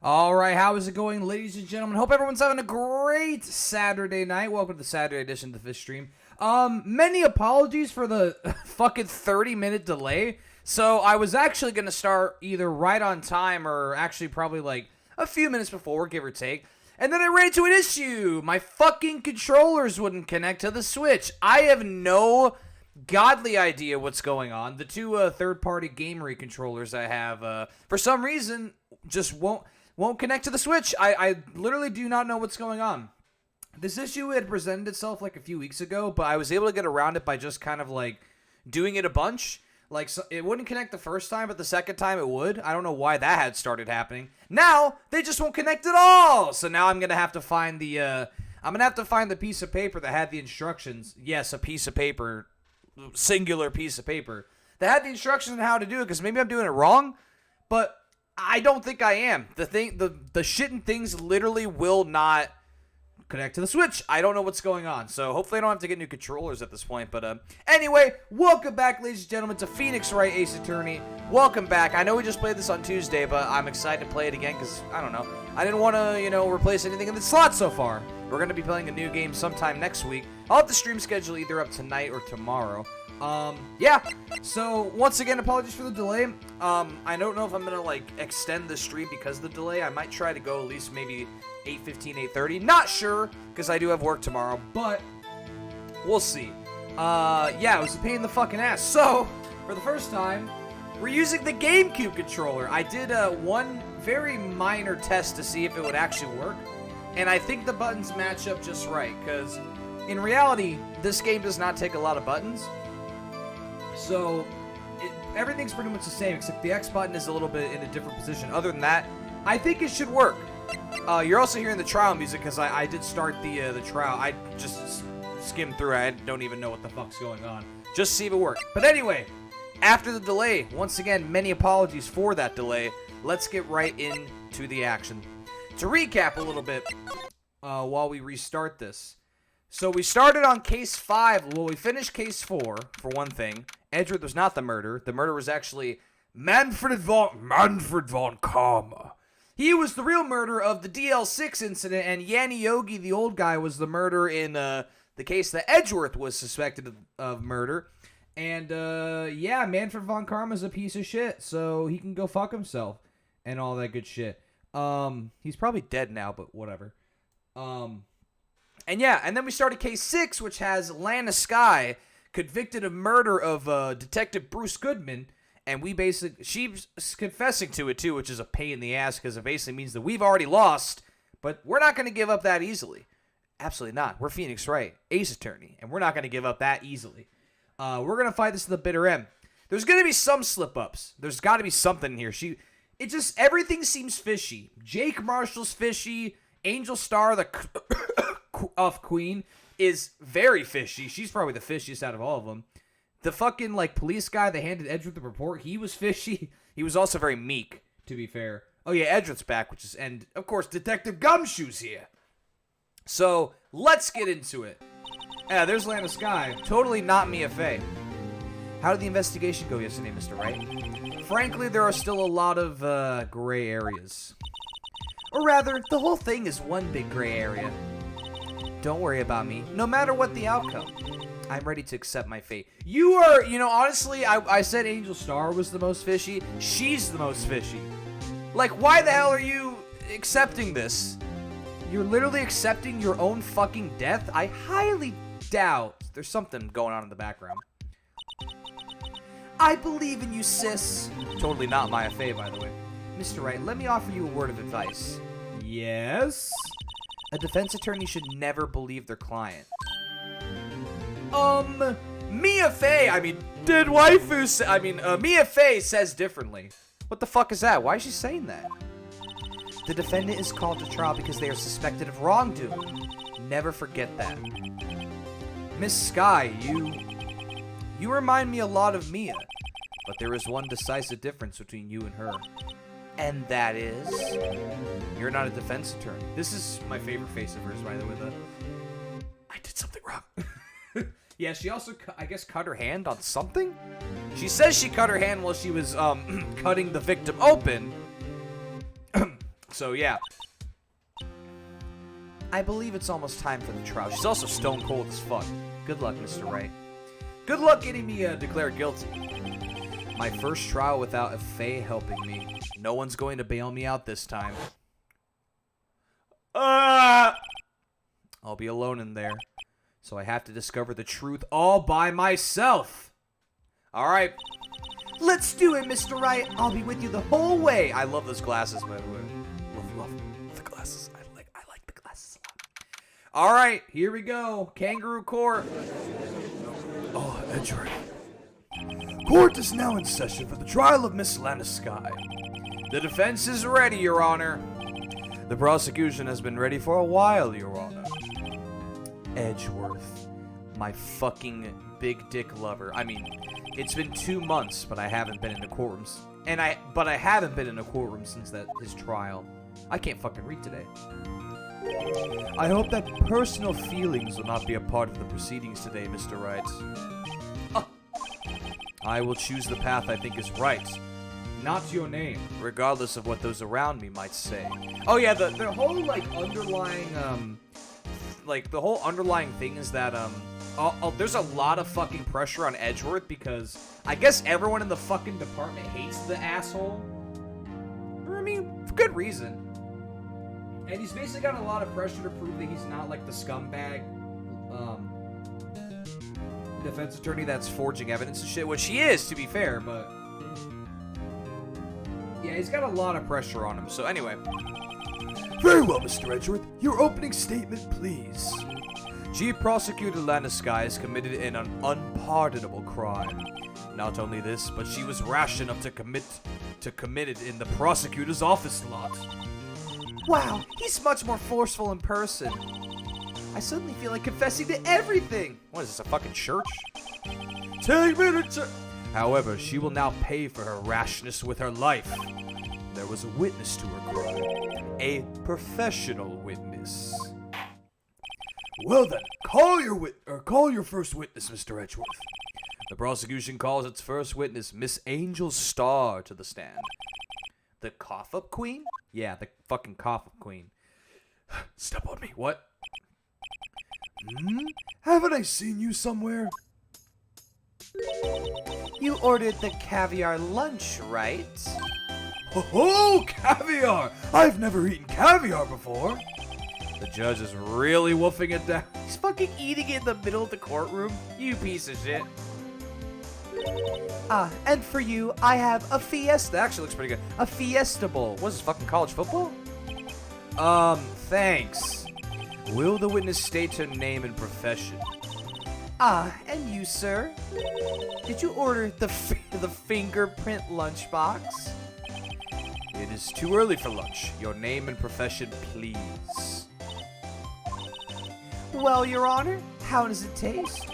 All right, how is it going, ladies and gentlemen? Hope everyone's having a great Saturday night. Welcome to the Saturday edition of the Fish Stream. Many apologies for the fucking 30-minute delay. So I was actually going to start either right on time or actually probably like a few minutes before, give or take. And then I ran into an issue. My fucking controllers wouldn't connect to the Switch. I have no godly idea what's going on. The two third-party Gamery controllers I have, for some reason, just won't connect to the Switch. I literally do not know what's going on. This issue had presented itself like a few weeks ago, but I was able to get around it by just kind of like doing it a bunch. Like, so it wouldn't connect the first time, but the second time it would. I don't know why that had started happening. Now they just won't connect at all. So now I'm gonna have to find the piece of paper that had the instructions. Yes, a piece of paper, singular piece of paper that had the instructions on how to do it. Because maybe I'm doing it wrong, but I don't think I am. The shit and things literally will not connect to the Switch. I don't know what's going on. So hopefully I don't have to get new controllers at this point. But anyway, welcome back, ladies and gentlemen, to Phoenix Wright Ace Attorney. Welcome back. I know we just played this on Tuesday, but I'm excited to play it again because, I don't know, I didn't want to, replace anything in the slot so far. We're going to be playing a new game sometime next week. I'll have the stream schedule either up tonight or tomorrow. Yeah, so once again, apologies for the delay. I don't know if I'm gonna like extend the stream because of the delay. I might try to go at least maybe 8:15, 8:30. Not sure, because I do have work tomorrow, but we'll see. Yeah, it was a pain in the fucking ass. So, for the first time, we're using the GameCube controller. I did one very minor test to see if it would actually work, and I think the buttons match up just right, because in reality, this game does not take a lot of buttons. So, everything's pretty much the same, except the X button is a little bit in a different position. Other than that, I think it should work. You're also hearing the trial music, because I did start the trial. I just skimmed through. I don't even know what the fuck's going on. Just see if it works. But anyway, after the delay, once again, many apologies for that delay. Let's get right into the action. To recap a little bit, while we restart this. So we started on case 5. Well, we finished case 4, for one thing. Edgeworth was not the murderer. The murderer was actually Manfred von Karma. He was the real murderer of the DL6 incident, and Yanni Yogi, the old guy, was the murderer in the case that Edgeworth was suspected of murder. And, yeah, Manfred von Karma is a piece of shit, so he can go fuck himself and all that good shit. He's probably dead now, but whatever. And yeah, and then we started case 6, which has Lana Skye convicted of murder of Detective Bruce Goodman, and she's confessing to it too, which is a pain in the ass because it basically means that we've already lost, but we're not going to give up that easily. Absolutely not. We're Phoenix Wright, Ace Attorney, and we're not going to give up that easily. We're going to fight this to the bitter end. There's going to be some slip-ups. There's got to be something here. Everything seems fishy. Jake Marshall's fishy. Angel Star, the Queen, is very fishy. She's probably the fishiest out of all of them. The fucking, police guy that handed Edgeworth the report, he was fishy. He was also very meek, to be fair. Oh, yeah, Edgeworth's back, and, of course, Detective Gumshoe's here. So, let's get into it. Yeah, there's Lana Skye. Totally not Mia Fey. How did the investigation go yesterday, Mr. Wright? Frankly, there are still a lot of, gray areas. Or rather, the whole thing is one big gray area. Don't worry about me. No matter what the outcome, I'm ready to accept my fate. You are, honestly, I said Angel Star was the most fishy. She's the most fishy. Like, why the hell are you accepting this? You're literally accepting your own fucking death? I highly doubt there's something going on in the background. I believe in you, sis. Totally not Maya Fey, by the way. Mr. Wright, let me offer you a word of advice. Yes? A defense attorney should never believe their client. Mia Fey, Mia Fey says differently. What the fuck is that? Why is she saying that? The defendant is called to trial because they are suspected of wrongdoing. Never forget that. Miss Skye, you remind me a lot of Mia, but there is one decisive difference between you and her. And that is, you're not a defense attorney. This is my favorite face of hers, by the way. I did something wrong. Yeah, she also, I guess, cut her hand on something? She says she cut her hand while she was, cutting the victim open. So, yeah. I believe it's almost time for the trial. She's also stone cold as fuck. Good luck, Mr. Wright. Good luck getting me declared guilty. My first trial without a Fae helping me. No one's going to bail me out this time. I'll be alone in there. So I have to discover the truth all by myself. Alright. Let's do it, Mr. Wright. I'll be with you the whole way. I love those glasses, by the way. Love the glasses. I like the glasses a lot. Alright, here we go. Kangaroo Court. Oh, Edgeworth. Court is now in session for the trial of Miss Lanasky. The defense is ready, Your Honor. The prosecution has been ready for a while, Your Honor. Edgeworth. My fucking big dick lover. I mean, it's been 2 months, but I haven't been in the courtrooms. But I haven't been in a courtroom since his trial. I can't fucking read today. I hope that personal feelings will not be a part of the proceedings today, Mr. Wright. I will choose the path I think is right. Not your name. Regardless of what those around me might say. Oh yeah, the whole, like, underlying, the whole underlying thing is that, there's a lot of fucking pressure on Edgeworth because I guess everyone in the fucking department hates the asshole. I mean, for good reason. And he's basically got a lot of pressure to prove that he's not, like, the scumbag, defense attorney that's forging evidence and shit, which he is, to be fair, but yeah, he's got a lot of pressure on him. So anyway. Very well, Mr. Edgeworth. Your opening statement, please. Chief Prosecutor Lanasky has committed an unpardonable crime. Not only this, but she was rash enough to commit it in the prosecutor's office lot. Wow, he's much more forceful in person. I suddenly feel like confessing to everything. What is this, a fucking church? Take me to However, she will now pay for her rashness with her life. There was a witness to her crime. A professional witness. Well then, call your first witness, Mr. Edgeworth. The prosecution calls its first witness, Miss Angel Starr, to the stand. The cough-up queen? Yeah, the fucking cough-up queen. Step on me. What? Haven't I seen you somewhere? You ordered the caviar lunch, right? Oh, caviar! I've never eaten caviar before. The judge is really wolfing it down. He's fucking eating it in the middle of the courtroom. You piece of shit. And for you, I have a fiesta. That actually looks pretty good. A fiesta bowl. What is this, fucking college football? Thanks. Will the witness state her name and profession? And you, sir? Did you order the fingerprint lunchbox? It is too early for lunch. Your name and profession, please. Well, Your Honor, how does it taste?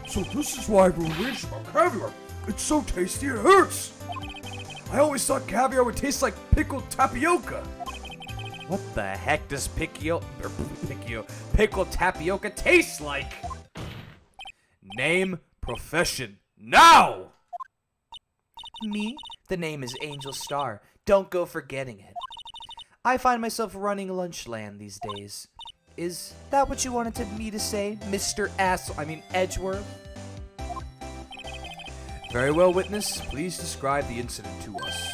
So this is why everyone raves about caviar. It's so tasty it hurts. I always thought caviar would taste like pickled tapioca. What the heck does pickled tapioca taste like? Name, profession, now! Me? The name is Angel Starr. Don't go forgetting it. I find myself running Lunchland these days. Is that what you wanted me to say, Mr. Edgeworth? Very well, witness. Please describe the incident to us.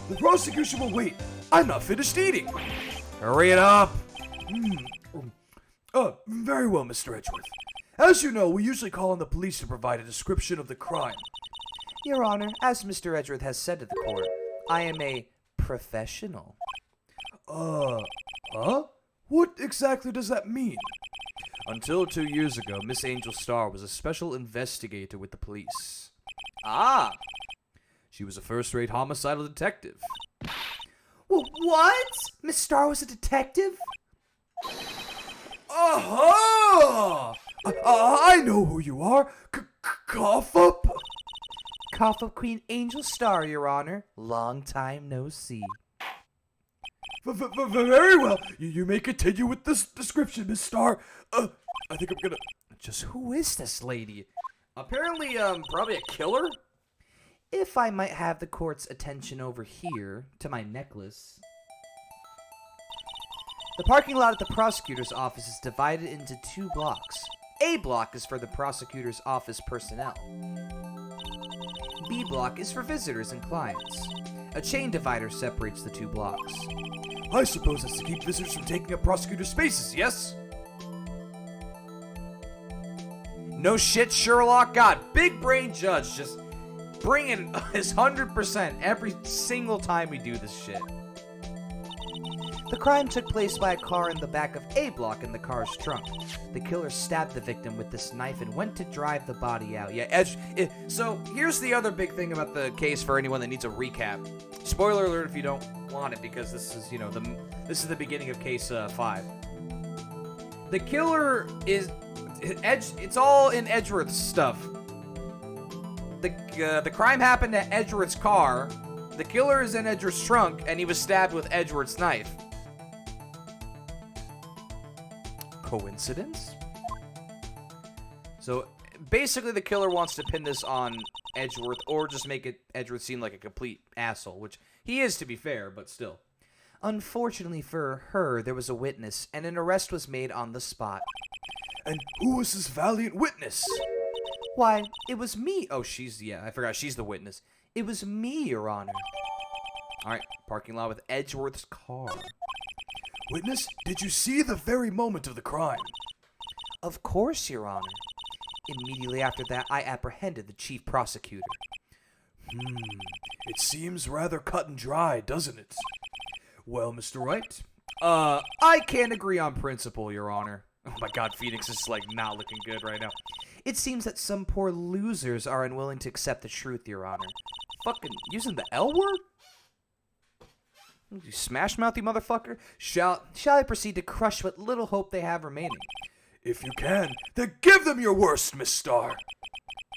The prosecution will wait. I'm not finished eating. Hurry it up. Very well, Mr. Edgeworth. As you know, we usually call on the police to provide a description of the crime. Your Honor, as Mr. Edgeworth has said to the court, I am a professional. What exactly does that mean? Until 2 years ago, Miss Angel Starr was a special investigator with the police. Ah! She was a first-rate homicidal detective. What? Miss Starr was a detective? Oh! I know who you are. Cough up? Cough up Queen Angel Starr, Your Honor. Long time no see. Very well. You may continue with this description, Miss Starr. I think I'm gonna... Just who is this lady? Apparently, probably a killer? If I might have the court's attention over here to my necklace. The parking lot at the prosecutor's office is divided into 2 blocks. A block is for the prosecutor's office personnel. B block is for visitors and clients. A chain divider separates the 2 blocks. I suppose that's to keep visitors from taking up prosecutor's spaces, yes? No shit, Sherlock. God, big brain judge, just bringing his 100% every single time we do this shit. The crime took place by a car in the back of A block in the car's trunk. The killer stabbed the victim with this knife and went to drive the body out. Yeah, so here's the other big thing about the case for anyone that needs a recap. Spoiler alert if you don't want it, because this is, this is the beginning of case 5. The killer is it's all in Edgeworth's stuff. The crime happened at Edgeworth's car. The killer is in Edgeworth's trunk, and he was stabbed with Edgeworth's knife. Coincidence? So basically the killer wants to pin this on Edgeworth, or just make Edgeworth seem like a complete asshole, which he is, to be fair, but still. Unfortunately for her, there was a witness, and an arrest was made on the spot. And who was this valiant witness? Why, it was me. Oh, I forgot, she's the witness. It was me, Your Honor. Alright, parking lot with Edgeworth's car. Witness, did you see the very moment of the crime? Of course, Your Honor. Immediately after that, I apprehended the chief prosecutor. It seems rather cut and dry, doesn't it? Well, Mr. Wright, I can't agree on principle, Your Honor. Oh my god, Phoenix is, not looking good right now. It seems that some poor losers are unwilling to accept the truth, Your Honor. Fucking using the L word? You smash mouthy motherfucker? Shall I proceed to crush what little hope they have remaining? If you can, then give them your worst, Miss Starr.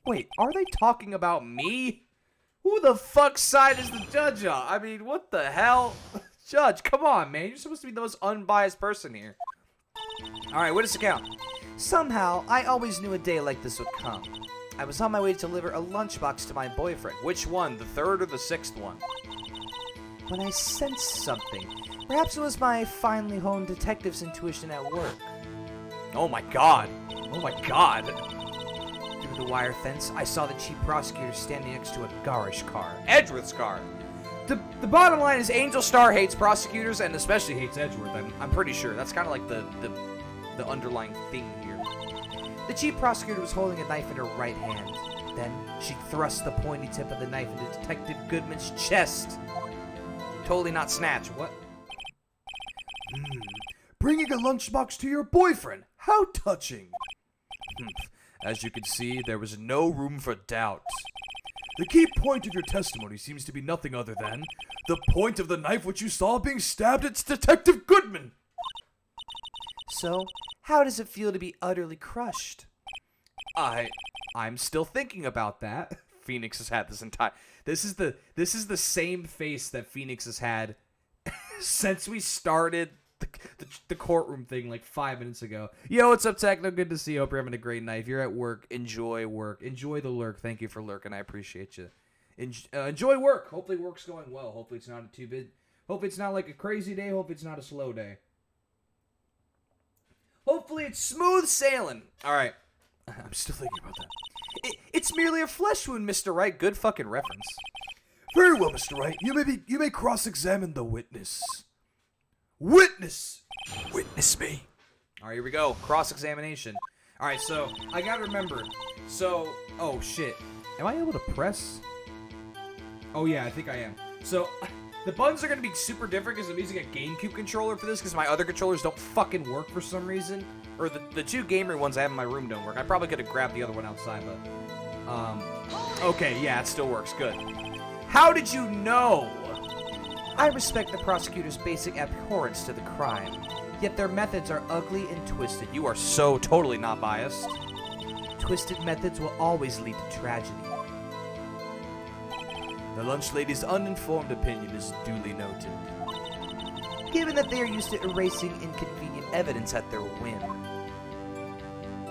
Wait, are they talking about me? Who the fuck's side is the judge on? I mean, what the hell? Judge, come on, man. You're supposed to be the most unbiased person here. Alright, witness account. Somehow, I always knew a day like this would come. I was on my way to deliver a lunchbox to my boyfriend. Which one? The 3rd or the 6th one? When I sensed something. Perhaps it was my finely honed detective's intuition at work. Oh my god. Oh my god. Through the wire fence, I saw the chief prosecutor standing next to a garish car. Edgeworth's car. The bottom line is Angel Star hates prosecutors and especially hates Edgeworth. I'm pretty sure. That's kind of like the underlying thing here. The chief prosecutor was holding a knife in her right hand. Then she thrust the pointy tip of the knife into Detective Goodman's chest. Totally not snatch. What? Bringing a lunchbox to your boyfriend. How touching. As you can see, there was no room for doubt. The key point of your testimony seems to be nothing other than the point of the knife which you saw being stabbed at Detective Goodman. So, how does it feel to be utterly crushed? I'm still thinking about that. Phoenix has had this entire... This is the same face that Phoenix has had since we started the courtroom thing 5 minutes ago. Yo, what's up, Techno? Good to see you. Hope you're having a great night. If you're at work, enjoy work. Enjoy the lurk. Thank you for lurking. I appreciate you. Enjoy work. Hopefully work's going well. Hopefully it's not too big. Hopefully it's not like a crazy day. Hopefully it's not a slow day. Hopefully it's smooth sailing. All right. I'm still thinking about that. It's merely a flesh wound, Mr. Wright. Good fucking reference. Very well, Mr. Wright. You may cross-examine the witness. Witness! Witness me. All right, here we go. Cross-examination. All right, so I gotta remember. So, oh shit. Am I able to press? Oh yeah, I think I am. So, the buttons are gonna be super different because I'm using a GameCube controller for this because my other controllers don't fucking work for some reason. Or the 2 gamer ones I have in my room don't work. I probably could have grabbed the other one outside, but... okay, yeah, it still works. Good. How did you know? I respect the prosecutor's basic abhorrence to the crime, yet their methods are ugly and twisted. You are so totally not biased. Twisted methods will always lead to tragedy. The lunch lady's uninformed opinion is duly noted. Given that they are used to erasing inconvenient evidence at their whim.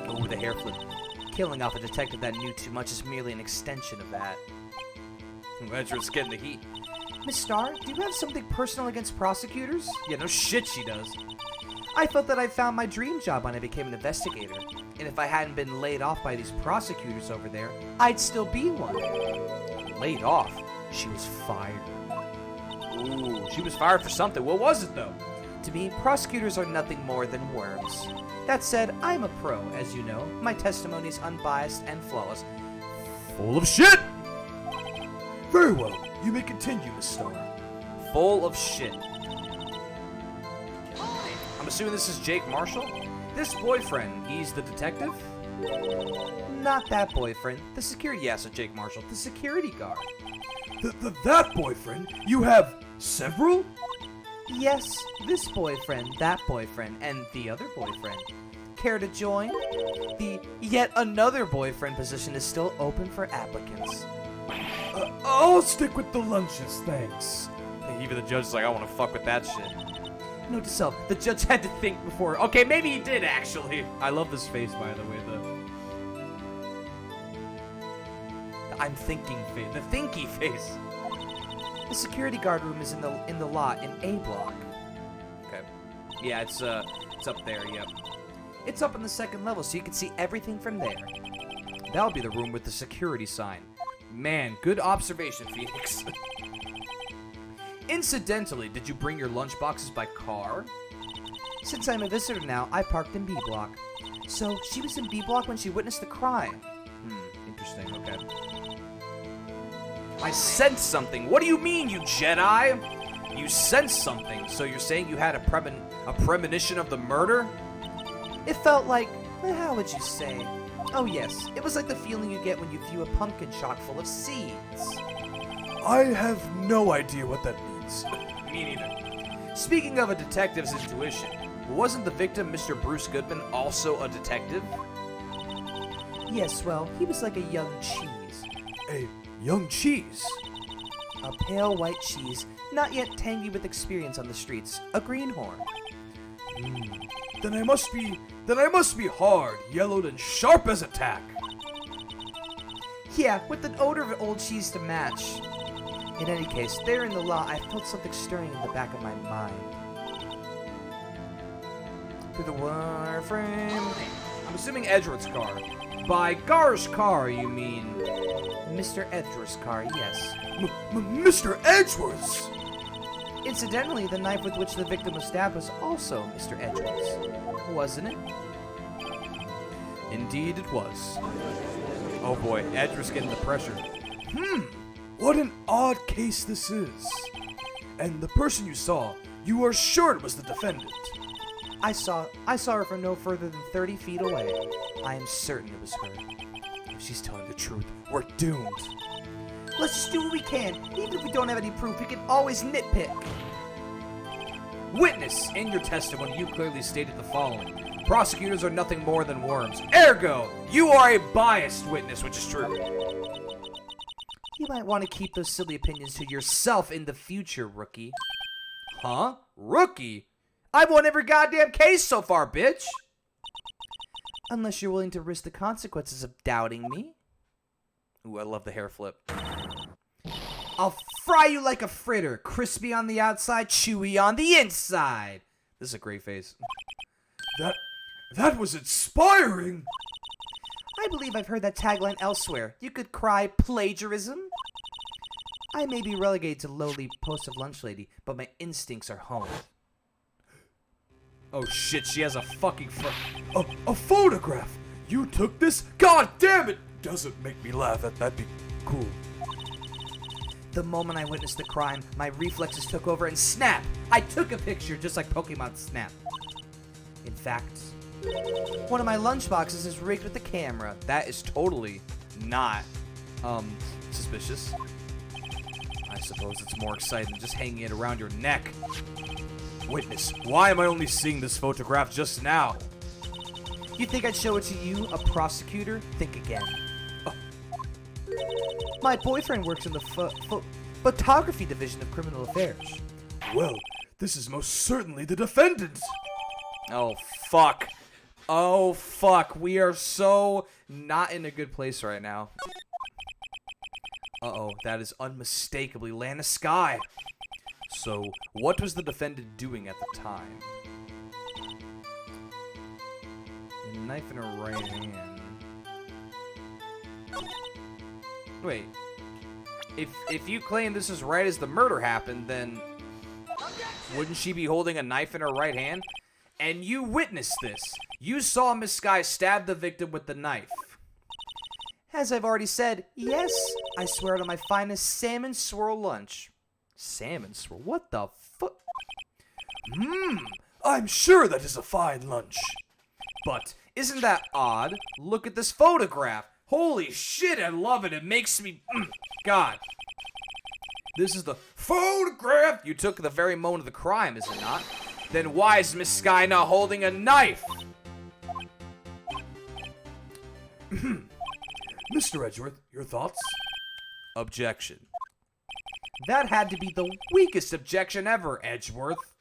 Oh, the hair flip. Killing off a detective that knew too much is merely an extension of that. Edgeworth's getting the heat. Miss Starr, do you have something personal against prosecutors? Yeah, no shit she does. I felt that I found my dream job when I became an investigator. And if I hadn't been laid off by these prosecutors over there, I'd still be one. Laid off? She was fired. Ooh, she was fired for something. What was it, though? To me, prosecutors are nothing more than worms. That said, I'm a pro, as you know. My testimony is unbiased and flawless. Full of shit! Very well. You may continue, Miss Starr. Full of shit. I'm assuming this is Jake Marshall? This boyfriend, he's the detective? Not that boyfriend. The security... Yeah, so Jake Marshall. The security guard. That boyfriend? You have several? Yes, this boyfriend, that boyfriend, and the other boyfriend. Care to join? The yet another boyfriend position is still open for applicants. I'll stick with the lunches, thanks. Even the judge is like, I want to fuck with that shit. Note to self, the judge had to think before. Okay, maybe he did, actually. I love this face, by the way, the I'm thinking face. The thinky face. The security guard room is in the lot in A block. Okay. Yeah, it's up there, yep. It's up on the second level, so you can see everything from there. That'll be the room with the security sign. Man, good observation, Phoenix. Incidentally, did you bring your lunchboxes by car? Since I'm a visitor now, I parked in B block. So, she was in B block when she witnessed the crime. Interesting, okay. I sensed something. What do you mean, you Jedi? You sensed something, so you're saying you had a premonition of the murder? It felt like, how would you say? Oh yes, it was like the feeling you get when you view a pumpkin chock full of seeds. I have no idea what that means. Me neither. Speaking of a detective's intuition, wasn't the victim Mr. Bruce Goodman also a detective? Yes, well, he was like a young cheese. A young cheese? A pale white cheese, not yet tangy with experience on the streets. A greenhorn. Then I must be hard, yellowed, and sharp as a tack. Yeah, with an odor of old cheese to match. In any case, there in the lot, I felt something stirring in the back of my mind. Through the wireframe. I'm assuming Edgeworth's car. By Gar's car, you mean? Mr. Edgeworth's car, yes. Mr. Edgeworth's? Incidentally, the knife with which the victim was stabbed was also Mr. Edgeworth's, wasn't it? Indeed it was. Oh boy, Edgeworth's getting the pressure. What an odd case this is. And the person you saw, you are sure it was the defendant? I saw her from no further than 30 feet away. I am certain it was her. If she's telling the truth, we're doomed. Let's just do what we can. Even if we don't have any proof, we can always nitpick. Witness, in your testimony, you clearly stated the following. Prosecutors are nothing more than worms. Ergo, you are a biased witness, which is true. You might want to keep those silly opinions to yourself in the future, rookie. Huh? Rookie? I've won every goddamn case so far, bitch! Unless you're willing to risk the consequences of doubting me. Ooh, I love the hair flip. I'll fry you like a fritter, crispy on the outside, chewy on the inside. This is a great face. That was inspiring! I believe I've heard that tagline elsewhere. You could cry plagiarism. I may be relegated to lowly post of lunch lady, but my instincts are honed. Oh shit, she has a fucking a photograph! You took this? God damn it! Doesn't make me laugh. That'd be cool. The moment I witnessed the crime, my reflexes took over and snap! I took a picture just like Pokemon Snap. In fact, one of my lunchboxes is rigged with a camera. That is totally not, suspicious. I suppose it's more exciting than just hanging it around your neck. Witness, why am I only seeing this photograph just now? You think I'd show it to you, a prosecutor? Think again. Oh. My boyfriend works in the photography division of criminal affairs. Well, this is most certainly the defendant. Oh, fuck. Oh, fuck. We are so not in a good place right now. Uh-oh, that is unmistakably Lana Skye. So, what was the defendant doing at the time? Knife in her right hand. Wait. If you claim this is right as the murder happened, then wouldn't she be holding a knife in her right hand? And you witnessed this. You saw Miss Sky stab the victim with the knife. As I've already said, yes, I swear it on my finest salmon swirl lunch. Salmon swirl? What the fuck? I'm sure that is a fine lunch. But isn't that odd? Look at this photograph. Holy shit, I love it. It makes me... God. This is the photograph you took at the very moment of the crime, is it not? Then why is Miss Sky not holding a knife? Mr. Edgeworth, your thoughts? Objection. That had to be the weakest objection ever, Edgeworth.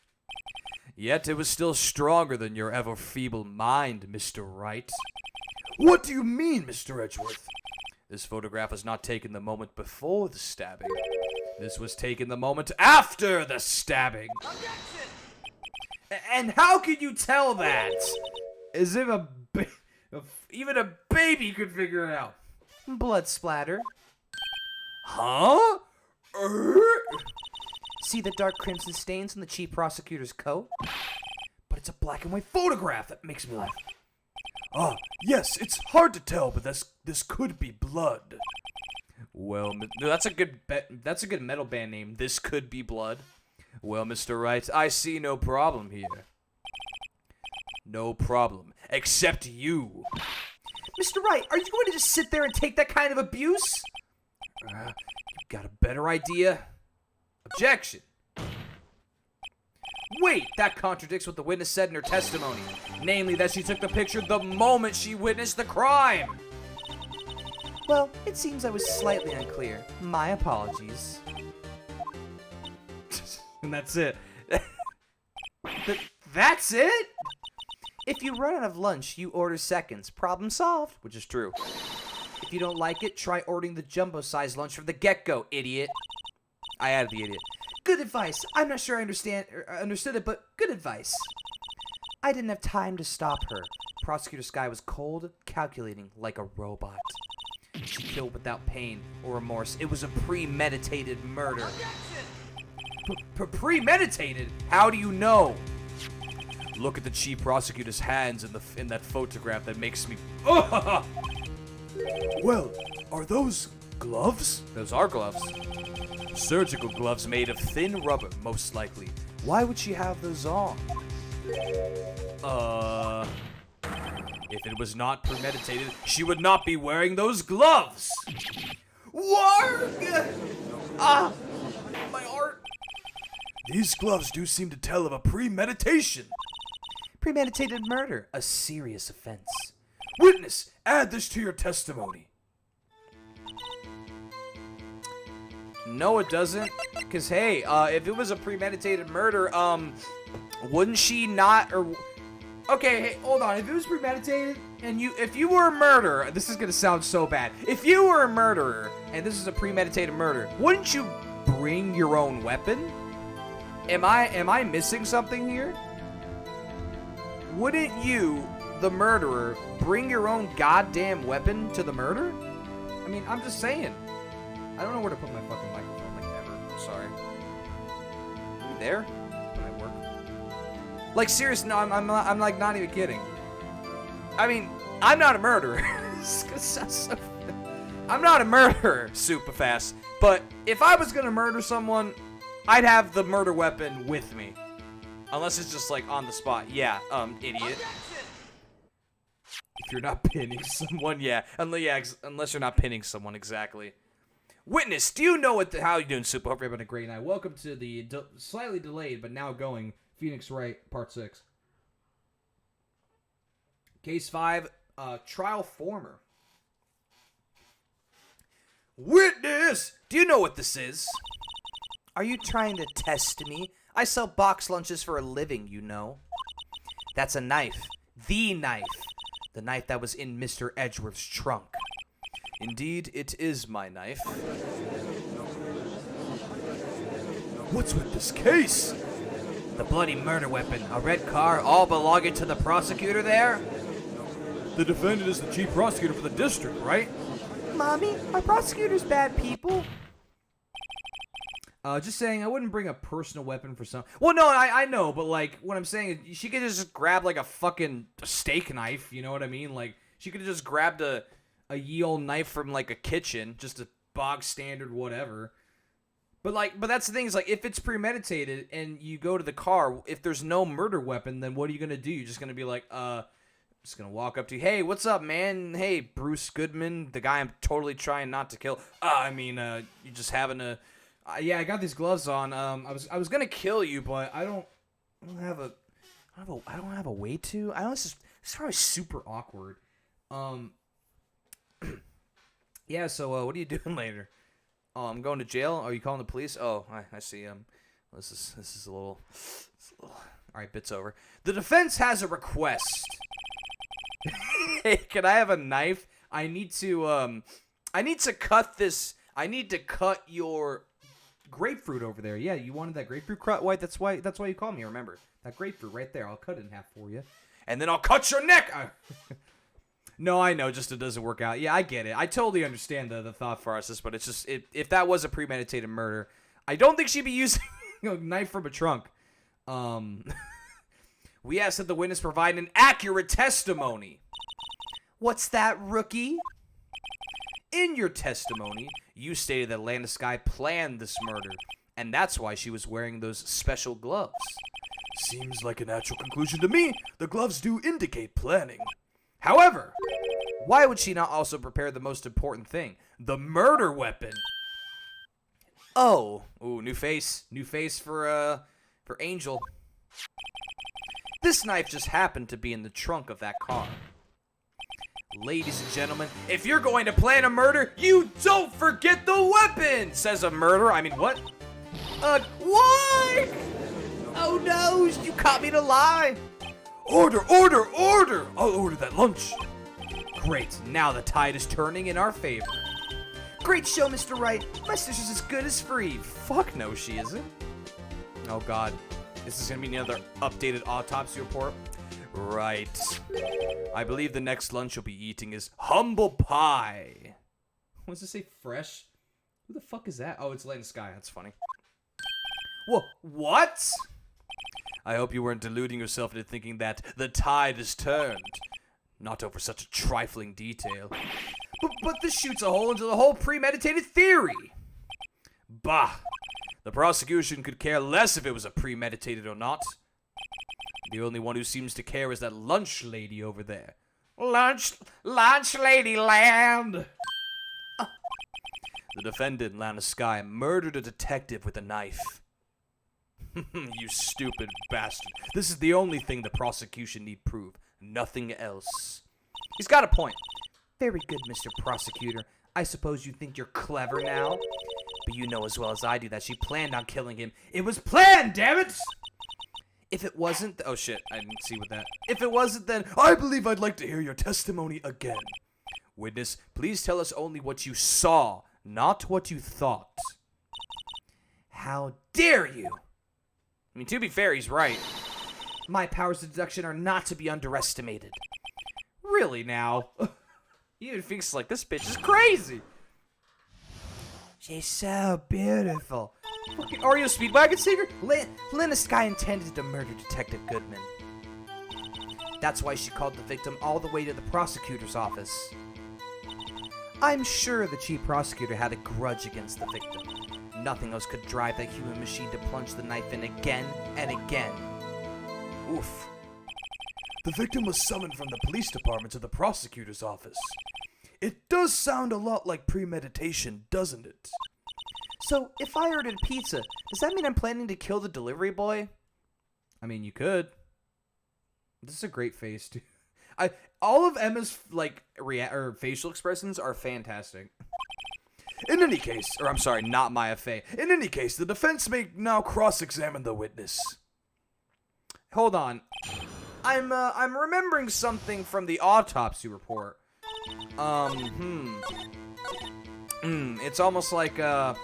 Yet it was still stronger than your ever-feeble mind, Mr. Wright. What do you mean, Mr. Edgeworth? This photograph was not taken the moment before the stabbing. This was taken the moment after the stabbing. And how can you tell that? As if even a baby could figure it out. Blood splatter. Huh? See the dark crimson stains on the chief prosecutor's coat? But it's a black and white photograph that makes me laugh. Ah, yes, it's hard to tell, but this could be blood. Well, that's a good metal band name. This could be blood. Well, Mr. Wright, I see no problem here. No problem, except you. Mr. Wright, are you going to just sit there and take that kind of abuse? You got a better idea? Objection. Wait, that contradicts what the witness said in her testimony. Namely, that she took the picture the moment she witnessed the crime. Well, it seems I was slightly unclear. My apologies. And that's it. That's it? If you run out of lunch, you order seconds. Problem solved. Which is true. If you don't like it, try ordering the jumbo-sized lunch from the get-go, idiot. I added the idiot. Good advice. I'm not sure I understood it, but good advice. I didn't have time to stop her. Prosecutor Sky was cold, calculating like a robot. She killed without pain or remorse. It was a premeditated murder. Premeditated? How do you know? Look at the chief prosecutor's hands in that photograph that makes me... Well, are those gloves? Those are gloves. Surgical gloves made of thin rubber, most likely. Why would she have those on? If it was not premeditated, she would not be wearing those gloves! Warg! Ah! My heart! These gloves do seem to tell of a premeditation. Premeditated murder, a serious offense. Witness, add this to your testimony. No, it doesn't. Because, hey, if it was a premeditated murder, wouldn't she not, or... Okay, hey, hold on. If it was premeditated, and if you were a murderer, this is gonna sound so bad. If you were a murderer, and this is a premeditated murder, wouldn't you bring your own weapon? Am I missing something here? Wouldn't you, the murderer, bring your own goddamn weapon to the murder? I mean, I'm just saying. I don't know where to put my fucking microphone, like, ever. I'm sorry. Are you there? Can I work? Like, seriously, no, I'm like, not even kidding. I mean, I'm not a murderer. I'm not a murderer, super fast. But if I was gonna murder someone, I'd have the murder weapon with me. Unless it's just, like, on the spot. Yeah, idiot. If you're not pinning someone, yeah. Unless you're not pinning someone, exactly. Witness, do you know how you doing, Super? Hope you're having a great night. Welcome to the slightly delayed, but now going, Phoenix Wright, Part 6. Case 5, Trial Former. Witness, do you know what this is? Are you trying to test me? I sell box lunches for a living, you know. That's a knife. The knife. The knife that was in Mr. Edgeworth's trunk. Indeed, it is my knife. What's with this case? The bloody murder weapon, a red car, all belonging to the prosecutor there? The defendant is the chief prosecutor for the district, right? Mommy, are prosecutors bad people? Just saying, I wouldn't bring a personal weapon for some. Well, no, I know, but like, what I'm saying is, she could just grab like a fucking steak knife. You know what I mean? Like, she could have just grabbed a ye old knife from like a kitchen, just a bog standard whatever. But that's the thing is, like, if it's premeditated and you go to the car, if there's no murder weapon, then what are you gonna do? You're just gonna be like, just gonna walk up to you, hey, what's up, man? Hey, Bruce Goodman, the guy I'm totally trying not to kill. You just having a. Yeah, I got these gloves on. I was gonna kill you, but I don't have a way to. It's probably super awkward. Yeah. So, what are you doing later? Oh, I'm going to jail. Are you calling the police? Oh, I see. This is a little. All right, bit's over. The defense has a request. Hey, can I have a knife? I need to cut this. I need to cut your grapefruit over there. Yeah, you wanted that grapefruit cut, White. That's why you called me. Remember that grapefruit right there? I'll cut it in half for you, and then I'll cut your neck. No, I know. Just it doesn't work out. Yeah, I get it. I totally understand the thought process, but it's just if that was a premeditated murder, I don't think she'd be using a knife from a trunk. We ask that the witness provide an accurate testimony. What's that, rookie? In your testimony, you stated that Landeskine planned this murder, and that's why she was wearing those special gloves. Seems like a natural conclusion to me. The gloves do indicate planning. However, why would she not also prepare the most important thing, the murder weapon? Oh, ooh, new face for Angel. This knife just happened to be in the trunk of that car. Ladies and gentlemen, if you're going to plan a murder, you don't forget the weapon, says a murderer. I mean, what? What? Oh no, you caught me in a lie. Order! I'll order that lunch. Great, now the tide is turning in our favor. Great show, Mr. Wright. My sister's as good as free. Fuck no, she isn't. Oh god, this is gonna be another updated autopsy report. Right. I believe the next lunch you'll be eating is humble pie. What does it say? Fresh? Who the fuck is that? Oh, it's Landeskine. That's funny. Whoa, what? I hope you weren't deluding yourself into thinking that the tide is turned. Not over such a trifling detail. But this shoots a hole into the whole premeditated theory. Bah. The prosecution could care less if it was a premeditated or not. The only one who seems to care is that lunch lady over there. Lunch lady land. The defendant, Landeskine, murdered a detective with a knife. You stupid bastard. This is the only thing the prosecution need prove. Nothing else. He's got a point. Very good, Mr. Prosecutor. I suppose you think you're clever now? But you know as well as I do that she planned on killing him. It was planned, damn it! If it wasn't... Oh, shit. I didn't see what that... If it wasn't, then I believe I'd like to hear your testimony again. Witness, please tell us only what you saw, not what you thought. How dare you? I mean, to be fair, he's right. My powers of deduction are not to be underestimated. Really, now? He even thinks like, this bitch is crazy. She's so beautiful. Fucking Oreo Speedwagon singer? Landeskine intended to murder Detective Goodman. That's why she called the victim all the way to the prosecutor's office. I'm sure the chief prosecutor had a grudge against the victim. Nothing else could drive that human machine to plunge the knife in again and again. Oof. The victim was summoned from the police department to the prosecutor's office. It does sound a lot like premeditation, doesn't it? So, if I ordered pizza, does that mean I'm planning to kill the delivery boy? I mean, you could. This is a great face, dude. All of Emma's, like, facial expressions are fantastic. In any case, or I'm sorry, not Maya Fey. In any case, the defense may now cross-examine the witness. Hold on. I'm remembering something from the autopsy report. It's almost like, oh,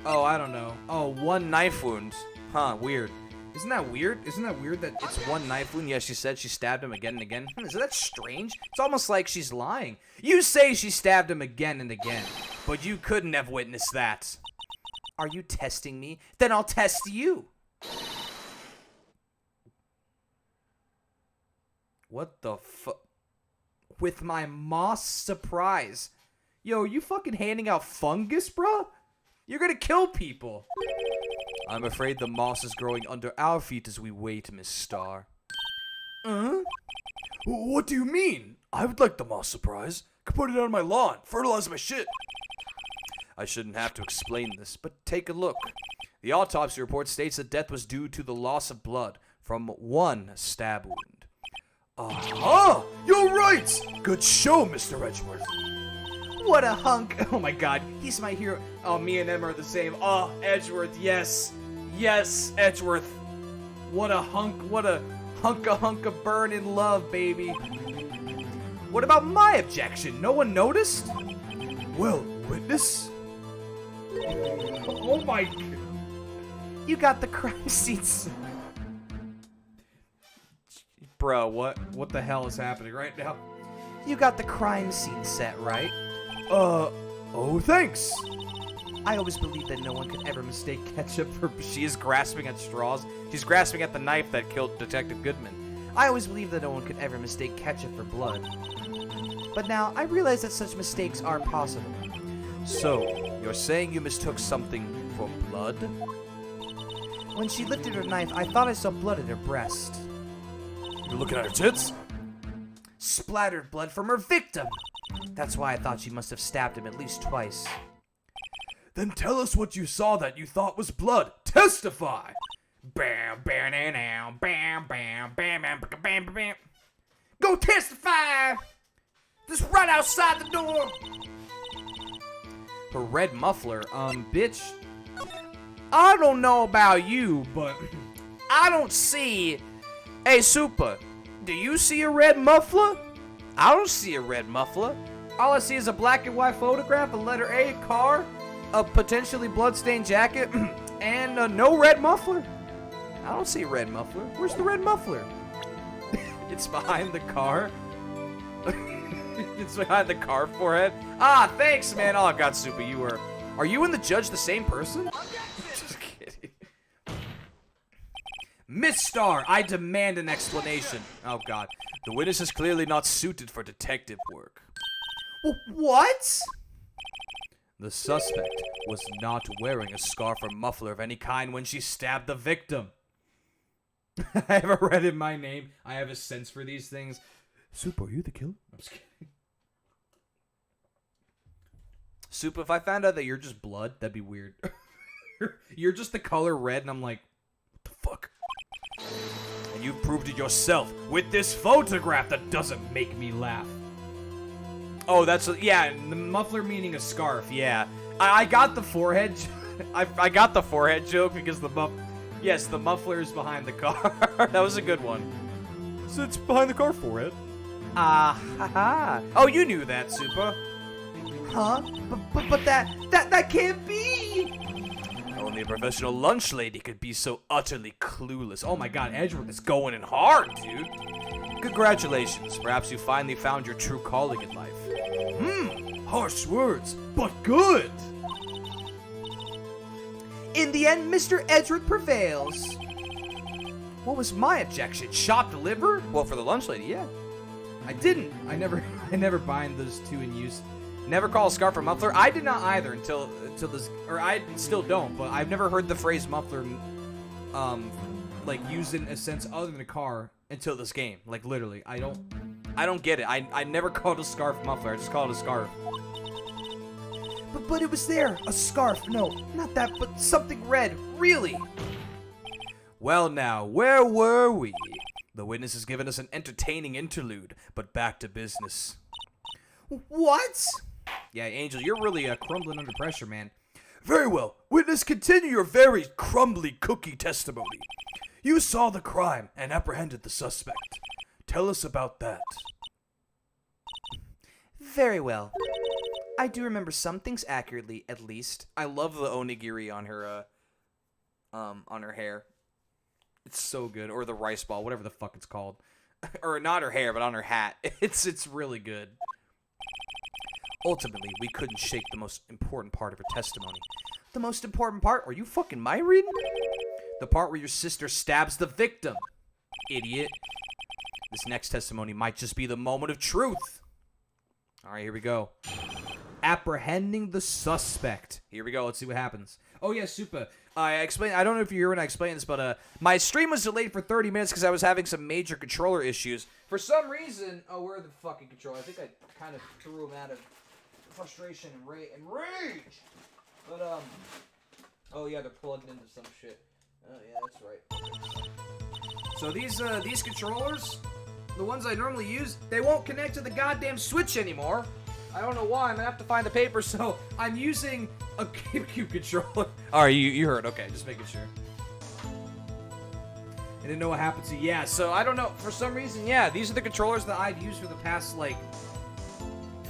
I don't know. Oh, one knife wound. Huh, weird. Isn't that weird? Isn't that weird that it's one knife wound? Yeah, she said she stabbed him again and again. Isn't that strange? It's almost like she's lying. You say she stabbed him again and again, but you couldn't have witnessed that. Are you testing me? Then I'll test you. What the fuck? With my moss surprise. Yo, you fucking handing out fungus, bro? You're gonna kill people. I'm afraid the moss is growing under our feet as we wait, Miss Star. What do you mean? I would like the moss surprise. Could put it on my lawn, fertilize my shit. I shouldn't have to explain this, but take a look. The autopsy report states that death was due to the loss of blood from one stab wound. You're right! Good show, Mr. Edgeworth. What a hunk. Oh my god, he's my hero. Oh, me and him are the same. Oh, Edgeworth, yes. Yes, Edgeworth. What a hunk of burn in love, baby. What about my objection? No one noticed? Well, witness? Oh my... You got the crime scenes. Bro, what the hell is happening right now? You got the crime scene set, right? Oh, thanks. I always believed that no one could ever mistake Ketchup for... She is grasping at straws. She's grasping at the knife that killed Detective Goodman. I always believed that no one could ever mistake ketchup for blood. But now, I realize that such mistakes are possible. So, you're saying you mistook something for blood? When she lifted her knife, I thought I saw blood at her breast. You're looking at her tits? Splattered blood from her victim! That's why I thought she must have stabbed him at least twice. Then tell us what you saw that you thought was blood. Testify! Bam, bam, bam, bam, bam, bam, bam, bam, bam. Go testify! Just right outside the door! Her red muffler, bitch. I don't know about you, but I don't see... Hey, Super, do you see a red muffler? I don't see a red muffler. All I see is a black and white photograph, a letter A, car, a potentially bloodstained jacket, and no red muffler. I don't see a red muffler. Where's the red muffler? It's behind the car. It's behind the car forehead. Ah, thanks, man. Oh, God, Super, you were... Are you and the judge the same person? Just kidding. Miss Star, I demand an explanation. Oh, God. The witness is clearly not suited for detective work. What? The suspect was not wearing a scarf or muffler of any kind when she stabbed the victim. I have a read in my name. I have a sense for these things. Soup, are you the killer? I'm just kidding. Soup, if I found out that you're just blood, that'd be weird. You're just the color red, and I'm like, what the fuck? And you've proved it yourself with this photograph that doesn't make me laugh. Oh, that's... Yeah, the muffler meaning a scarf, yeah. I got the forehead... I got the forehead joke because the Yes, the muffler is behind the car. That was a good one. So it's behind the car forehead. Haha. Oh, you knew that, Super. Huh? But that can't be! Only a professional lunch lady could be so utterly clueless. Oh my God, Edgeworth is going in hard, dude. Congratulations. Perhaps you finally found your true calling in life. Harsh words, but good. In the end, Mr. Edgeworth prevails. What was my objection? Chopped liver? Well, for the lunch lady, yeah. I didn't. I never bind those two in use. Never call a scarf a muffler. I did not either until this, or I still don't. But I've never heard the phrase muffler, like used in a sense other than a car until this game. Like literally, I don't get it. I never called a scarf muffler. I just called it a scarf. But it was there. A scarf. No, not that, but something red. Really. Well now, where were we? The witness has given us an entertaining interlude, but back to business. What? Yeah, Angel, you're really crumbling under pressure, man. Very well. Witness, continue your very crumbly cookie testimony. You saw the crime and apprehended the suspect. Tell us about that. Very well. I do remember some things accurately, at least. I love the onigiri on her hair. It's so good. Or the rice ball, whatever the fuck it's called. Or not her hair, but on her hat. It's really good. Ultimately, we couldn't shake the most important part of her testimony. The most important part? Are you fucking my reading? The part where your sister stabs the victim. Idiot. This next testimony might just be the moment of truth. Alright, here we go. Apprehending the suspect. Here we go. Let's see what happens. Oh, yeah, super. I explained. I don't know if you hear when I explained this, but my stream was delayed for 30 minutes because I was having some major controller issues. For some reason... Oh, where are the fucking controllers? I think I kind of threw them out of frustration and rage. But, oh, yeah, they're plugged into some shit. Oh, yeah, that's right. So these controllers, the ones I normally use, they won't connect to the goddamn Switch anymore. I don't know why. I'm gonna have to find the paper, so I'm using a GameCube controller. Alright, you heard. Okay, just making sure. I didn't know what happened to you. Yeah, so I don't know. For some reason, yeah, these are the controllers that I've used for the past, like,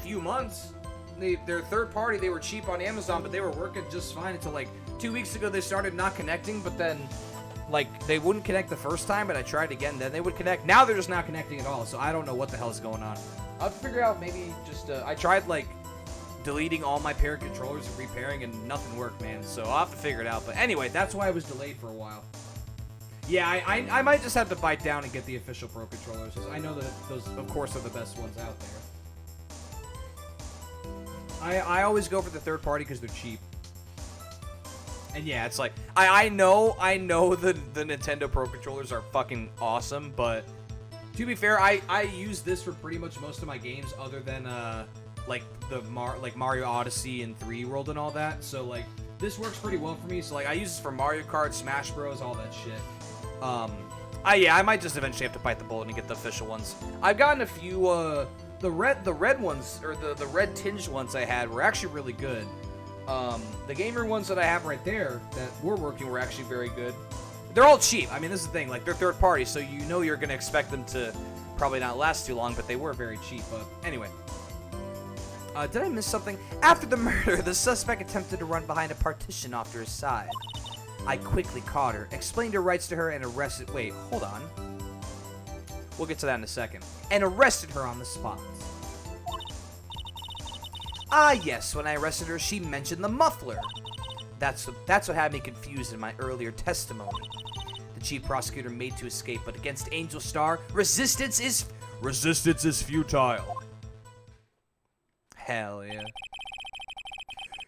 few months. They're third party. They were cheap on Amazon, but they were working just fine until, like, 2 weeks ago they started not connecting, but then... Like, they wouldn't connect the first time, but I tried again, then they would connect. Now they're just not connecting at all, so I don't know what the hell is going on. I'll have to figure out maybe just, I tried, like, deleting all my paired controllers and repairing, and nothing worked, man. So I'll have to figure it out. But anyway, that's why I was delayed for a while. Yeah, I might just have to bite down and get the official Pro controllers, because I know that those, of course, are the best ones out there. I always go for the third party because they're cheap. And yeah, it's like, I know the Nintendo Pro controllers are fucking awesome, but to be fair, I use this for pretty much most of my games other than, like, Mario Odyssey and 3D World and all that, so, like, this works pretty well for me, so, like, I use this for Mario Kart, Smash Bros, all that shit. Yeah, I might just eventually have to bite the bullet and get the official ones. I've gotten a few, the red ones, or the red tinged ones I had were actually really good. The gamer ones that I have right there that were working were actually very good. They're all cheap. I mean, this is the thing. Like, they're third party, so you know you're going to expect them to probably not last too long, but they were very cheap. But anyway. Did I miss something? After the murder, the suspect attempted to run behind a partition off to his side. I quickly caught her, explained her rights to her, and arrested... Wait, hold on. We'll get to that in a second. And arrested her on the spot. Ah, yes, when I arrested her, she mentioned the muffler. That's what had me confused in my earlier testimony. The chief prosecutor made to escape, but against Angel Star, resistance is futile. Hell yeah.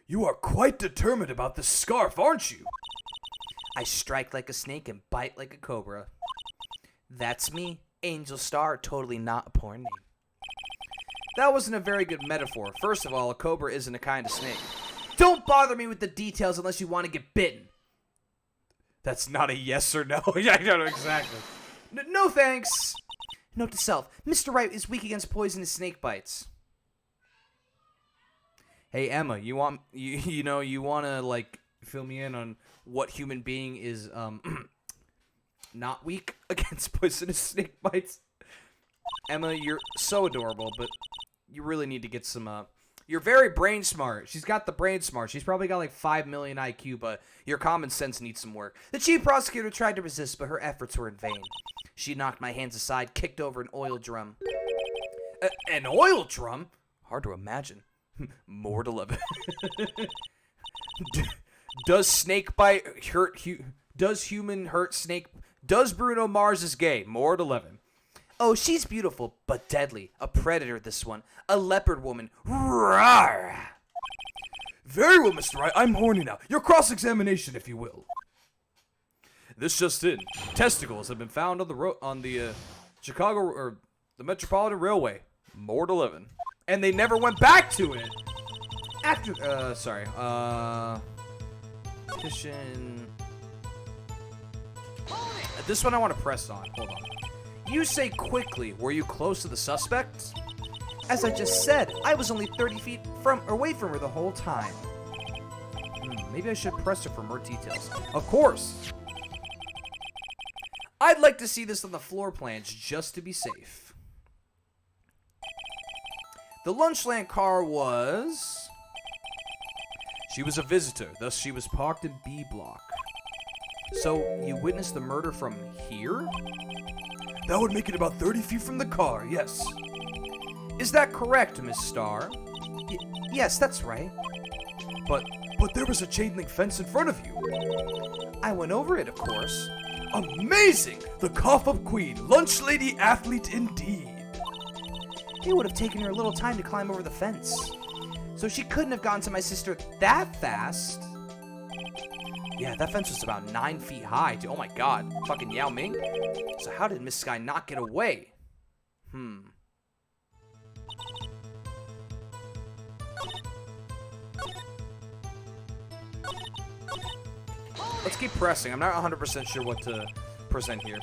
You are quite determined about the scarf, aren't you? I strike like a snake and bite like a cobra. That's me, Angel Star, totally not a porn name. That wasn't a very good metaphor. First of all, a cobra isn't a kind of snake. Don't bother me with the details unless you want to get bitten. That's not a yes or no. Yeah, I don't know exactly. No thanks. Note to self, Mr. Wright is weak against poisonous snake bites. Hey, Emma, you want to, like, fill me in on what human being is, not weak against poisonous snake bites? Emma, you're so adorable, but you really need to get some, you're very brain smart. She's got the brain smart. She's probably got like 5 million IQ, but your common sense needs some work. The chief prosecutor tried to resist, but her efforts were in vain. She knocked my hands aside, kicked over an oil drum. An oil drum? Hard to imagine. More to love it. Does snake bite hurt? Does human hurt snake? Does Bruno Mars is gay? More to 11. Oh, she's beautiful, but deadly. A predator, this one. A leopard woman. Rawr! Very well, Mr. Wright. I'm horny now. Your cross-examination, if you will. This just in. Testicles have been found on the Chicago or the Metropolitan Railway. More to 11. And they never went back to it. After petition. This one I want to press on. Hold on. You say quickly, were you close to the suspect? As I just said, I was only 30 feet away from her the whole time. Maybe I should press her for more details. Of course. I'd like to see this on the floor plans just to be safe. The Lunchland car was... She was a visitor, thus she was parked in B block. So, you witnessed the murder from here? That would make it about 30 feet from the car, yes. Is that correct, Miss Starr? Yes, that's right. But there was a chain link fence in front of you. I went over it, of course. Amazing! The cough-up queen, lunch lady athlete indeed. It would have taken her a little time to climb over the fence. So she couldn't have gotten to my sister that fast. Yeah, that fence was about 9 feet high. Oh my god, fucking Yao Ming. So how did Miss Sky not get away? Let's keep pressing. I'm not 100% sure what to present here.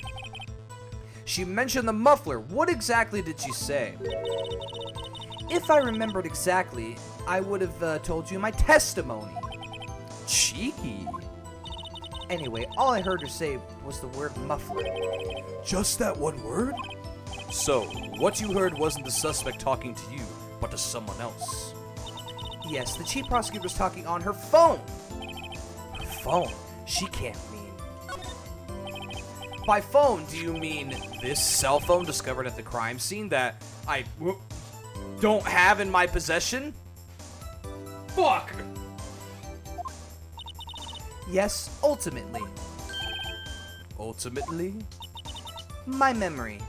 She mentioned the muffler. What exactly did she say? If I remembered exactly, I would have told you my testimony. Cheeky. Anyway, all I heard her say was the word muffler. Just that one word? So, what you heard wasn't the suspect talking to you, but to someone else. Yes, the chief prosecutor was talking on her phone. Her phone? She can't mean... By phone, do you mean this cell phone discovered at the crime scene that I don't have in my possession? Fuck! Yes, ultimately. Ultimately? My memory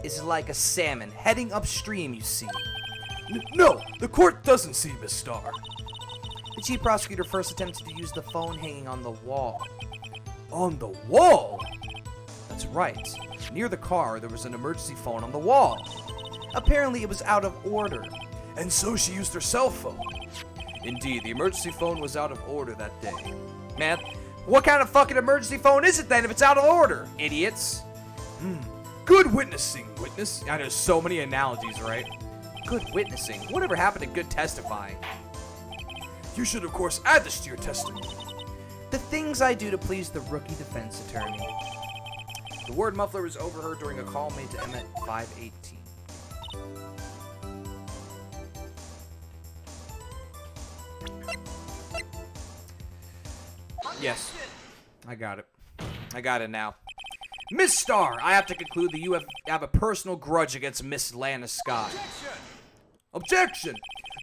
is like a salmon heading upstream, you see. No, the court doesn't see, Miss Starr. The chief prosecutor first attempted to use the phone hanging on the wall. On the wall? That's right. Near the car, there was an emergency phone on the wall. Apparently, it was out of order. And so she used her cell phone. Indeed, the emergency phone was out of order that day. Man, what kind of fucking emergency phone is it then if it's out of order, idiots? Good witnessing, witness. I know so many analogies, right? Good witnessing. Whatever happened to good testifying? You should, of course, add this to your testimony. The things I do to please the rookie defense attorney. The word muffler was overheard during a call made to Emmett 518. Yes, I got it. I got it now. Miss Starr, I have to conclude that you have a personal grudge against Miss Lana Scott. Objection!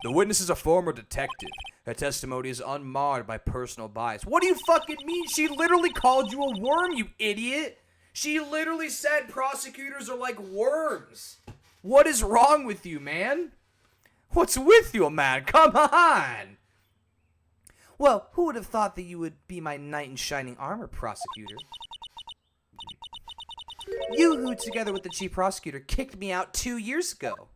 The witness is a former detective. Her testimony is unmarred by personal bias. What do you fucking mean? She literally called you a worm, you idiot! She literally said prosecutors are like worms. What is wrong with you, man? What's with you, man? Come on! Well, who would have thought that you would be my knight in shining armor, prosecutor? You who, together with the chief prosecutor, kicked me out 2 years ago.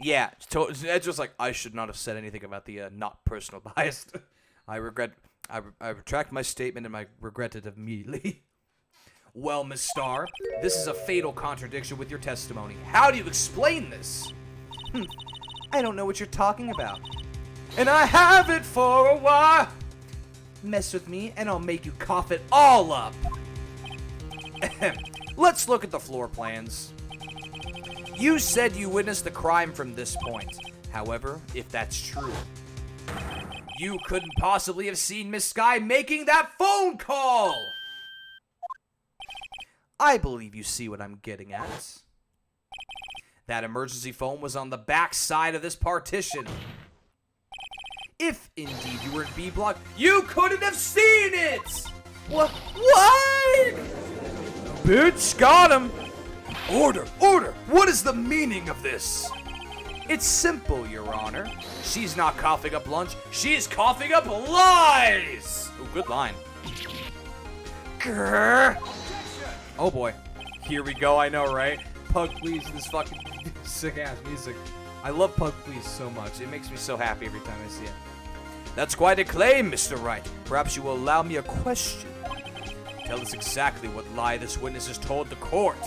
Yeah, it's just like, I should not have said anything about the not personal bias. I retract my statement and I regret it immediately. Well, Miss Starr, this is a fatal contradiction with your testimony. How do you explain this? I don't know what you're talking about. And I have it for a while. Mess with me and I'll make you Cough it all up. Let's look at the floor plans. You said you witnessed the crime from this point. However, if that's true, you couldn't possibly have seen Miss Sky making that phone call. I believe you see what I'm getting at. That emergency phone was on the back side of this partition. If indeed you were in B block, you couldn't have seen it! What? Bitch, got him! Order! Order! What is the meaning of this? It's simple, Your Honor. She's not coughing up lunch, she's coughing up lies! Ooh, good line. Grr. Oh boy. Here we go, I know, right? Pug Please, this fucking sick-ass music. I love Pug Please so much. It makes me so happy every time I see it. That's quite a claim, Mr. Wright. Perhaps you will allow me a question. Tell us exactly what lie this witness has told the court.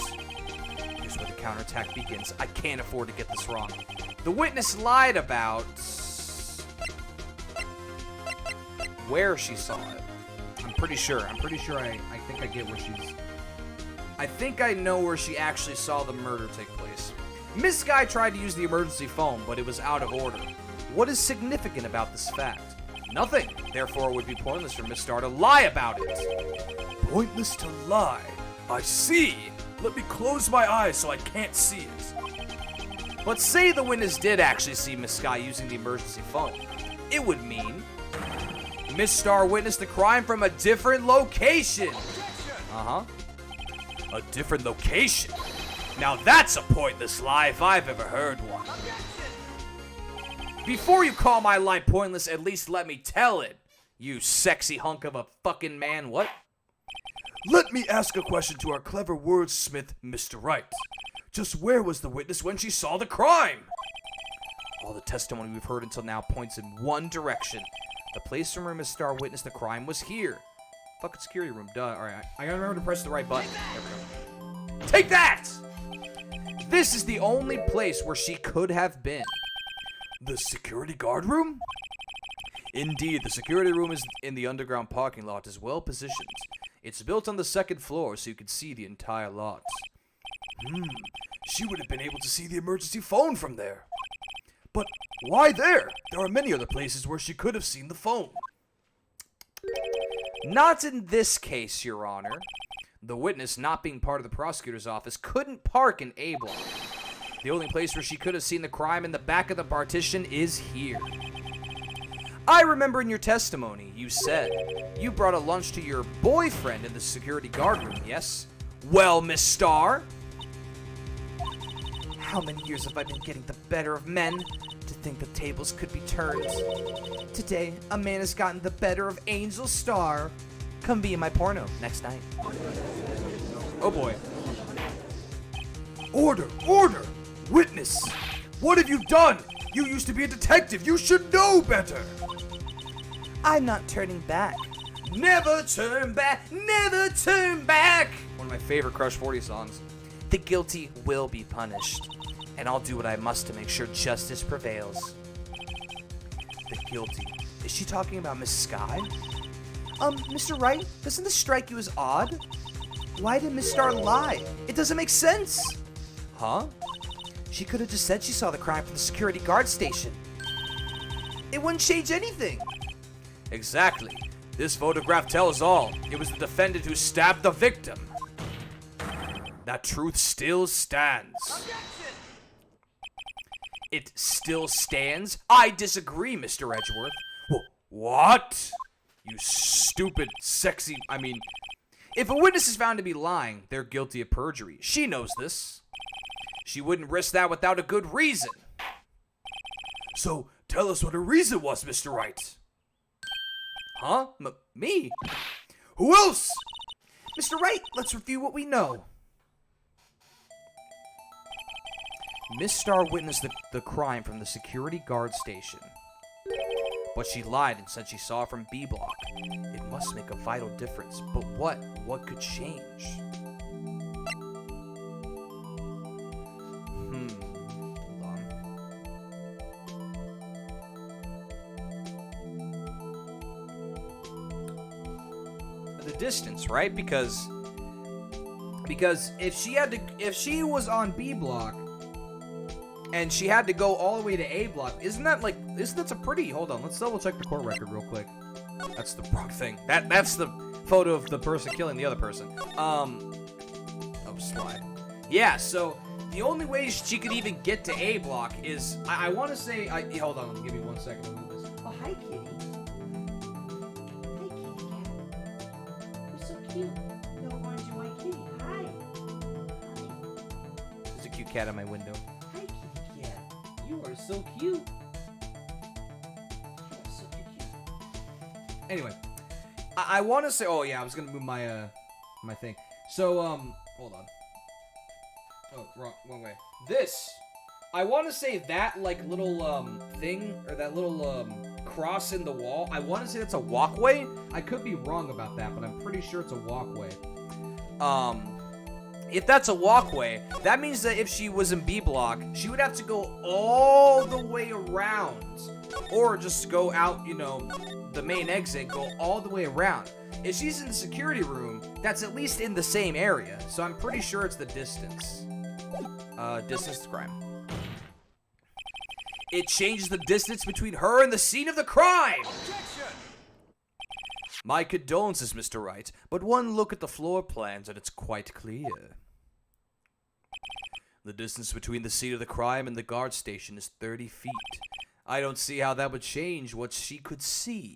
Here's where the counterattack begins. I can't afford to get this wrong. The witness lied about where she saw it. I'm pretty sure I think I get where she's... I think I know where she actually saw the murder take place. Miss Sky tried to use the emergency phone, but it was out of order. What is significant about this fact? Nothing. Therefore, it would be pointless for Miss Star to lie about it. Pointless to lie. I see. Let me close my eyes so I can't see it. But say the witness did actually see Miss Sky using the emergency phone. It would mean Miss Star witnessed the crime from a different location. Uh-huh. A different location. Now that's a pointless lie if I've ever heard one. Before you call my lie pointless, at least let me tell it. You sexy hunk of a fucking man. What? Let me ask a question to our clever wordsmith, Mr. Wright. Just where was the witness when she saw the crime? All the testimony we've heard until now points in one direction. The place from where Miss Star witnessed the crime was here. Fucking security room, duh. Alright, I gotta remember to press the right button. There we go. Take that! This is the only place where she could have been. The security guard room? Indeed, the security room is in the underground parking lot is well positioned. It's built on the second floor so you can see the entire lot. She would have been able to see the emergency phone from there. But why there? There are many other places where she could have seen the phone. Not in this case, Your Honor. The witness, not being part of the prosecutor's office, couldn't park in A block. The only place where she could have seen the crime in the back of the partition is here. I remember in your testimony, you said you brought a lunch to your boyfriend in the security guard room, yes? Well, Miss Star? How many years have I been getting the better of men? To think the tables could be turned. Today, a man has gotten the better of Angel Star. Come be in my porno next night. Oh boy. Order! Order! Witness! What have you done? You used to be a detective. You should know better. I'm not turning back. Never turn back, never turn back. One of my favorite Crush 40 songs. The guilty will be punished, and I'll do what I must to make sure justice prevails. The guilty. Is she talking about Miss Sky? Mr. Wright, doesn't this strike you as odd? Why did Miss Star lie? It doesn't make sense. Huh? She could have just said she saw the crime from the security guard station. It wouldn't change anything. Exactly. This photograph tells all. It was the defendant who stabbed the victim. That truth still stands. Objection! It still stands? I disagree, Mr. Edgeworth. What? You stupid, sexy... if a witness is found to be lying, they're guilty of perjury. She knows this. She wouldn't risk that without a good reason. So, tell us what her reason was, Mr. Wright. Huh? Me? Who else? Mr. Wright, let's review what we know. Miss Star witnessed the crime from the security guard station. But she lied and said she saw it from B block. It must make a vital difference. But what? What could change? Hold on. The distance, right? Because if she was on B block and she had to go all the way to A block, isn't that a pretty, hold on, let's double check the court record real quick. That's the wrong thing. That's the photo of the person killing the other person. Oh, slide. Yeah, so the only way she could even get to A block is, I want to say, hold on, give me 1 second to move this. Oh, hi, kitty. Hi, kitty cat. You're so cute. Little orange and white kitty. Hi. Hi. There's a cute cat on my window. Hi, kitty cat. You are so cute. You are so cute. Anyway, I want to say, oh yeah, I was gonna move my my thing. So hold on. Oh, wrong way. This, I want to say that little thing, or that little cross in the wall. I want to say that's a walkway. I could be wrong about that, but I'm pretty sure it's a walkway. If that's a walkway, that means that if she was in B block, she would have to go all the way around, or just go out, the main exit, go all the way around. If she's in the security room, that's at least in the same area, so I'm pretty sure it's the distance. Distance to crime. It changes the distance between her and the scene of the crime. My condolences, Mr. Wright, but one look at the floor plans and it's quite clear. The distance between the scene of the crime and the guard station is 30 feet. I don't see how that would change what she could see.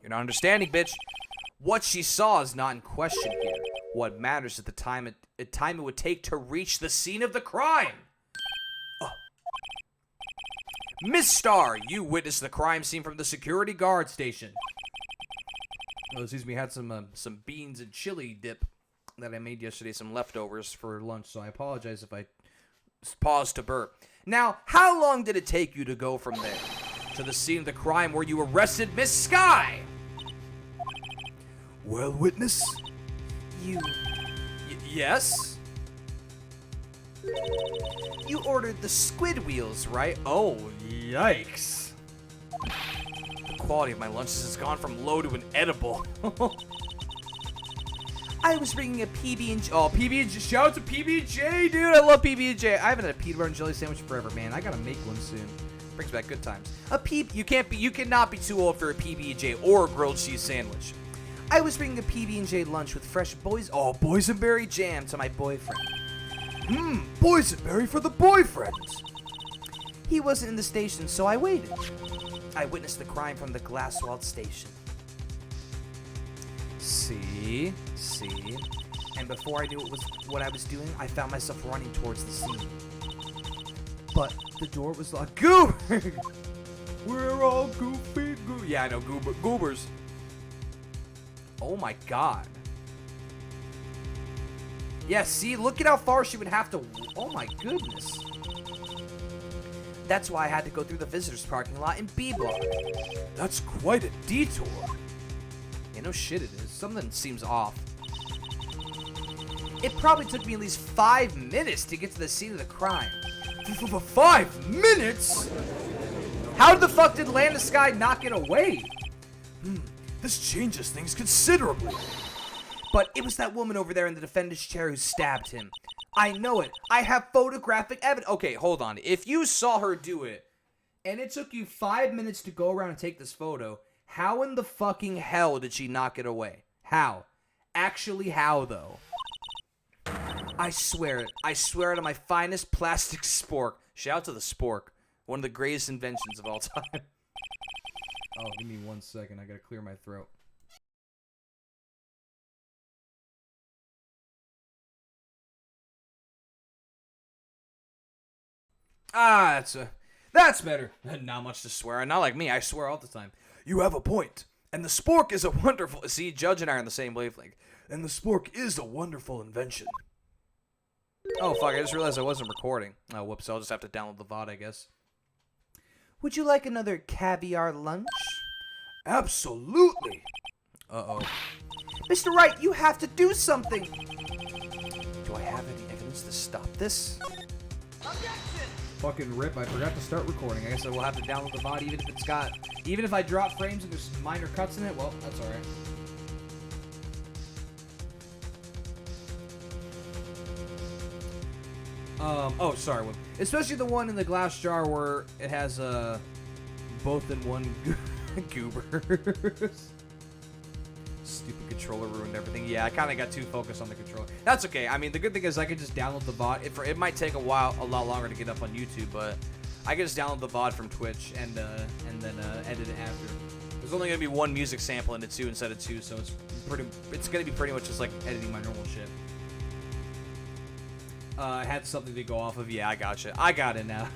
You're not understanding, bitch. What she saw is not in question here. What matters is the time it would take to reach the scene of the crime. Miss Starr, you witnessed the crime scene from the security guard station. Oh, excuse me, had some beans and chili dip that I made yesterday, some leftovers for lunch, so I apologize if I paused to burp. Now, how long did it take you to go from there to the scene of the crime where you arrested Miss Sky? Well, witness? Yes? You ordered the squid wheels, right? Oh, yikes. The quality of my lunches has gone from low to an edible. I was bringing a PB&J. Oh, PB&J. Shout out to PB&J, dude. I love PB&J. I haven't had a peanut butter and jelly sandwich forever, man. I gotta make one soon. Brings back good times. You cannot be too old for a PB&J or a grilled cheese sandwich. I was bringing a PB&J lunch with fresh boysenberry jam to my boyfriend. Boysenberry for the boyfriends. He wasn't in the station, so I waited. I witnessed the crime from the glass-walled station. See? And before I knew what I was doing, I found myself running towards the scene. But the door was locked. Goober! We're all goofy. Yeah, I know, goobers. Oh my god. Yeah, see, look at how far she would have to. Oh my goodness. That's why I had to go through the visitors parking lot in B block. That's quite a detour. Yeah, no shit it is. Something seems off. It probably took me at least 5 minutes to get to the scene of the crime. 5 minutes? How the fuck did Sky not get away? This changes things considerably. But it was that woman over there in the defendant's chair who stabbed him. I know it. I have photographic evidence. Okay, hold on. If you saw her do it, and it took you 5 minutes to go around and take this photo, how in the fucking hell did she not get away? How? Actually, how, though? I swear it. I swear it on my finest plastic spork. Shout out to the spork. One of the greatest inventions of all time. Oh, give me 1 second. I gotta clear my throat. That's better. Not much to swear on. Not like me. I swear all the time. You have a point. And the spork is a wonderful... See, Judge and I are on the same wavelength. And the spork is a wonderful invention. Oh, fuck. I just realized I wasn't recording. Oh, whoops. I'll just have to download the VOD, I guess. Would you like another caviar lunch? Absolutely. Uh-oh. Mr. Wright, you have to do something. Do I have any evidence to stop this? Fucking rip, I forgot to start recording. I guess I will have to download the VOD even if I drop frames and there's minor cuts in it, well, that's alright. Oh, sorry. Especially the one in the glass jar where it has, both in one goobers. Stupid controller ruined everything. Yeah, I kind of got too focused on the controller. That's okay. I mean, the good thing is I can just download the VOD. It might take a lot longer to get up on YouTube, but I can just download the VOD from Twitch and then edit it after. There's only gonna be one music sample in it too instead of two, so it's gonna be pretty much just like editing my normal shit. I had something to go off of. Yeah, I gotcha. I got it now.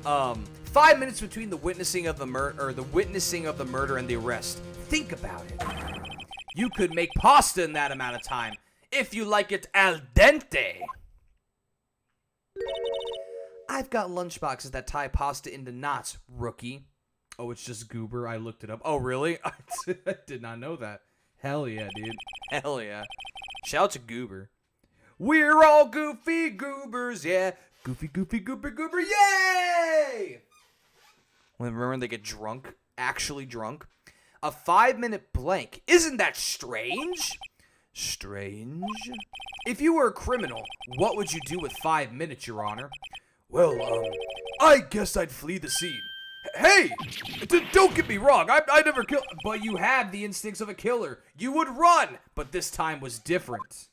5 minutes between the witnessing of the murder and the arrest. Think about it. You could make pasta in that amount of time if you like it al dente. I've got lunchboxes that tie pasta into knots, rookie. Oh, it's just goober. I looked it up. Oh, really? I did not know that. Hell yeah, dude. Hell yeah. Shout out to Goober. We're all goofy goobers, yeah. Goofy, goofy, goober, goober, yay! Remember when they get drunk? Actually drunk? A 5-minute blank. Isn't that strange? Strange? If you were a criminal, what would you do with 5 minutes, Your Honor? Well, I guess I'd flee the scene. Hey! Don't get me wrong, I never killed... But you had the instincts of a killer. You would run, but this time was different.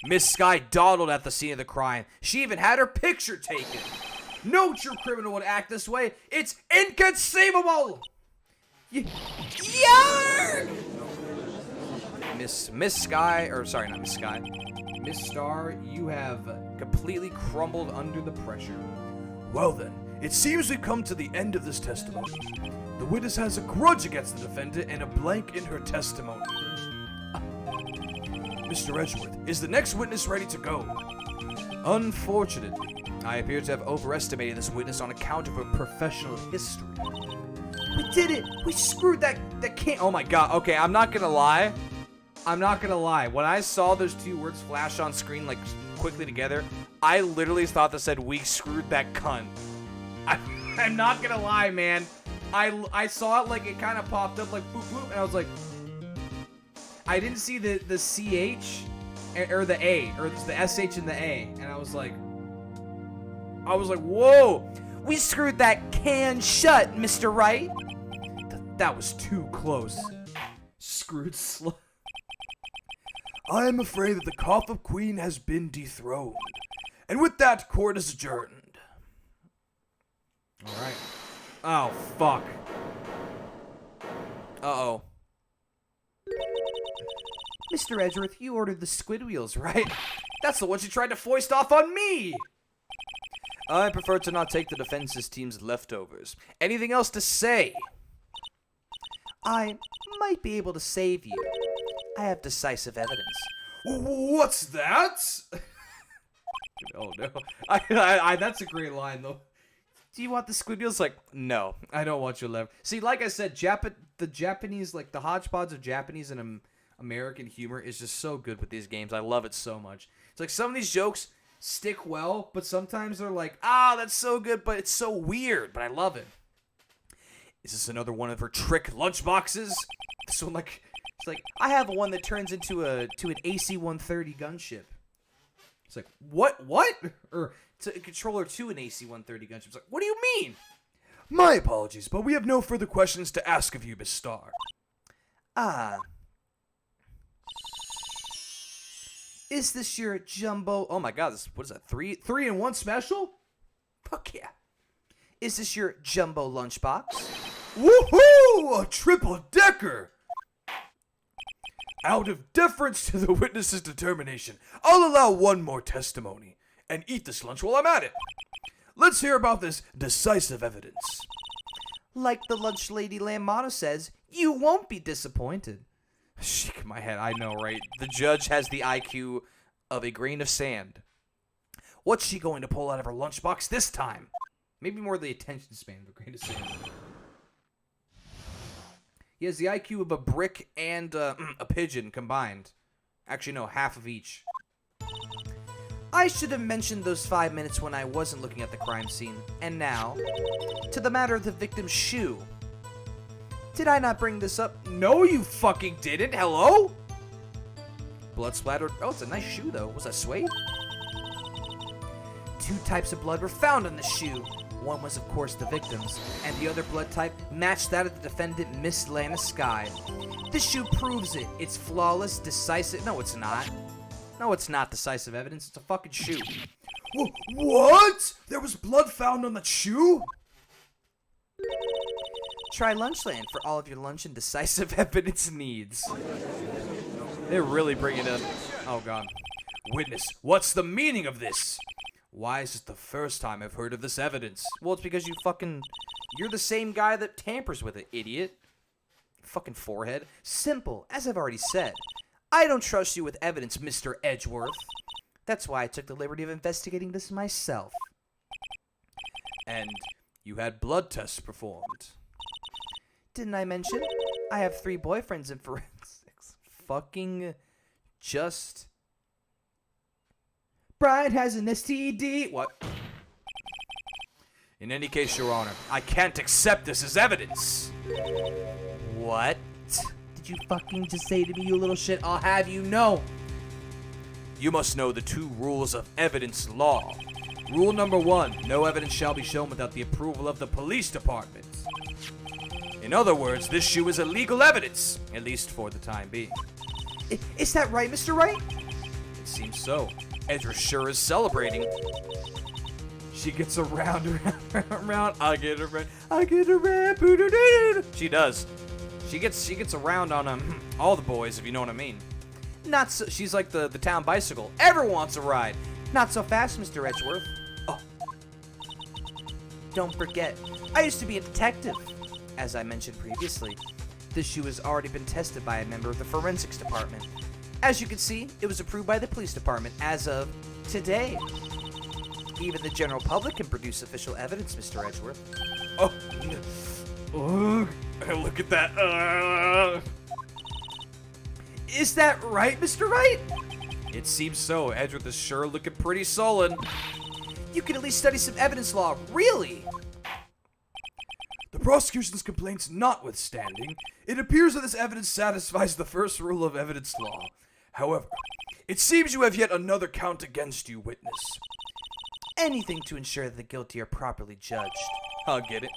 Miss Sky dawdled at the scene of the crime. She even had her picture taken. No true criminal would act this way. It's inconceivable! Yarg! Miss Sky, or sorry, not Miss Sky. Miss Star, you have completely crumbled under the pressure. Well then, it seems we've come to the end of this testimony. The witness has a grudge against the defendant and a blank in her testimony. Mr. Edgeworth, is the next witness ready to go? Unfortunately, I appear to have overestimated this witness on account of her professional history. We did it! We screwed that can't. Oh my god, okay, I'm not gonna lie. When I saw those two words flash on screen, like, quickly together, I literally thought that said, we screwed that cunt. I'm not gonna lie, man. I saw it, like, it kind of popped up, like, boop, boop, and I was like, I didn't see the CH, or the A, or the SH and the A, and I was like, whoa! We screwed that can shut, Mr. Wright. That was too close. Screwed slow. I am afraid that the cough of Queen has been dethroned. And with that, court is adjourned. Alright. Oh, fuck. Uh-oh. Mr. Edgeworth, you ordered the squid wheels, right? That's the ones you tried to foist off on me! I prefer to not take the defense's team's leftovers. Anything else to say? I might be able to save you. I have decisive evidence. What's that? Oh no. I that's a great line though. Do you want the squid wheels? Like, no, I don't want your lever. See, like I said, the Japanese, like the hodgepodge of Japanese and American humor is just so good with these games. I love it so much. It's like some of these jokes stick well, but sometimes they're like, that's so good, but it's so weird, but I love it. Is this another one of her trick lunchboxes? This one, like, it's like, I have one that turns into an AC-130 gunship. It's like, what? Or it's a controller to an AC-130 gunship. It's like, what do you mean? My apologies, but we have no further questions to ask of you, Miss Starr. Is this your jumbo? Oh my god, what is that? 3-in-1 special? Fuck yeah. Is this your jumbo lunchbox? Woohoo! A triple-decker! Out of deference to the witness's determination, I'll allow one more testimony and eat this lunch while I'm at it. Let's hear about this decisive evidence. Like the lunch lady Lamano says, you won't be disappointed. Shaking my head, I know, right? The judge has the IQ of a grain of sand. What's she going to pull out of her lunchbox this time? Maybe more the attention span of a grain of sand. He has the IQ of a brick and a pigeon combined. Actually, no, half of each. I should have mentioned those 5 minutes when I wasn't looking at the crime scene. And now, to the matter of the victim's shoe. Did I not bring this up? No, you fucking didn't. Hello? Blood splattered. Oh, it's a nice shoe, though. Was that suede? 2 types of blood were found on the shoe. One was, of course, the victim's, and the other blood type matched that of the defendant, Miss Lana Sky. This shoe proves it. It's flawless, decisive. No, it's not. No, it's not decisive evidence. It's a fucking shoe. What? There was blood found on that shoe? Try Lunchland for all of your lunch and decisive evidence needs. They're really bringing it up. Oh, God. Witness, what's the meaning of this? Why is this the first time I've heard of this evidence? Well, it's because you're the same guy that tampers with it, idiot. Fucking forehead. Simple, as I've already said. I don't trust you with evidence, Mr. Edgeworth. That's why I took the liberty of investigating this myself. And you had blood tests performed. Didn't I mention? I have 3 boyfriends in forensics. Fucking just... Bride has an STD. What? In any case, Your Honor, I can't accept this as evidence. What? Did you fucking just say to me, you little shit? I'll have you know. you must know the 2 rules of evidence law. Rule number 1, no evidence shall be shown without the approval of the police department. In other words, this shoe is illegal evidence, at least for the time being. Is that right, Mr. Wright? It seems so. Ezra sure is celebrating. She gets around. I get around, boo-doo-doo-doo. She does. She gets around on all the boys, if you know what I mean. Not so. She's like the town bicycle. Everyone wants a ride. Not so fast, Mr. Edgeworth. Oh. Don't forget, I used to be a detective. As I mentioned previously, this shoe has already been tested by a member of the forensics department. As you can see, it was approved by the police department as of today. Even the general public can produce official evidence, Mr. Edgeworth. Oh. Look at that. Is that right, Mr. Wright? It seems so. Edgeworth is sure looking pretty sullen. You can at least study some evidence law, really? The prosecution's complaints notwithstanding, it appears that this evidence satisfies the first rule of evidence law. However, it seems you have yet another count against you, witness. Anything to ensure that the guilty are properly judged. I'll get it.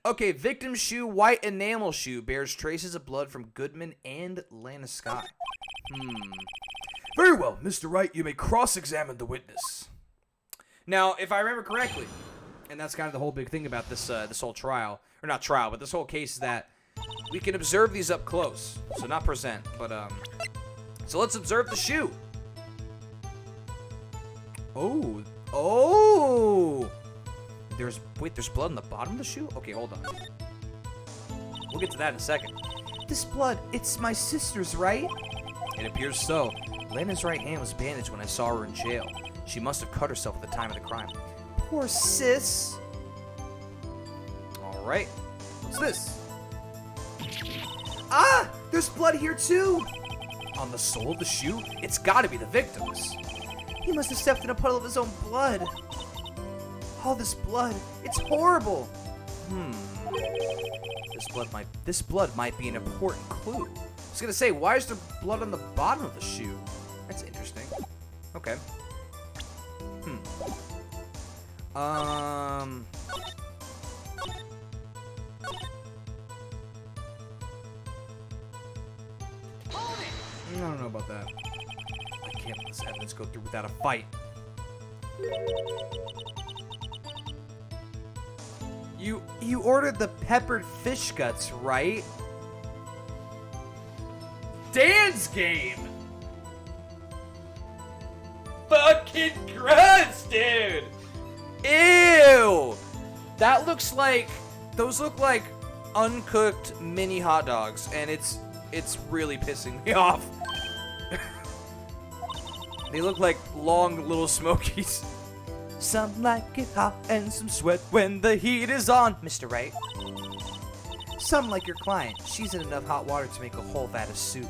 Okay, victim's shoe, white enamel shoe, bears traces of blood from Goodman and Lana Scott. Very well, Mr. Wright, you may cross-examine the witness. Now, if I remember correctly, and that's kind of the whole big thing about this this whole trial, or not trial, but this whole case is that we can observe these up close. So not present, but so let's observe the shoe. Oh! There's blood on the bottom of the shoe? Okay, hold on. We'll get to that in a second. This blood, it's my sister's, right? It appears so. Lana's right hand was bandaged when I saw her in jail. She must have cut herself at the time of the crime. Poor sis. All right. What's this? Ah! There's blood here too! On the sole of the shoe? It's got to be the victim's. He must have stepped in a puddle of his own blood. All this blood, it's horrible. This blood might be an important clue. I was gonna say, why is there blood on the bottom of the shoe? That's interesting. Okay. I don't know about that. I can't let this evidence go through without a fight. You ordered the peppered fish guts, right? Dance game! Fucking gross, dude! Ew! That looks like... Those look like uncooked mini hot dogs, and it's really pissing me off. They look like long little smokies. Some like it hot and some sweat when the heat is on, Mr. Wright. Some like your client. She's in enough hot water to make a whole vat of soup.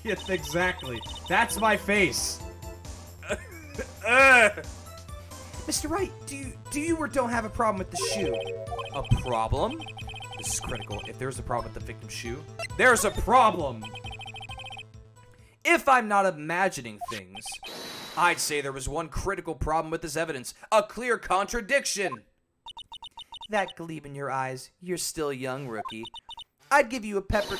Yes, exactly. That's my face. Mr. Wright, do you or don't have a problem with the shoe? A problem? This is critical. If there's a problem with the victim's shoe, there's a problem. If I'm not imagining things, I'd say there was one critical problem with this evidence. A clear contradiction. That gleam in your eyes, you're still young, rookie. I'd give you a peppered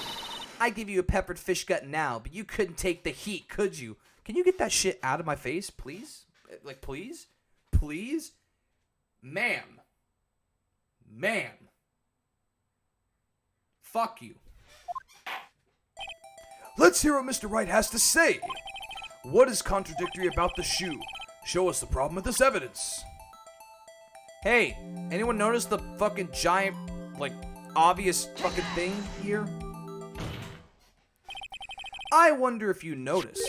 fish gut now, but you couldn't take the heat, could you? Can you get that shit out of my face, please? Like, please? Please? Ma'am. Fuck you. Let's hear what Mr. Wright has to say. What is contradictory about the shoe? Show us the problem with this evidence. Hey, anyone notice the fucking giant, like, obvious fucking thing here? I wonder if you noticed.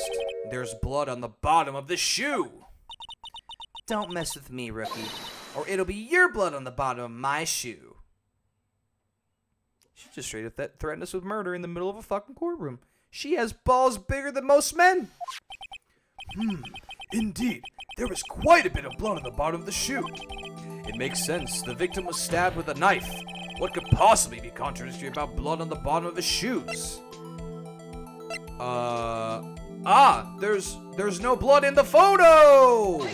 There's blood on the bottom of the shoe. Don't mess with me, rookie, or it'll be your blood on the bottom of my shoe. She just straight up threatened us with murder in the middle of a fucking courtroom. She has balls bigger than most men. Indeed, there was quite a bit of blood on the bottom of the shoe. It makes sense. The victim was stabbed with a knife. What could possibly be contradictory about blood on the bottom of his shoes? Ah, there's no blood in the photo!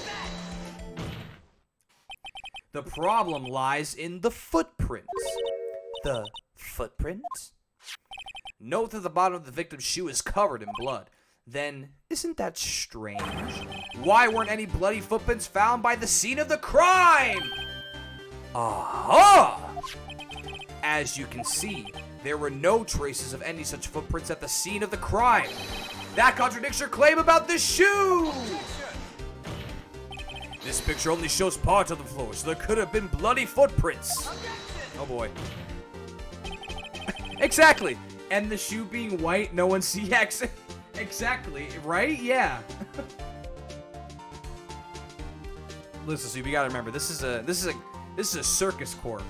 The problem lies in the footprints. The footprints? Note that the bottom of the victim's shoe is covered in blood. Then, isn't that strange? Why weren't any bloody footprints found by the scene of the crime? Aha! As you can see, there were no traces of any such footprints at the scene of the crime. That contradicts your claim about the shoe! This picture only shows part of the floor, so there could have been bloody footprints. Oh boy. Exactly. And the shoe being white, no one sees. Exactly, right? Yeah. Listen, so you gotta remember, this is a circus corp.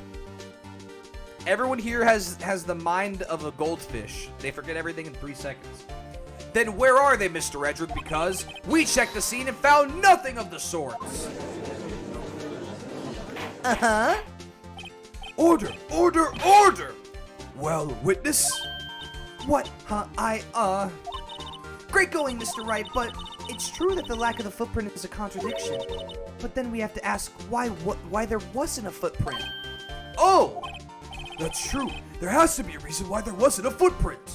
Everyone here has the mind of a goldfish. They forget everything in 3 seconds. Then where are they, Mr. Edric? Because we checked the scene and found nothing of the sorts. Uh-huh. Order! Order! Order! Well, witness? What? Huh? Great going, Mr. Wright, but it's true that the lack of the footprint is a contradiction. But then we have to ask why there wasn't a footprint. Oh! That's true. There has to be a reason why there wasn't a footprint.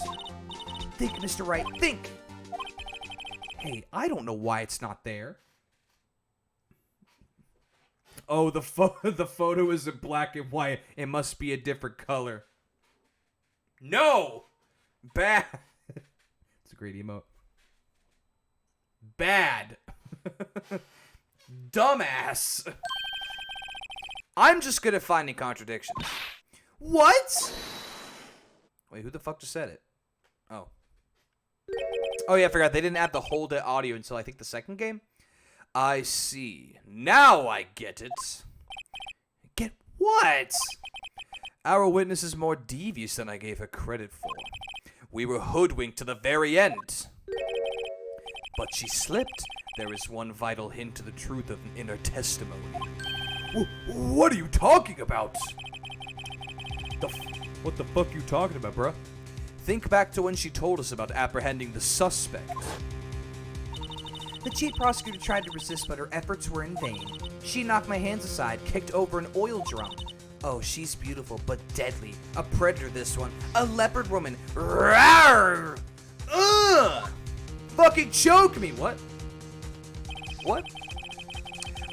Think, Mr. Wright, think. Hey, I don't know why it's not there. Oh, the photo is in black and white. It must be a different color. No! Bad. It's a great emote. Bad. Dumbass. I'm just good at finding contradictions. What? Wait, who the fuck just said it? Oh. Oh yeah, I forgot. They didn't add the hold it audio until I think the second game. I see. Now I get it. Get what? Our witness is more devious than I gave her credit for. We were hoodwinked to the very end. But she slipped. There is one vital hint to the truth in her testimony. What are you talking about? What the fuck you talking about, bruh? Think back to when she told us about apprehending the suspect. The chief prosecutor tried to resist, but her efforts were in vain. She knocked my hands aside, kicked over an oil drum. Oh, she's beautiful, but deadly. A predator, this one. A leopard woman. Rawr! Ugh! Fucking choke me! What? What?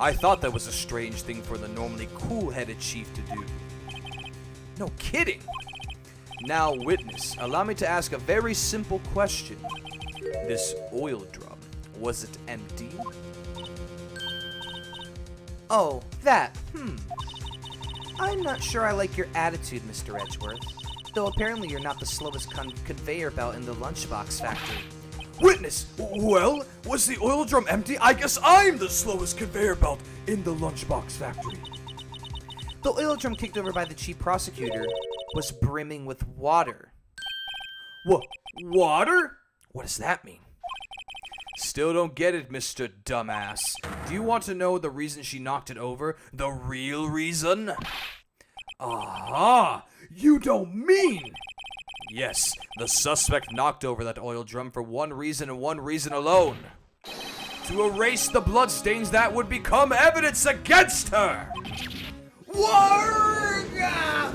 I thought that was a strange thing for the normally cool-headed chief to do. No kidding! Now, witness, allow me to ask a very simple question. This oil drum, was it empty? Oh, that. I'm not sure I like your attitude, Mr. Edgeworth. Though apparently you're not the slowest conveyor belt in the lunchbox factory. Witness! Well, was the oil drum empty? I guess I'm the slowest conveyor belt in the lunchbox factory. The oil drum kicked over by the chief prosecutor was brimming with water. Water? What does that mean? Still don't get it, Mr. Dumbass. Do you want to know the reason she knocked it over? The real reason? Aha! You don't mean! Yes, the suspect knocked over that oil drum for one reason and one reason alone. To erase the bloodstains that would become evidence against her! Warga!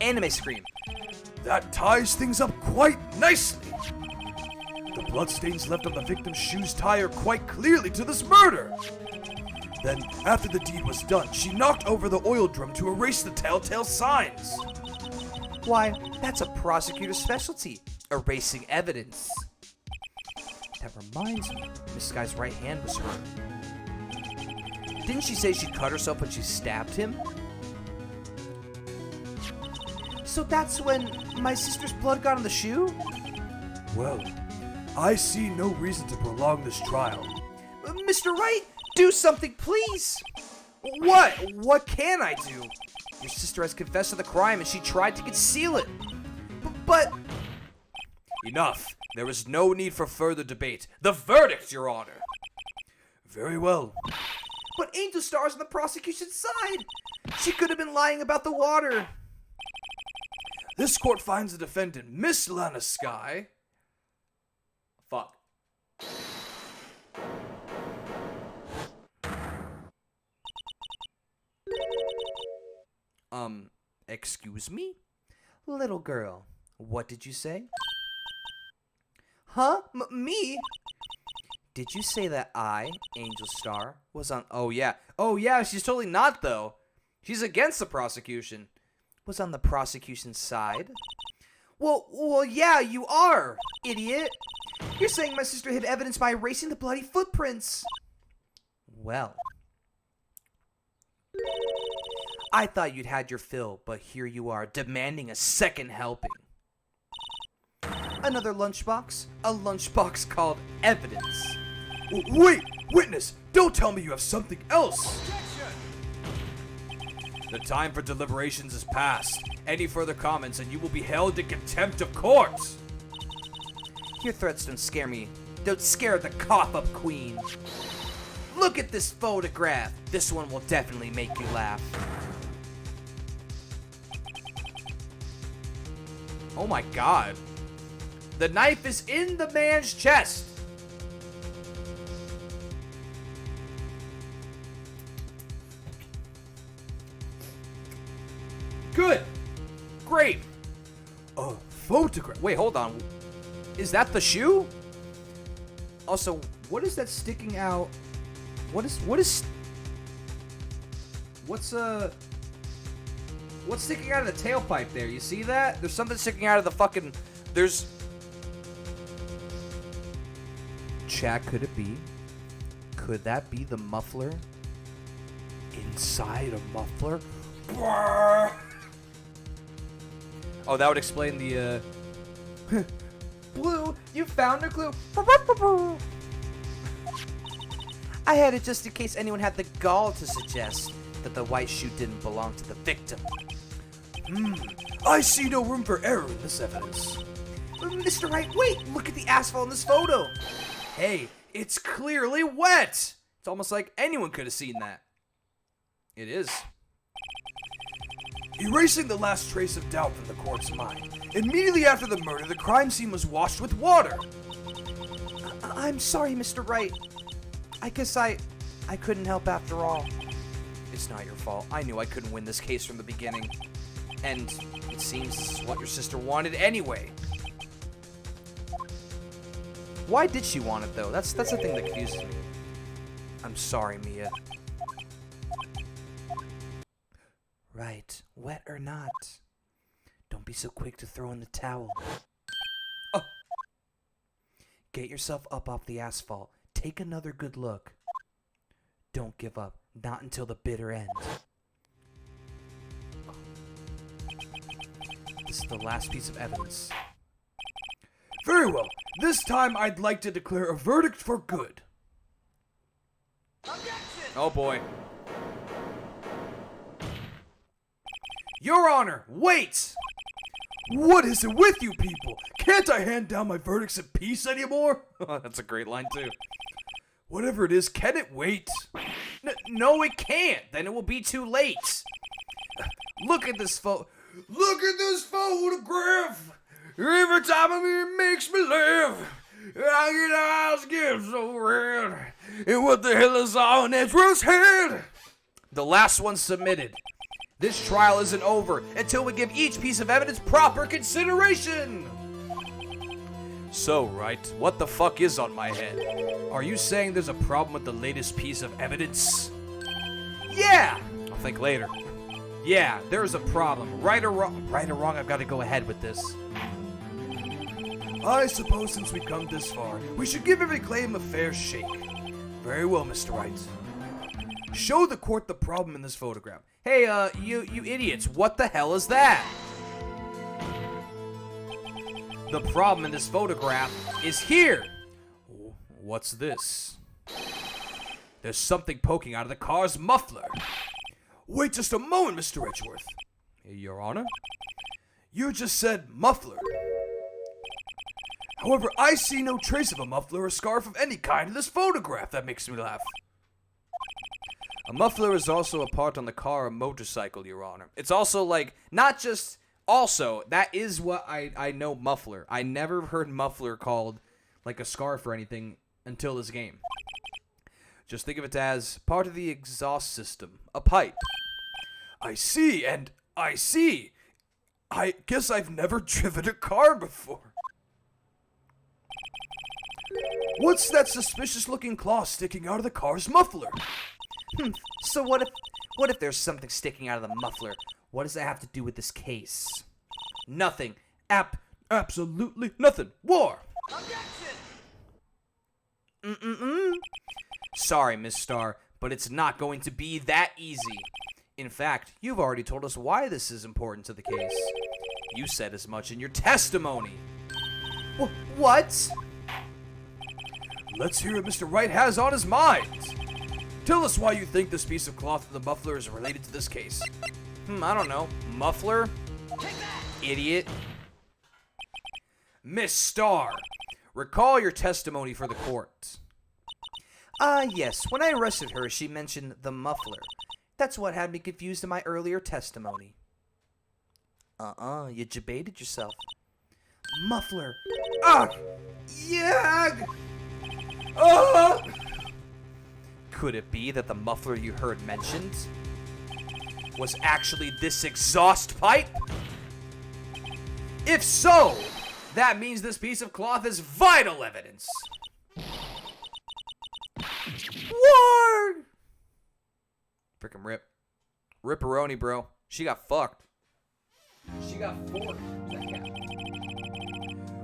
Anime scream. That ties things up quite nicely. The bloodstains left on the victim's shoes tie her quite clearly to this murder. Then, after the deed was done, she knocked over the oil drum to erase the telltale signs. Why, that's a prosecutor's specialty. Erasing evidence. That reminds me, Miss Guy's right hand was hurt. Didn't she say she cut herself when she stabbed him? So that's when my sister's blood got on the shoe? Well, I see no reason to prolong this trial. Mr. Wright, do something, please! What? What can I do? Your sister has confessed to the crime and she tried to conceal it. But... Enough. There is no need for further debate. The verdict, Your Honor. Very well. But Angel Star's on the prosecution's side! She could have been lying about the water. This court finds the defendant, Miss Lana Sky. Fuck. Excuse me? Little girl, what did you say? Huh? Me? Did you say that I, Angel Star, was on... Oh, yeah, she's totally not, though. She's against the prosecution. Was on the prosecution's side? Well, yeah, you are, idiot. You're saying my sister hid evidence by erasing the bloody footprints. Well, I thought you'd had your fill, but here you are, demanding a second helping. Another lunchbox? A lunchbox called evidence. Wait! Witness! Don't tell me you have something else! The time for deliberations is past. Any further comments and you will be held in contempt of court! Your threats don't scare me. Don't scare the cough-up queen. Look at this photograph. This one will definitely make you laugh. Oh my god. The knife is in the man's chest! Good! Great! A photograph. Wait, hold on. Is that the shoe? Also, what is that sticking out? What's sticking out of the tailpipe there? You see that? There's something sticking out of the fucking... There's... Chat, could it be? Could that be the muffler? Inside a muffler? Oh, that would explain the, Blue, you found a clue. I had it just in case anyone had the gall to suggest that the white shoe didn't belong to the victim. I see no room for error in this evidence. Mr. Wright, wait! Look at the asphalt in this photo! Hey, it's clearly wet! It's almost like anyone could have seen that. It is. Erasing the last trace of doubt from the court's mind. Immediately after the murder, the crime scene was washed with water. I'm sorry, Mr. Wright. I guess I couldn't help after all. It's not your fault. I knew I couldn't win this case from the beginning. And it seems this is what your sister wanted anyway. Why did she want it, though? That's the thing that confuses me. I'm sorry, Mia. Right, wet or not. Don't be so quick to throw in the towel. Oh. Get yourself up off the asphalt. Take another good look. Don't give up. Not until the bitter end. This is the last piece of evidence. Very well. This time I'd like to declare a verdict for good. Objection! Oh boy. Your Honor, wait! What is it with you people? Can't I hand down my verdicts in peace anymore? That's a great line too. Whatever it is, can it wait? No, it can't. Then it will be too late. Look at this Look at this photograph. Every time it makes me laugh. I eyes get so red. And what the hell is on Ezra's head? The last one submitted. This trial isn't over until we give each piece of evidence proper consideration. So, Wright, what the fuck is on my head? Are you saying there's a problem with the latest piece of evidence? Yeah! I'll think later. Yeah, there's a problem. Right or wrong, I've got to go ahead with this. I suppose since we've come this far, we should give every claim a fair shake. Very well, Mr. Wright. Show the court the problem in this photograph. Hey, you idiots, what the hell is that? The problem in this photograph is here. What's this? There's something poking out of the car's muffler. Wait just a moment, Mr. Edgeworth. Your Honor? You just said muffler. However, I see no trace of a muffler or scarf of any kind in this photograph. That makes me laugh. A muffler is also a part on the car or motorcycle, Your Honor. It's also like, not just, also, that is what I know muffler. I never heard muffler called like a scarf or anything until this game. Just think of it as part of the exhaust system, a pipe. I see, and I see. I guess I've never driven a car before. What's that suspicious-looking claw sticking out of the car's muffler? So what if there's something sticking out of the muffler? What does that have to do with this case? Nothing. Absolutely nothing. War! Sorry, Miss Star, but it's not going to be that easy. In fact, you've already told us why this is important to the case. You said as much in your testimony. What? Let's hear what Mr. Wright has on his mind. Tell us why you think this piece of cloth in the muffler is related to this case. I don't know. Muffler? Idiot. Miss Star, recall your testimony for the court. Yes. When I arrested her, she mentioned the muffler. That's what had me confused in my earlier testimony. You debated yourself. Muffler. Yeah! Could it be that the muffler you heard mentioned was actually this exhaust pipe? If so, that means this piece of cloth is vital evidence. War! Frickin' rip. Ripperoni, bro. She got fucked. She got 4.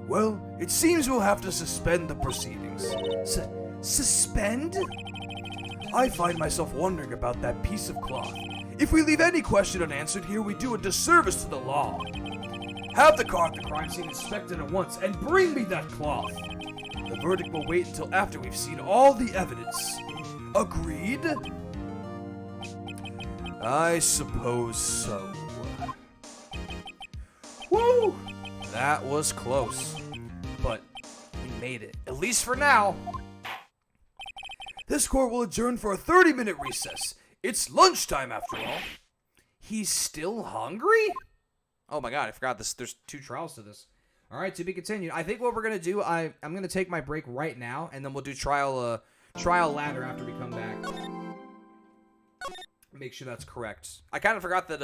Well, it seems we'll have to suspend the proceedings. Suspend? I find myself wondering about that piece of cloth. If we leave any question unanswered here, we do a disservice to the law. Have the car at the crime scene inspected at once and bring me that cloth. The verdict will wait until after we've seen all the evidence. Agreed? I suppose so. Woo! That was close. But we made it. At least for now. This court will adjourn for a 30-minute recess. It's lunchtime after all. He's still hungry? Oh my god, I forgot this. There's 2 trials to this. All right, to be continued. I think what we're gonna do, I'm gonna take my break right now, and then we'll do trial ladder after we come back. Make sure that's correct. I kind of forgot that.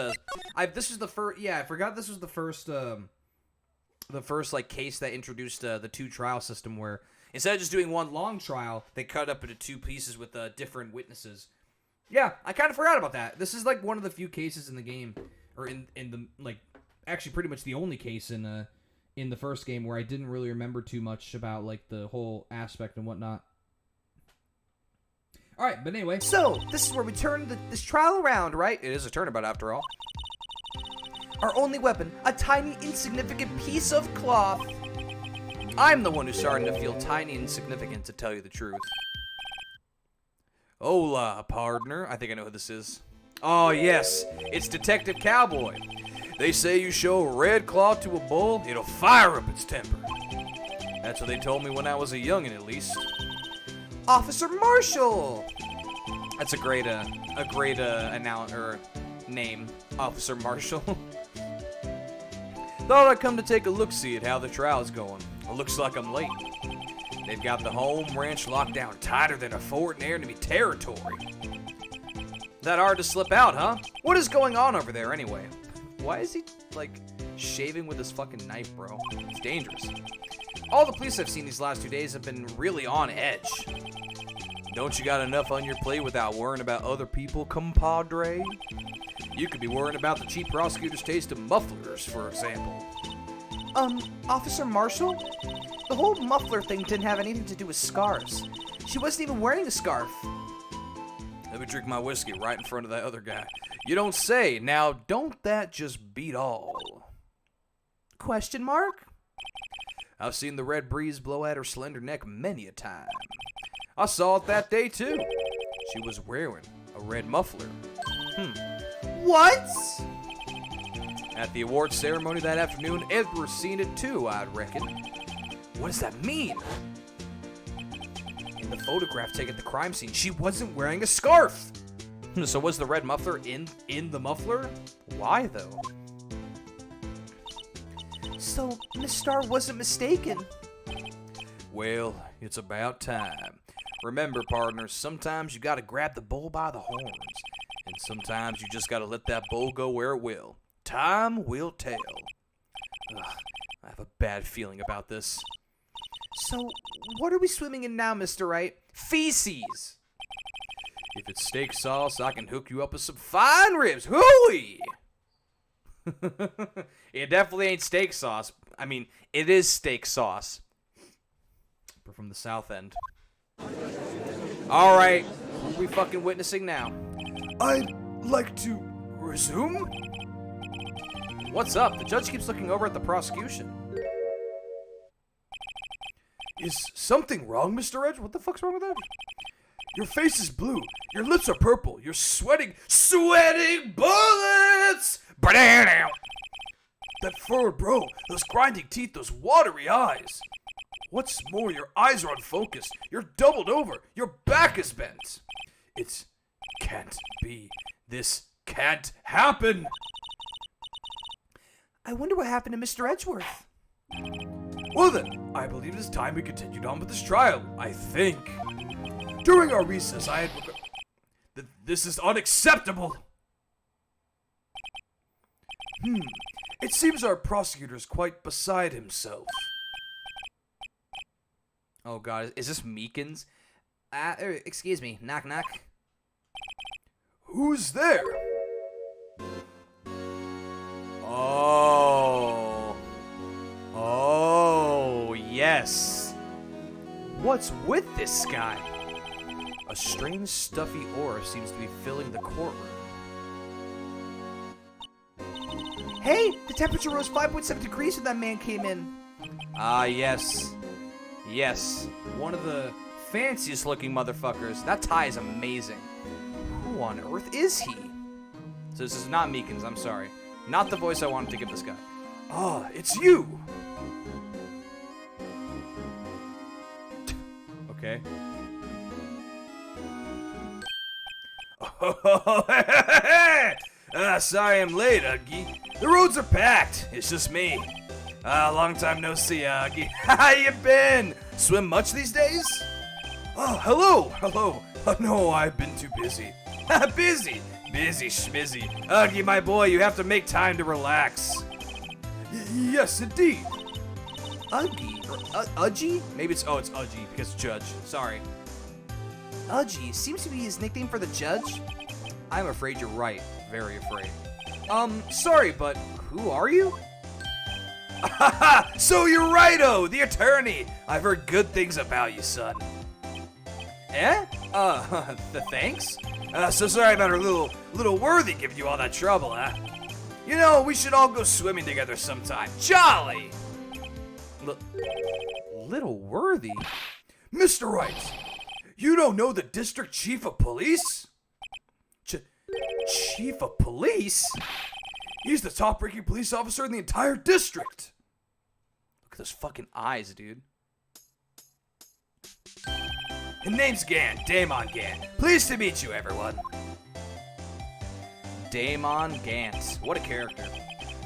This was the first. Yeah, I forgot this was the first. The first like case that introduced the 2 trial system, where instead of just doing one long trial, they cut up into 2 pieces with different witnesses. Yeah, I kind of forgot about that. This is like one of the few cases in the game, or in the like, actually pretty much the only case in the first game where I didn't really remember too much about like the whole aspect and whatnot. All right, but anyway. So, this is where we turn this trial around, right? It is a turnabout after all. Our only weapon, a tiny, insignificant piece of cloth. I'm the one who's starting to feel tiny and insignificant, to tell you the truth. Hola, partner. I think I know who this is. Oh, yes. It's Detective Cowboy. They say you show a red cloth to a bull, it'll fire up its temper. That's what they told me when I was a youngin', at least. Officer Marshall. That's a great name, Officer Marshall. Thought I'd come to take a look-see at how the trial's going. Well, looks like I'm late. They've got the home ranch locked down tighter than a fort in enemy territory. That hard to slip out, huh? What is going on over there anyway? Why is he, like, shaving with his fucking knife, bro? It's dangerous. All the police I've seen these last 2 days have been really on edge. Don't you got enough on your plate without worrying about other people, compadre? You could be worrying about the chief prosecutor's taste of mufflers, for example. Officer Marshall? The whole muffler thing didn't have anything to do with scarves. She wasn't even wearing a scarf. Let me drink my whiskey right in front of that other guy. You don't say. Now, don't that just beat all? Question mark? I've seen the red breeze blow at her slender neck many a time. I saw it that day, too. She was wearing a red muffler. What? At the awards ceremony that afternoon, Edward's seen it too, I'd reckon. What does that mean? In the photograph taken at the crime scene, she wasn't wearing a scarf. So was the red muffler in the muffler? Why, though? So, Miss Star wasn't mistaken. Well, it's about time. Remember, partners, sometimes you gotta grab the bull by the horns. And sometimes you just gotta let that bull go where it will. time will tell. Ugh, I have a bad feeling about this. So, what are we swimming in now, Mr. Wright? Feces! If it's steak sauce, I can hook you up with some fine ribs. Hooey! It definitely ain't steak sauce. I mean, it is steak sauce. We're from the South End. Alright, who are we fucking witnessing now? I'd like to resume? What's up? The judge keeps looking over at the prosecution. Is something wrong, Mr. Edge? What the fuck's wrong with that? Your face is blue. Your lips are purple. You're sweating bullets! That furrowed brow, those grinding teeth, those watery eyes. What's more, your eyes are unfocused. You're doubled over. Your back is bent. It can't be. This can't happen. I wonder what happened to Mr. Edgeworth. Well then, I believe it's time we continued on with this trial, I think. During our recess, I had... This is unacceptable! It seems our prosecutor is quite beside himself. Oh god, is this Meekins? Excuse me, knock knock. Who's there? Oh, yes. What's with this guy? A strange, stuffy aura seems to be filling the courtroom. Hey, the temperature rose 5.7 degrees when that man came in. Ah, yes. Yes. One of the fanciest looking motherfuckers. That tie is amazing. Who on earth is he? So this is not Meekins, I'm sorry. Not the voice I wanted to give this guy. Ah, it's you! Okay. Sorry I'm late, Uggy. The roads are packed. It's just me. Long time no see, Uggy. How you been? Swim much these days? Oh, hello. Oh, no, I've been too busy. Busy schmizzy. Uggy, my boy, you have to make time to relax. Yes, indeed. Uggy? Udgy? Maybe it's Udgy because judge. Sorry. Udgy seems to be his nickname for the judge. I'm afraid you're right. Very afraid. Sorry, but who are you? So you're Righto, the attorney. I've heard good things about you, son. Eh? Thanks? So sorry about our little worthy giving you all that trouble, huh? You know, we should all go swimming together sometime. Jolly! Little Worthy? Mr. Wright, you don't know the district chief of police? Chief of police? He's the top-ranking police officer in the entire district. Look at those fucking eyes, dude. His name's Gant, Damon Gant. Pleased to meet you, everyone. Damon Gantz. What a character.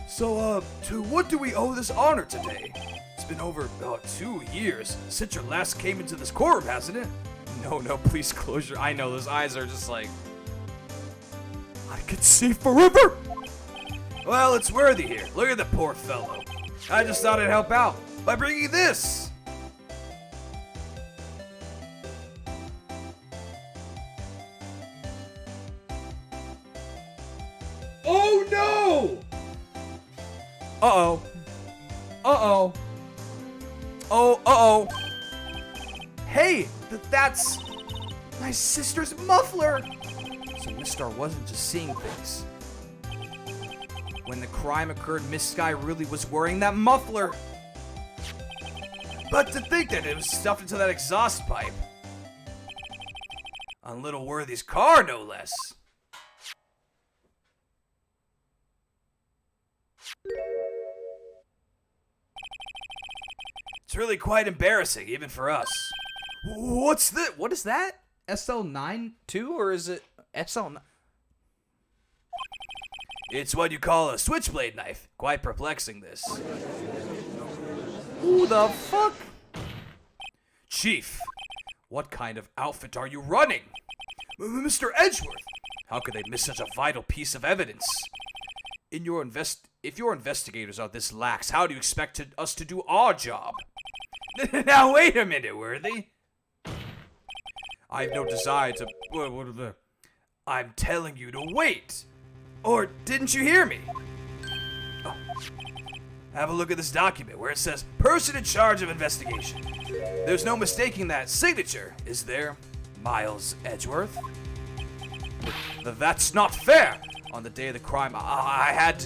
So, to what do we owe this honor today? It's been over 2 years since you last came into this courtroom, hasn't it? No, please close your... I know, those eyes are just like... I could see forever! Well, it's worthy here. Look at the poor fellow. I just thought I'd help out by bringing this. Oh no! Uh-oh. Uh-oh. Uh-oh. Hey, that's my sister's muffler. So Miss Star wasn't just seeing things. When the crime occurred, Miss Sky really was wearing that muffler. But to think that it was stuffed into that exhaust pipe. On Little Worthy's car, no less. It's really quite embarrassing, even for us. What's this? What is that? SL9 too, or is it SL9? It's what you call a switchblade knife. Quite perplexing, this. Who the fuck? Chief, what kind of outfit are you running? Mr. Edgeworth, how could they miss such a vital piece of evidence? If your investigators are this lax, how do you expect us to do our job? Now wait a minute, Worthy. I have no desire to... I'm telling you to wait. Or didn't you hear me? Oh. Have a look at this document where it says person in charge of investigation. There's no mistaking that signature, is there, Miles Edgeworth? That's not fair. On the day of the crime, I had...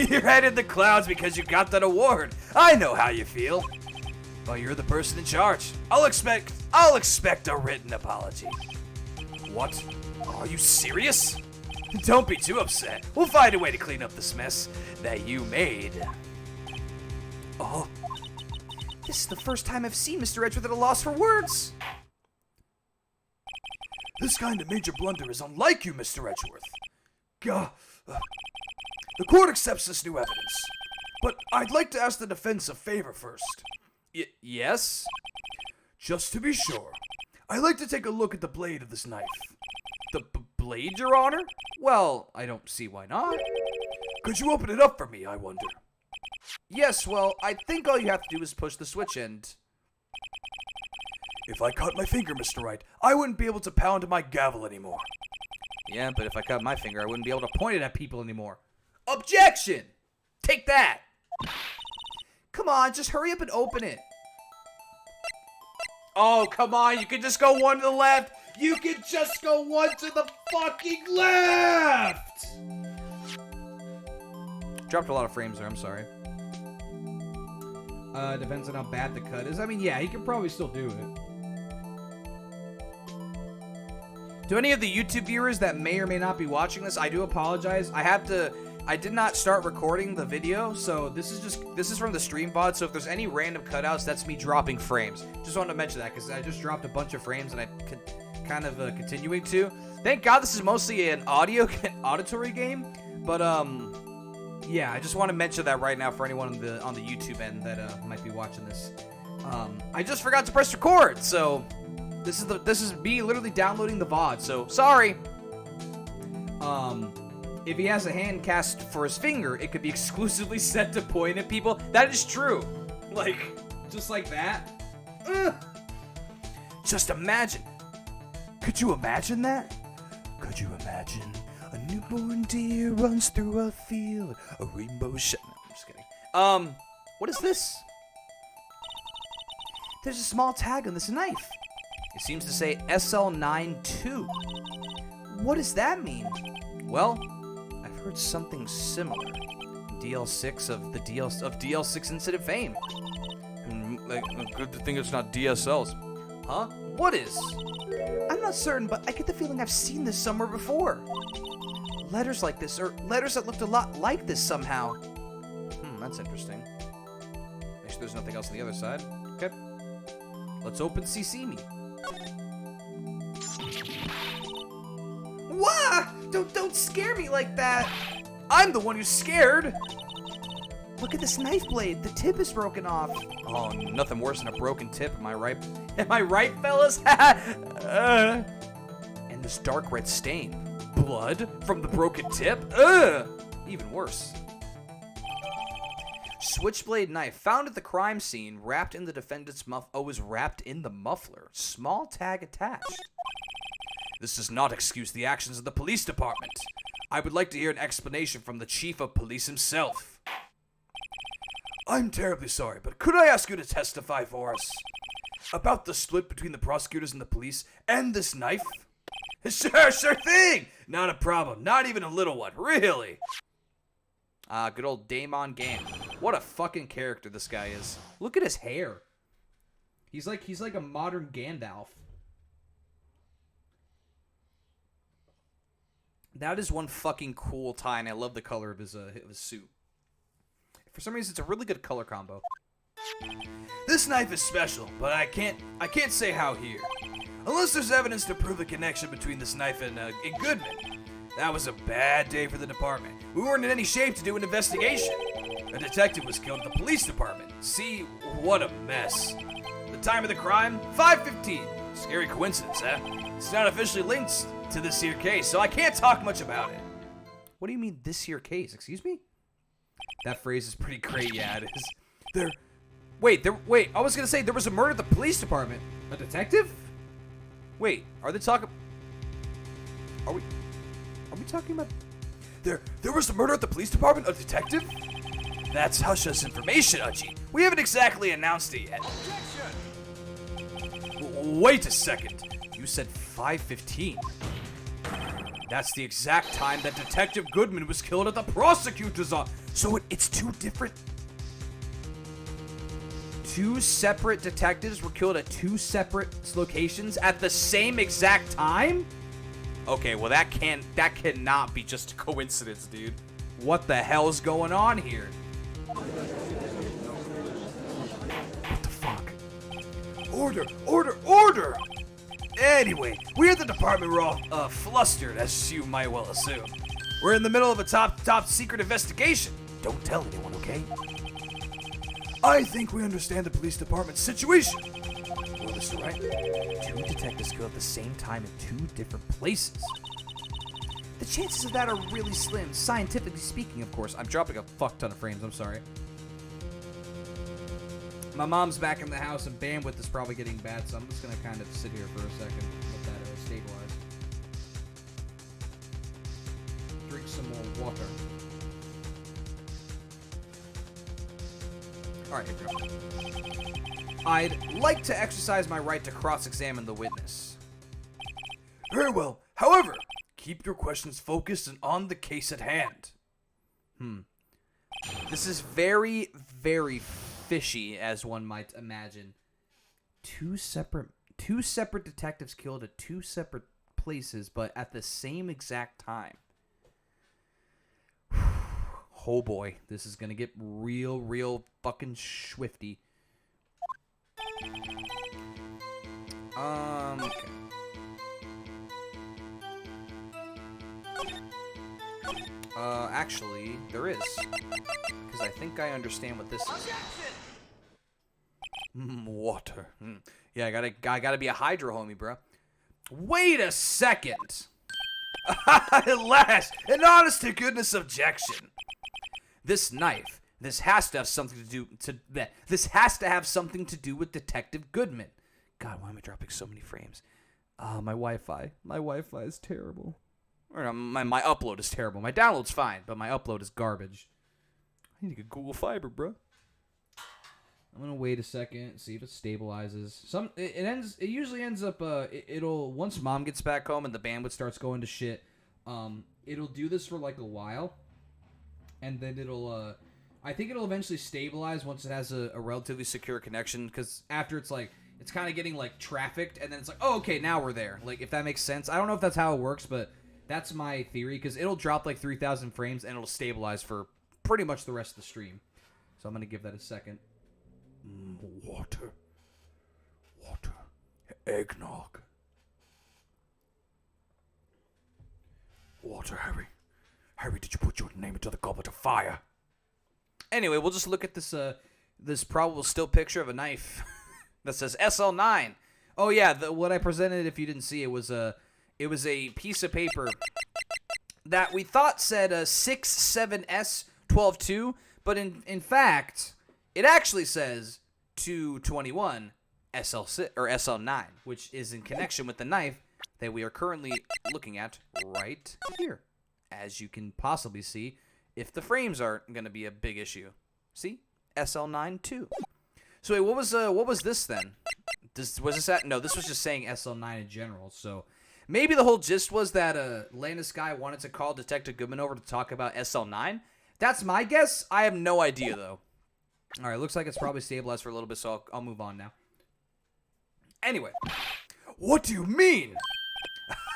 Your head in the clouds because you got that award. I know how you feel. But you're the person in charge. I'll expect a written apology. What? Are you serious? Don't be too upset. We'll find a way to clean up this mess that you made. Oh. This is the first time I've seen Mr. Edgeworth at a loss for words. This kind of major blunder is unlike you, Mr. Edgeworth. The court accepts this new evidence. But I'd like to ask the defense a favor first. Yes? Just to be sure, I'd like to take a look at the blade of this knife. The blade, Your Honor? Well, I don't see why not. Could you open it up for me, I wonder? Yes, well, I think all you have to do is push the switch and... If I cut my finger, Mr. Wright, I wouldn't be able to pound my gavel anymore. Yeah, but if I cut my finger, I wouldn't be able to point it at people anymore. Objection! Take that! Come on, just hurry up and open it. Oh, come on, you can just go one to the left! You can just go one to the fucking left! Dropped a lot of frames there, I'm sorry. Depends on how bad the cut is. I mean, yeah, he can probably still do it. To any of the YouTube viewers that may or may not be watching this, I do apologize. I did not start recording the video, so this is from the stream VOD, so if there's any random cutouts, that's me dropping frames. Just wanted to mention that, because I just dropped a bunch of frames, and I kind of continuing to. Thank God this is mostly an auditory game, but, yeah, I just want to mention that right now for anyone on the YouTube end that might be watching this. I just forgot to press record, so this is me literally downloading the VOD, so sorry. If he has a hand cast for his finger, it could be exclusively set to point at people. That is true. Like, just like that. Ugh. Just imagine. Could you imagine that? Could you imagine a newborn deer runs through a field, a rainbow shine? No, I'm just kidding. What is this? There's a small tag on this knife. It seems to say SL92. What does that mean? Well, I've heard something similar. DL6 of DL6 incident fame. Good to think it's not DSLs. Huh? What is? I'm not certain, but I get the feeling I've seen this somewhere before. Letters like this, or letters that looked a lot like this somehow. That's interesting. Make sure there's nothing else on the other side. Okay. Let's open CC me. Wah! Don't scare me like that. I'm the one who's scared. Look at this knife blade. The tip is broken off. Oh, nothing worse than a broken tip. Am I right? Am I right, fellas? And this dark red stain. Blood from the broken tip? Even worse. Switchblade knife found at the crime scene, wrapped in the defendant's was wrapped in the muffler. Small tag attached. This does not excuse the actions of the police department. I would like to hear an explanation from the chief of police himself. I'm terribly sorry, but could I ask you to testify for us about the split between the prosecutors and the police and this knife? Sure thing! Not a problem, not even a little one, really. Good old Damon Game. What a fucking character this guy is. Look at his hair. He's like a modern Gandalf. That is one fucking cool tie, and I love the color of his suit. For some reason, it's a really good color combo. This knife is special, but I can't say how here. Unless there's evidence to prove the connection between this knife and Goodman. That was a bad day for the department. We weren't in any shape to do an investigation. A detective was killed at the police department. See, what a mess. The time of the crime, 5:15. Scary coincidence, huh? It's not officially linked to this here case, so I can't talk much about it. What do you mean, this here case? Excuse me? That phrase is pretty great, yeah, it is. Wait, I was gonna say, there was a murder at the police department. A detective? Wait, are they talking... Are we talking about... There was a murder at the police department? A detective? That's hush-hush information, Uchi. We haven't exactly announced it yet. Wait a second. You said 5:15. That's the exact time that Detective Goodman was killed at the prosecutor's office. So it's two different... Two separate detectives were killed at two separate locations at the same exact time? Okay, well that cannot be just a coincidence, dude. What the hell's going on here? What the fuck? Order! Anyway, we at the department were all flustered, as you might well assume. We're in the middle of a top secret investigation. Don't tell anyone, okay? I think we understand the police department's situation. Well, Mr. Wright, two detectives killed at the same time in two different places. The chances of that are really slim, scientifically speaking, of course. I'm dropping a fuck ton of frames, I'm sorry. My mom's back in the house and bandwidth is probably getting bad, so I'm just gonna kind of sit here for a second, let that stabilize. Drink some more water. Alright, here we go. I'd like to exercise my right to cross-examine the witness. Very well. However, keep your questions focused and on the case at hand. This is very, very fishy, as one might imagine. Two separate detectives killed at two separate places, but at the same exact time. Oh boy, this is gonna get real fucking swifty. Okay. Actually, there is. Because I think I understand what this is. Water. Yeah, I gotta be a hydro homie, bro. Wait a second! At last! An honest to goodness objection! This knife, this has to have something to do with Detective Goodman. God, why am I dropping so many frames? My Wi-Fi is terrible. Or my upload is terrible. My download's fine, but my upload is garbage. I need to get Google Fiber, bro. I'm gonna wait a second, see if it stabilizes. It usually ends up it'll once mom gets back home and the bandwidth starts going to shit. It'll do this for like a while. And then it'll, I think it'll eventually stabilize once it has a relatively secure connection. Because after it's like, it's kind of getting like trafficked. And then it's like, oh, okay, now we're there. Like, if that makes sense. I don't know if that's how it works, but that's my theory. Because it'll drop like 3,000 frames and it'll stabilize for pretty much the rest of the stream. So I'm going to give that a second. Water. Eggnog. Water, Harry. Harry, did you put your name into the goblet of fire? Anyway, we'll just look at this this probable still picture of a knife that says SL9. Oh yeah, what I presented, if you didn't see, it was a piece of paper that we thought said 67S122, but in fact, it actually says 221 SL6 or SL9, which is in connection with the knife that we are currently looking at right here. As you can possibly see, if the frames aren't going to be a big issue. See? SL9 too. So wait, what was this then? No, this was just saying SL9 in general. So maybe the whole gist was that Landis guy wanted to call Detective Goodman over to talk about SL9. That's my guess. I have no idea though. All right, looks like it's probably stabilized for a little bit, so I'll move on now. Anyway, what do you mean?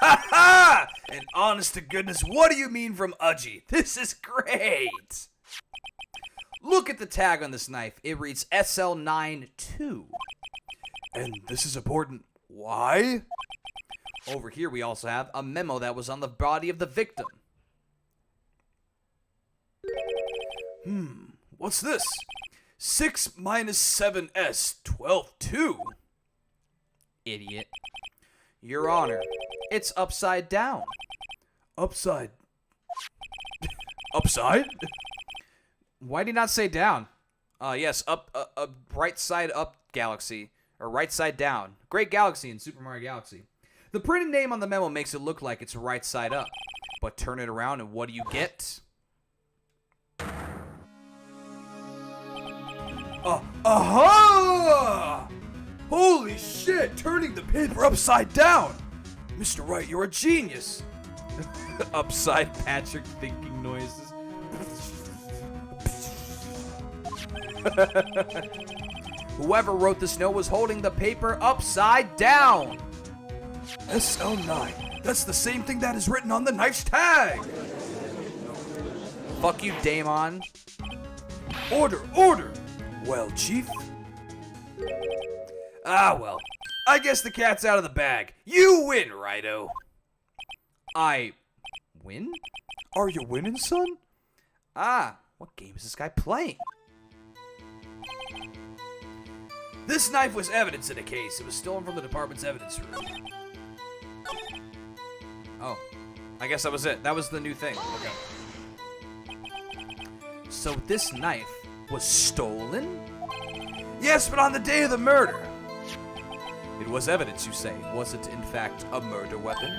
Ha ha! And honest to goodness, what do you mean from Udgy? This is great! Look at the tag on this knife. It reads SL92. And this is important. Why? Over here we also have a memo that was on the body of the victim. What's this? 6 minus 7S, 12-2. Idiot. Your Honor, it's upside down. Upside. Upside? Why did he not say down? Yes, Right side up galaxy. Or right side down. Great galaxy in Super Mario Galaxy. The printed name on the memo makes it look like it's right side up. But turn it around and what do you get? Aha! Holy shit, turning the paper upside down! Mr. Wright, you're a genius! Upside Patrick thinking noises. Whoever wrote this note was holding the paper upside down. SL9. That's the same thing that is written on the knife's tag! Fuck you, Damon. Order, order! Well, Chief? Ah, well. I guess the cat's out of the bag. You win, Righto. I win? Are you winning, son? Ah, what game is this guy playing? This knife was evidence in a case. It was stolen from the department's evidence room. Oh, I guess that was it. That was the new thing. Okay. So this knife was stolen? Yes, but on the day of the murder. It was evidence, you say. Was it, in fact, a murder weapon?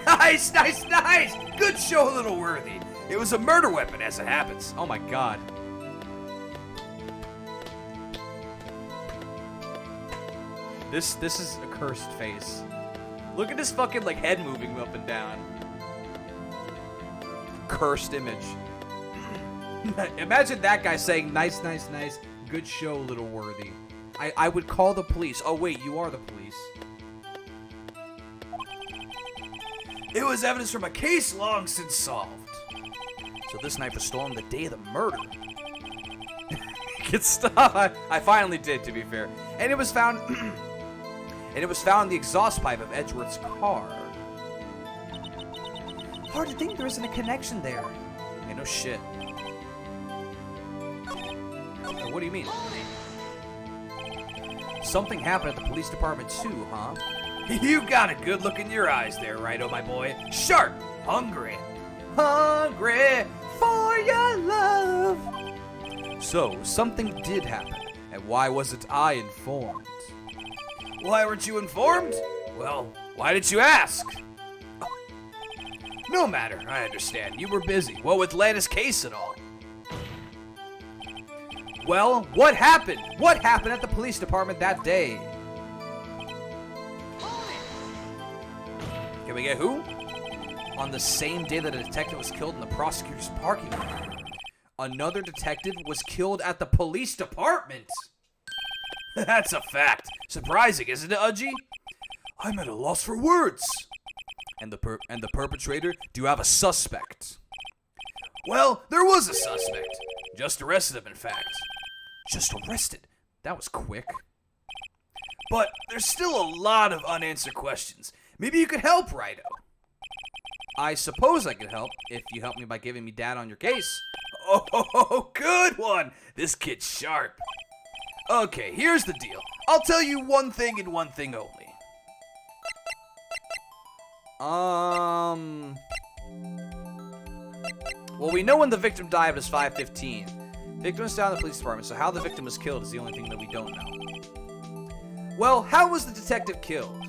Nice, nice, nice! Good show, little worthy. It was a murder weapon, as it happens. Oh my god. This is a cursed face. Look at this fucking, like, head moving up and down. Cursed image. Imagine that guy saying, nice, nice, nice. Good show, little worthy. I would call the police. Oh, wait, you are the police. It was evidence from a case long since solved. So this knife was stolen the day of the murder. Good stuff. I finally did, to be fair. And it was found... and it was found in the exhaust pipe of Edgeworth's car. Hard to think there isn't a connection there. Hey, no shit. What do you mean? Something happened at the police department too, huh? You got a good look in your eyes there, Righto, my boy. Sharp, hungry. Hungry for your love. So, something did happen. And why wasn't I informed? Why weren't you informed? Well, why did you ask? No matter, I understand. You were busy. What with Lana's case and all? Well, what happened? What happened at the police department that day? Can we get who? On the same day that a detective was killed in the prosecutor's parking lot, another detective was killed at the police department. That's a fact. Surprising, isn't it, Udgy? I'm at a loss for words. And the perpetrator? Do you have a suspect? Well, there was a suspect. Just arrested him, in fact. Just arrested? That was quick. But there's still a lot of unanswered questions. Maybe you could help, Righto. I suppose I could help if you help me by giving me data on your case. Oh, good one. This kid's sharp. Okay, here's the deal. I'll tell you one thing and one thing only. Well, we know when the victim died was 5:15. Victim was down in the police department, so how the victim was killed is the only thing that we don't know. Well, how was the detective killed?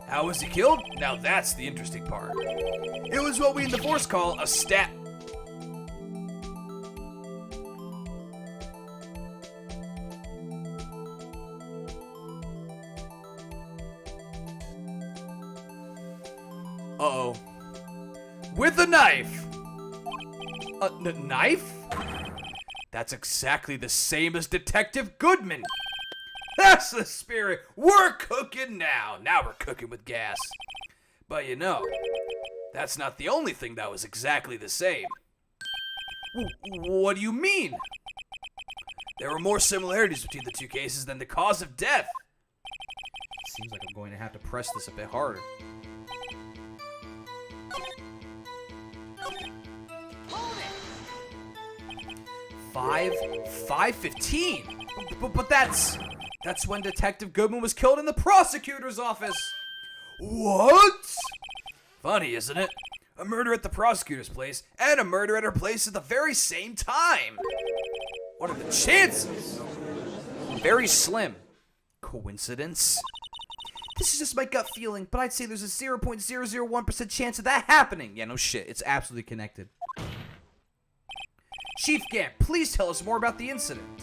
How was he killed? Now that's the interesting part. It was what we in the force call a stat. Uh-oh. With a knife. A knife? That's exactly the same as Detective Goodman. That's the spirit. We're cooking now. Now we're cooking with gas. But you know, that's not the only thing that was exactly the same. What do you mean? There were more similarities between the two cases than the cause of death. Seems like I'm going to have to press this a bit harder. Five 5:15. But that's when Detective Goodman was killed in the prosecutor's office. What? Funny, isn't it? a murder at the prosecutor's place, and a murder at her place at the very same time. What are the chances? Very slim. Coincidence? This is just my gut feeling, but I'd say there's a 0.001% chance of that happening. Yeah, no shit. It's absolutely connected. Chief Gant, please tell us more about the incident.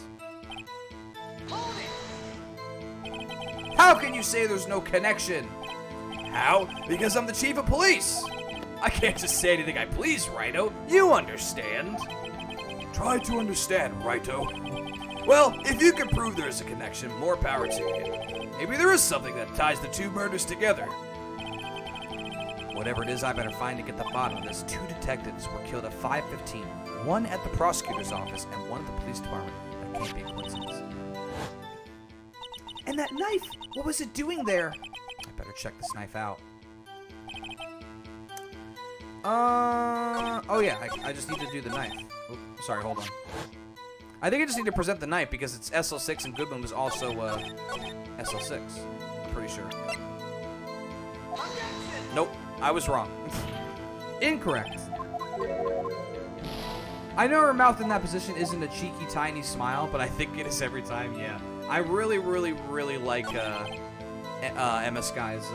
How can you say there's no connection? How? Because I'm the chief of police. I can't just say anything I please, Righto. You understand. Try to understand, Righto. Well, if you can prove there is a connection, more power to you. Maybe there is something that ties the two murders together. Whatever it is, I better find to get the bottom of this. 2 detectives were killed at 5:15. One at the prosecutor's office and one at the police department. That can't be a coincidence. And that knife! What was it doing there? I better check this knife out. Oh yeah, I just need to do the knife. Oh, sorry, hold on. I think I just need to present the knife because it's SL6 and Goodman was also SL6. I'm pretty sure. Nope, I was wrong. Incorrect. I know her mouth in that position isn't a cheeky, tiny smile, but I think it is every time, yeah. I really, really, really like Emma Sky's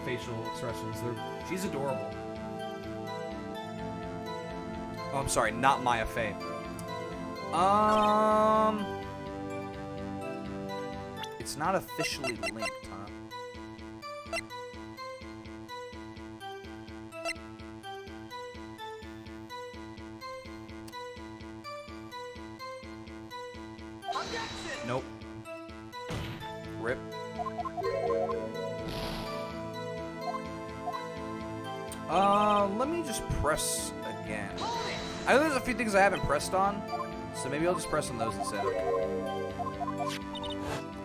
facial expressions. She's adorable. Oh, I'm sorry, not Maya Fey. It's not officially linked, huh? Nope. Rip. Let me just press again. I know there's a few things I haven't pressed on, so maybe I'll just press on those instead.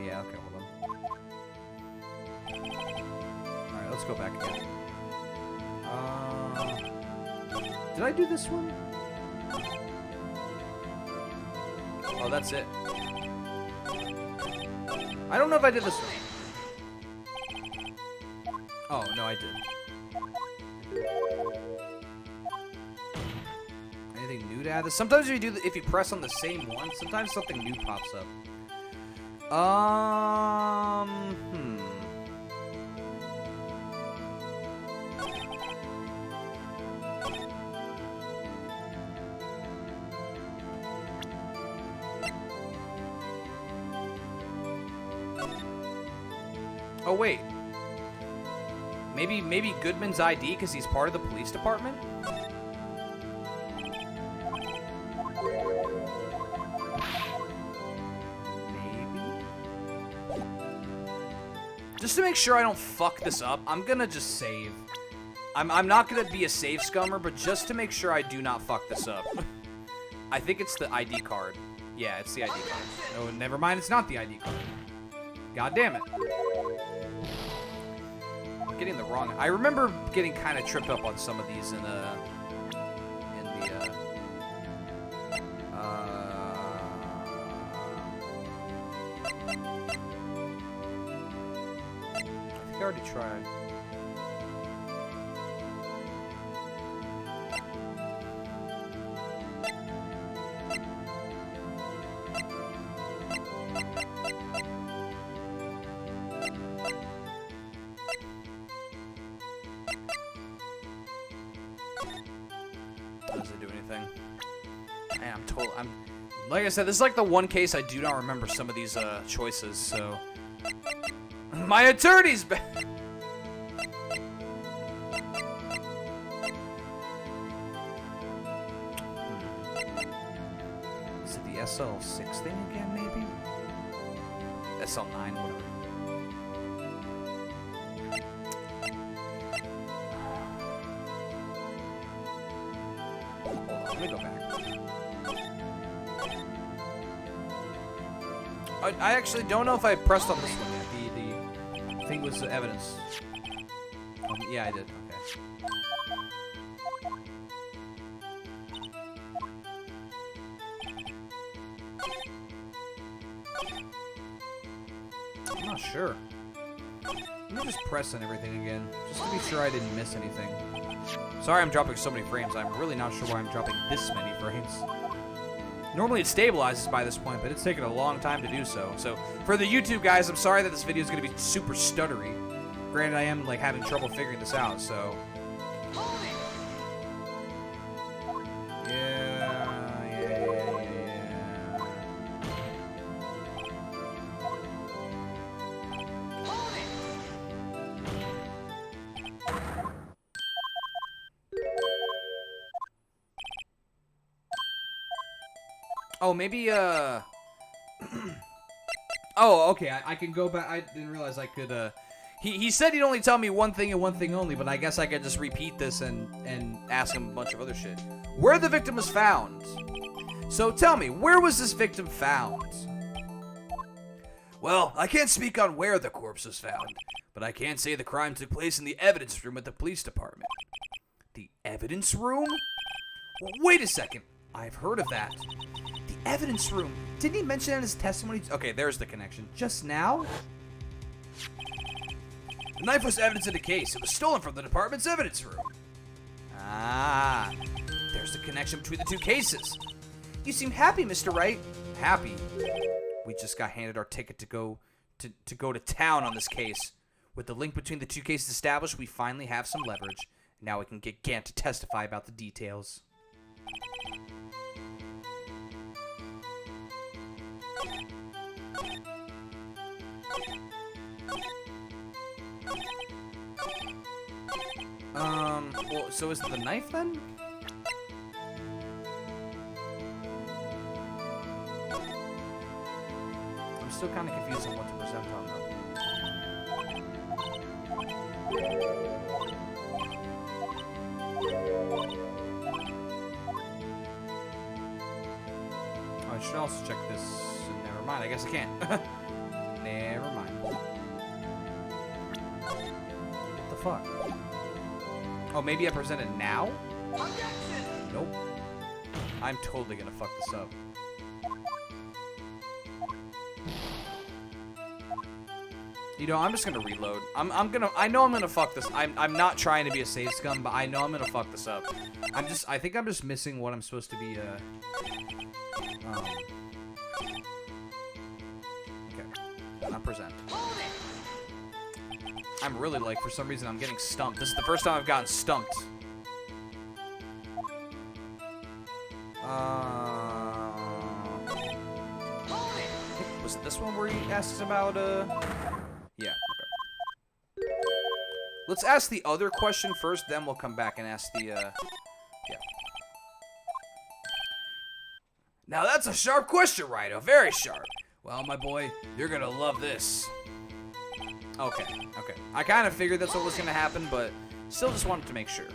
Yeah, okay, hold on. Alright, let's go back again. Did I do this one? Oh, that's it. I don't know if I did this one. Oh, no, I did. Anything new to add? Sometimes if you press on the same one, sometimes something new pops up. Oh wait. Maybe Goodman's ID because he's part of the police department? Just to make sure I don't fuck this up, I'm gonna just save. I'm not gonna be a save scummer, but just to make sure I do not fuck this up. I think it's the ID card. Yeah, it's the ID card. No, never mind, it's not the ID card. God damn it. I'm getting the wrong... I remember getting kind of tripped up on some of these in the... I already tried. Does it do anything? Man, I'm like I said, this is like the one case I do not remember some of these choices, so my attorney's back. Is it the SL6 thing again, maybe? SL9, whatever. Hold on, let me go back. I actually don't know if I pressed on this one yet. The thing was the evidence. Yeah, I did. Okay. I'm not sure. Let me just press on everything again, just to be sure I didn't miss anything. Sorry I'm dropping so many frames. I'm really not sure why I'm dropping this many frames. Normally it stabilizes by this point, but it's taken a long time to do so. So for the YouTube guys, I'm sorry that this video is going to be super stuttery. Granted, I am like having trouble figuring this out, so... Yeah. Oh, maybe, Oh, okay, I can go back. I didn't realize I could, He said he'd only tell me one thing and one thing only, but I guess I could just repeat this and ask him a bunch of other shit. Where the victim was found. So tell me, where was this victim found? Well, I can't speak on where the corpse was found, but I can say the crime took place in the evidence room at the police department. The evidence room? Well, wait a second. I've heard of that. The evidence room. Didn't he mention in his testimony? Okay, there's the connection. Just now? The knife was evidence in the case. It was stolen from the department's evidence room. Ah, there's the connection between the two cases. You seem happy, Mr. Wright. Happy? We just got handed our ticket to go to town on this case. With the link between the two cases established, we finally have some leverage. Now we can get Gant to testify about the details. Well, so is it the knife then? I'm still kind of confused on what to present on though. Oh, I should also check this. Never mind, I guess I can't. Never mind. What the fuck? Oh, maybe I present it now? Nope. I'm totally gonna fuck this up. You know, I'm just gonna reload. I know I'm gonna fuck this. I'm not trying to be a save scum, but I know I'm gonna fuck this up. I think I'm just missing what I'm supposed to be, okay. Not present. I'm really, like, for some reason, I'm getting stumped. This is the first time I've gotten stumped. Was it this one where he asks about, yeah, okay. Let's ask the other question first, then we'll come back and ask the, yeah. Now that's a sharp question, Rhino. Very sharp. Well, my boy, you're gonna love this. Okay, okay. I kind of figured that's what was gonna happen, but still just wanted to make sure.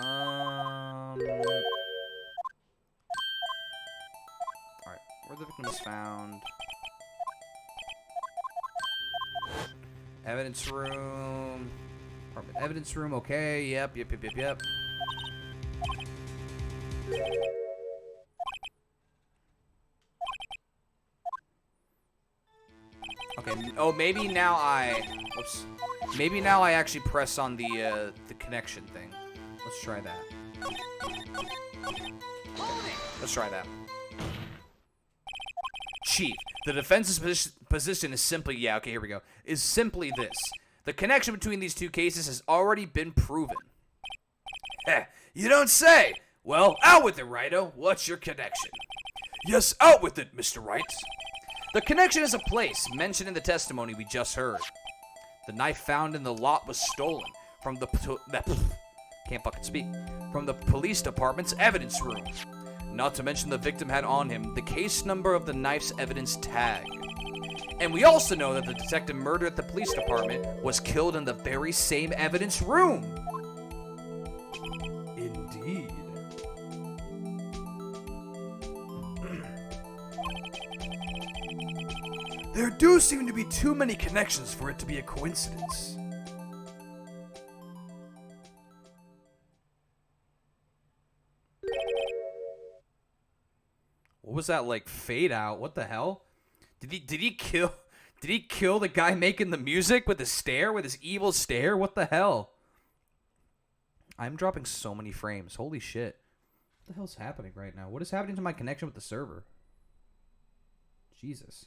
Alright, Alright, where the victim was found. Evidence room. Evidence room, okay, yep. Okay, oh, maybe now whoops. Maybe now I actually press on the connection thing. Let's try that. Okay, let's try that. Chief, the defense's position is simply, yeah, okay, here we go, is simply this. The connection between these two cases has already been proven. Heh, you don't say! Well, out with it, Rhino. What's your connection? Yes, out with it, Mr. Wright. The connection is a place mentioned in the testimony we just heard. The knife found in the lot was stolen from the can't fucking speak. From the police department's evidence room. Not to mention the victim had on him the case number of the knife's evidence tag. And we also know that the detective murdered at the police department was killed in the very same evidence room. Indeed. There do seem to be too many connections for it to be a coincidence. What was that, like, fade out? What the hell? Did he kill Did he kill the guy making the music with his stare, with his evil stare? What the hell? I'm dropping so many frames. Holy shit. What the hell's happening right now? What is happening to my connection with the server? Jesus.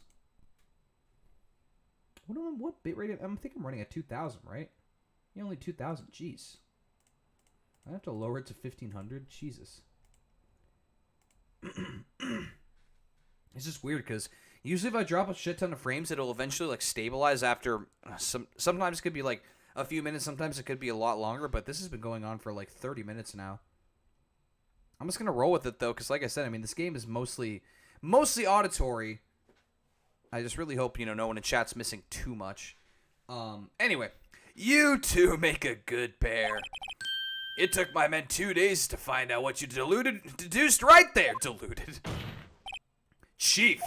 What bitrate? I think I'm running at 2,000, right? Yeah, only 2,000. Jeez. I have to lower it to 1,500. Jesus. It's just weird because usually if I drop a shit ton of frames, it'll eventually like stabilize after sometimes it could be like a few minutes, sometimes it could be a lot longer, but this has been going on for like 30 minutes now. I'm just going to roll with it though, because like I said, I mean, this game is mostly auditory. I just really hope, no one in chat's missing too much. Anyway, You two make a good pair. It took my men 2 days to find out what you deduced right there, deluded. Chief,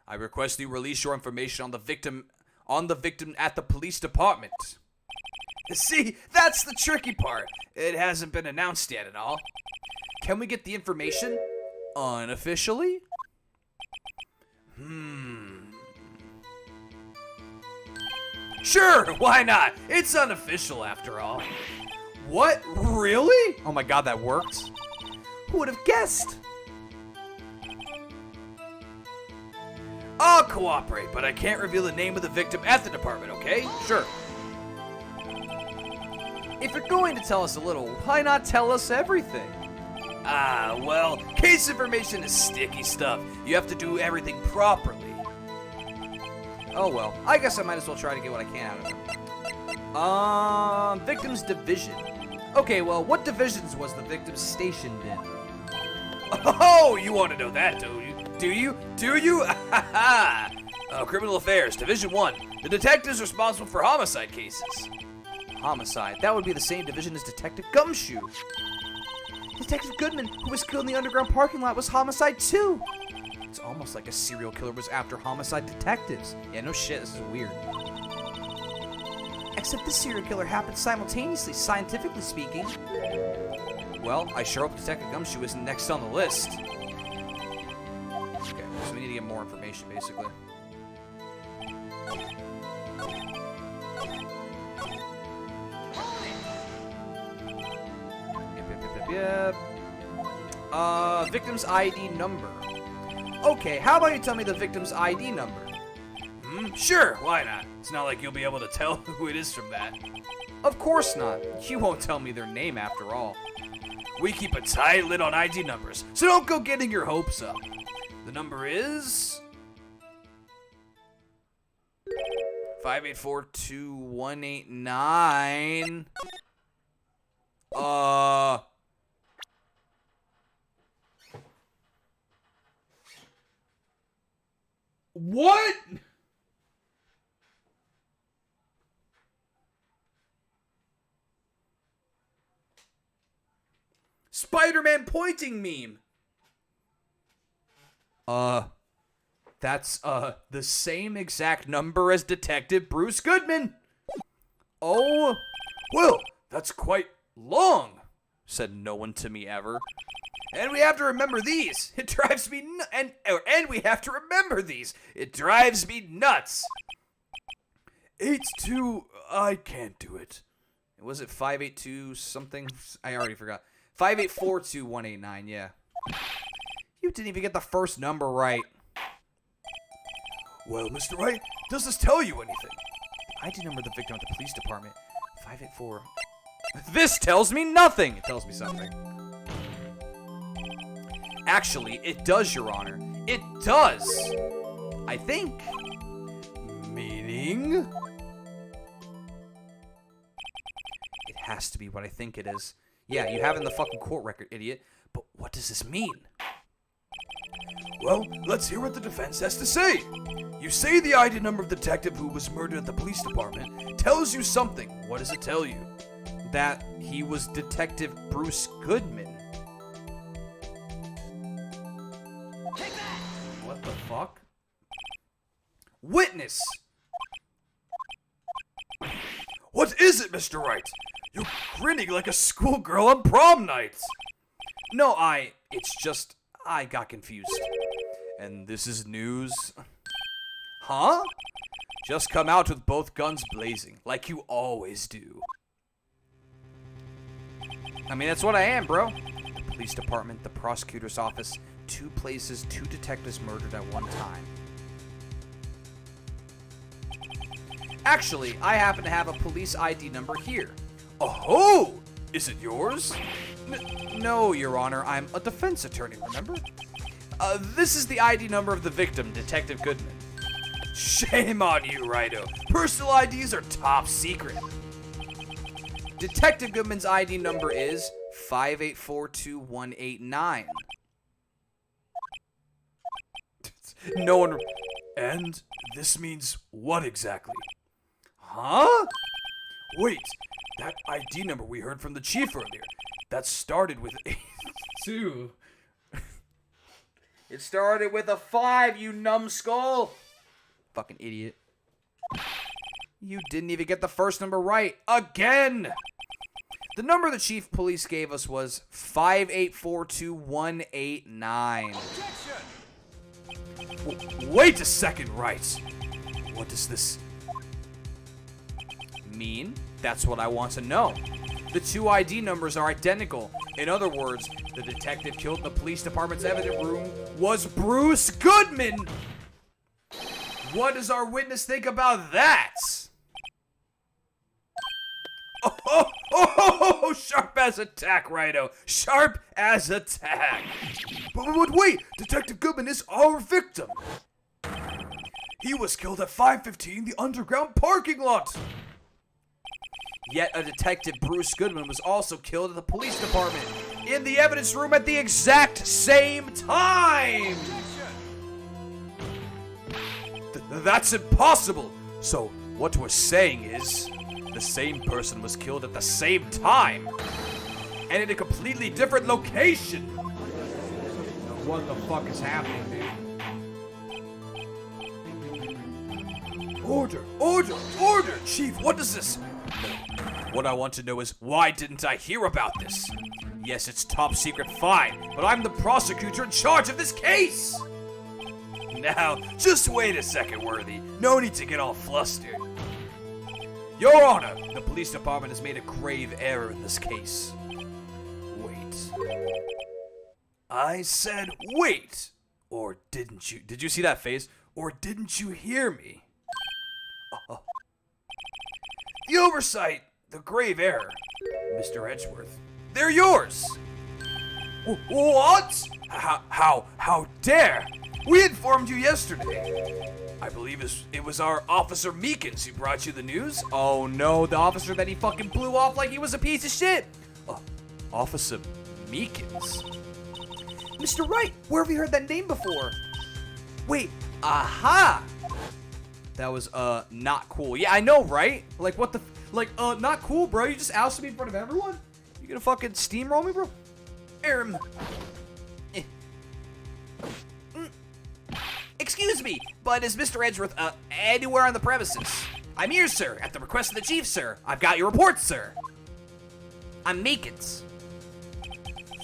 I request you release your information on the victim at the police department. See, that's the tricky part. It hasn't been announced yet at all. Can we get the information unofficially? Sure, why not? It's unofficial after all. what? Really? Oh my god, that worked. Who would have guessed? I'll cooperate, but I can't reveal the name of the victim at the department, okay? Sure. If you're going to tell us a little, why not tell us everything? Ah, well, case information is sticky stuff. You have to do everything properly. Oh well, I guess I might as well try to get what I can out of it. Victim's division. Okay, well, what divisions was the victim stationed in? Oh, you want to know that, do you? Do you? Criminal Affairs, Division 1. The detectives responsible for homicide cases. Homicide. That would be the same division as Detective Gumshoe. Detective Goodman, who was killed in the underground parking lot, was homicide too. It's almost like a serial killer was after homicide detectives. Yeah, no shit, this is weird. Except this serial killer happened simultaneously, scientifically speaking. Well, I sure hope Detective Gumshoe isn't next on the list. Okay, so we need to get more information, basically. Yep. Victim's ID number. Okay, how about you tell me the victim's ID number? Sure, why not? It's not like you'll be able to tell who it is from that. Of course not. You won't tell me their name after all. We keep a tight lid on ID numbers, so don't go getting your hopes up. The number is 5842189. What? Spider-Man pointing meme. That's, the same exact number as Detective Bruce Goodman. Oh, well, that's quite long, said no one to me ever. And we have to remember these. It drives me and we have to remember these. It drives me nuts. 82, I can't do it. Was it 582 something? I already forgot. 5842189, yeah. You didn't even get the first number right. Well, Mr. Wright, does this tell you anything? The ID number of the victim at the police department. 584. This tells me nothing. It tells me something. Actually, it does, Your Honor. It does. I think. Meaning? It has to be what I think it is. Yeah, you have it in the fucking court record, idiot. But what does this mean? Well, let's hear what the defense has to say. You say the ID number of the detective who was murdered at the police department tells you something. What does it tell you? That he was Detective Bruce Goodman. Take that! What the fuck? Witness! What is it, Mr. Wright? You're grinning like a schoolgirl on prom night. No, it's just, I got confused. And this is news? Huh? Just come out with both guns blazing, like you always do. I mean, that's what I am, bro. The police department, the prosecutor's office, 2 places, 2 detectives murdered at one time. Actually, I happen to have a police ID number here. Oh, is it yours? No, Your Honor, I'm a defense attorney, remember? This is the ID number of the victim, Detective Goodman. Shame on you, Righto. Personal IDs are top secret. Detective Goodman's ID number is 5842189. No one... And this means what exactly? Huh? Wait, that ID number we heard from the chief earlier, that started with 2. It started with a 5, you numbskull. Fucking idiot. You didn't even get the first number right. Again! The number the chief police gave us was 5842189. Wait a second, Wright. What does this mean? That's what I want to know. The 2 ID numbers are identical. In other words, the detective killed in the police department's evidence room was Bruce Goodman. What does our witness think about that? Oh, sharp as a tack, Righto. Sharp as a tack. But wait, Detective Goodman is our victim. He was killed at 5:15, the underground parking lot. Yet a detective, Bruce Goodman, was also killed at the police department in the evidence room at the exact same time. That's impossible. So what we're saying is the same person was killed at the same time and in a completely different location. What the fuck is happening, dude? Order! Chief, what is this? No. What I want to know is, why didn't I hear about this? Yes, it's top secret, fine, but I'm the prosecutor in charge of this case! Now, just wait a second, Worthy. No need to get all flustered. Your Honor, the police department has made a grave error in this case. Wait. I said wait! Or didn't you? Did you see that face? Or didn't you hear me? The oversight, the grave error, Mr. Edgeworth. They're yours! What? How dare? We informed you yesterday. I believe it was our Officer Meekins who brought you the news. Oh no, the officer that he fucking blew off like he was a piece of shit. Officer Meekins? Mr. Wright, where have you heard that name before? Wait, aha! That was, not cool. Yeah, I know, right? Like, what the, not cool, bro. You just ousted me in front of everyone? You gonna fucking steamroll me, bro? Excuse me, but is Mr. Edgeworth, anywhere on the premises? I'm here, sir, at the request of the chief, sir. I've got your report, sir. I'm Meekins.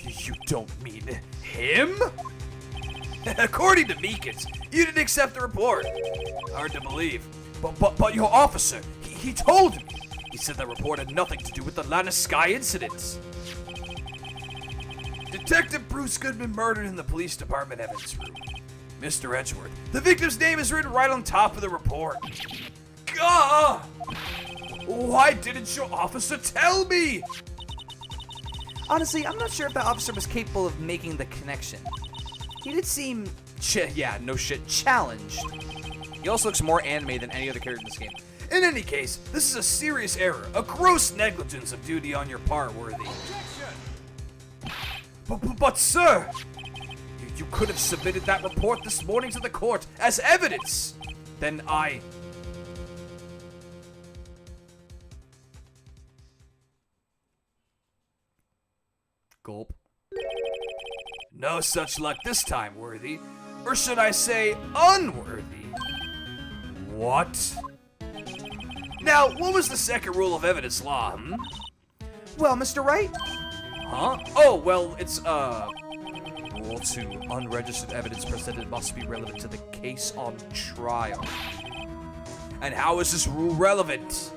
You don't mean him? According to Meekins, you didn't accept the report. Hard to believe. But your officer, he told me. He said that report had nothing to do with the Lana Sky incident. Detective Bruce Goodman murdered in the police department evidence room. Mr. Edgeworth, the victim's name is written right on top of the report. Gah! Why didn't your officer tell me? Honestly, I'm not sure if that officer was capable of making the connection. He did seem, challenged. He also looks more anime than any other character in this game. In any case, this is a serious error, a gross negligence of duty on your part, Worthy. But sir, you could have submitted that report this morning to the court as evidence. Then I... Gulp. No such luck this time, Worthy. Or should I say, unworthy? What? Now, what was the second rule of evidence law, Well, Mr. Wright? Huh? Oh, well, it's, Rule 2. Unregistered evidence presented must be relevant to the case on trial. And how is this rule relevant?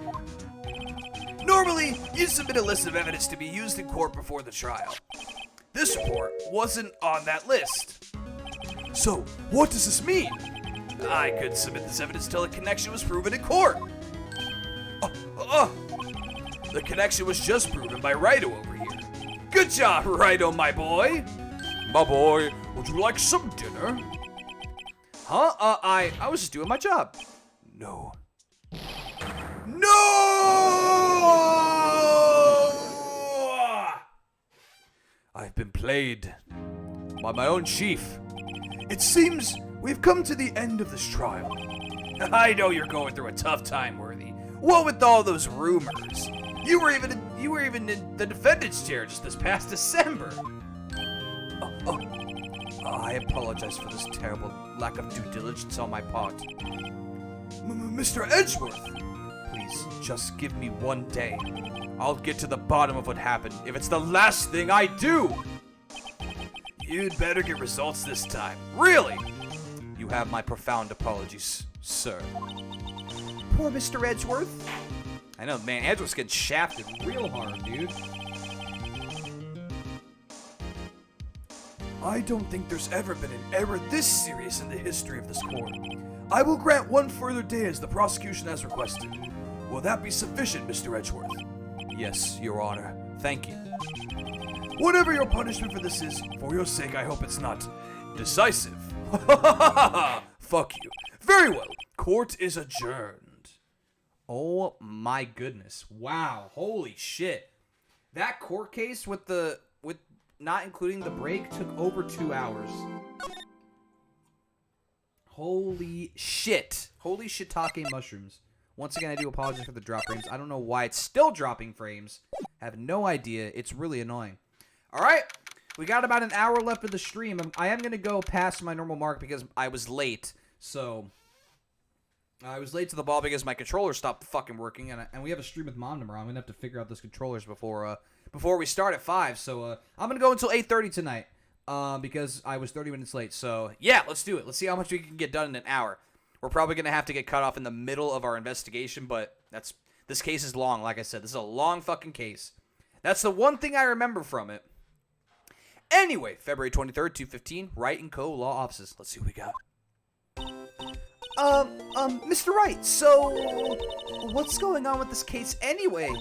Normally, you submit a list of evidence to be used in court before the trial. This report wasn't on that list. So, what does this mean? I could submit this evidence till a connection was proven in court. The connection was just proven by Wright over here. Good job, Wright, my boy. My boy, would you like some dinner? Huh? I was just doing my job. No. I've been played by my own chief. It seems we've come to the end of this trial. I know you're going through a tough time, Worthy. What with all those rumors? You were even in the defendant's chair just this past December. I apologize for this terrible lack of due diligence on my part. Mr. Edgeworth, Please, just give me one day. I'll get to the bottom of what happened if it's the last thing I do. You'd better get results this time. Really? You have my profound apologies, sir. Poor Mr. Edgeworth. I know, man. Edgeworth's getting shafted. Real hard, dude. I don't think there's ever been an error this serious in the history of this court. I will grant one further day as the prosecution has requested. Will that be sufficient, Mr. Edgeworth? Yes, Your Honor. Thank you. Whatever your punishment for this is, for your sake, I hope it's not decisive. Fuck you. Very well. Court is adjourned. Oh my goodness. Wow. Holy shit. That court case with not including the break took over 2 hours. Holy shit. Holy shiitake mushrooms. Once again, I do apologize for the drop frames. I don't know why it's still dropping frames. I have no idea. It's really annoying. All right. We got about an hour left of the stream. I am going to go past my normal mark because I was late. So, I was late to the ball because my controller stopped fucking working. And we have a stream with Mom tomorrow. I'm going to have to figure out those controllers before we start at 5. So, I'm going to go until 8:30 tonight because I was 30 minutes late. So, yeah, let's do it. Let's see how much we can get done in an hour. We're probably going to have to get cut off in the middle of our investigation, but this case is long, like I said. This is a long fucking case. That's the one thing I remember from it. Anyway, February 23rd, 2:15, Wright & Co. Law Offices. Let's see what we got. Mr. Wright, so what's going on with this case anyway?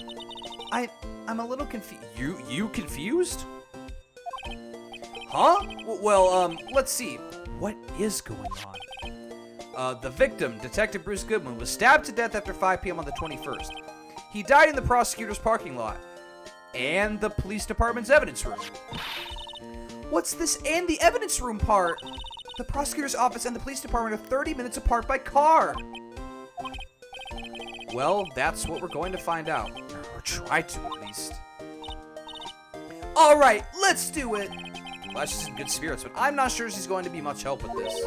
I'm a little confused. You confused? Huh? Well, let's see. What is going on? The victim, Detective Bruce Goodman, was stabbed to death after 5 p.m. on the 21st. He died in the prosecutor's parking lot and the police department's evidence room. What's this and the evidence room part? The prosecutor's office and the police department are 30 minutes apart by car. Well, that's what we're going to find out. Or try to, at least. All right, let's do it. Well, she's in good spirits, but I'm not sure she's going to be much help with this.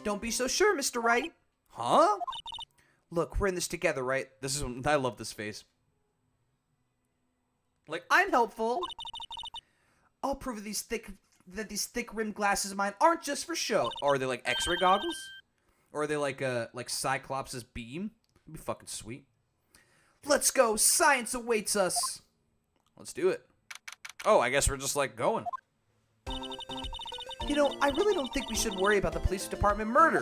Don't be so sure, Mr. Wright. Huh? Look, we're in this together, right? I love this face. Like, I'm helpful. I'll prove that these thick-rimmed glasses of mine aren't just for show. Or are they like X-ray goggles? Or are they like Cyclops' beam? That'd be fucking sweet. Let's go. Science awaits us. Let's do it. Oh, I guess we're just like going. You know, I really don't think we should worry about the police department murder.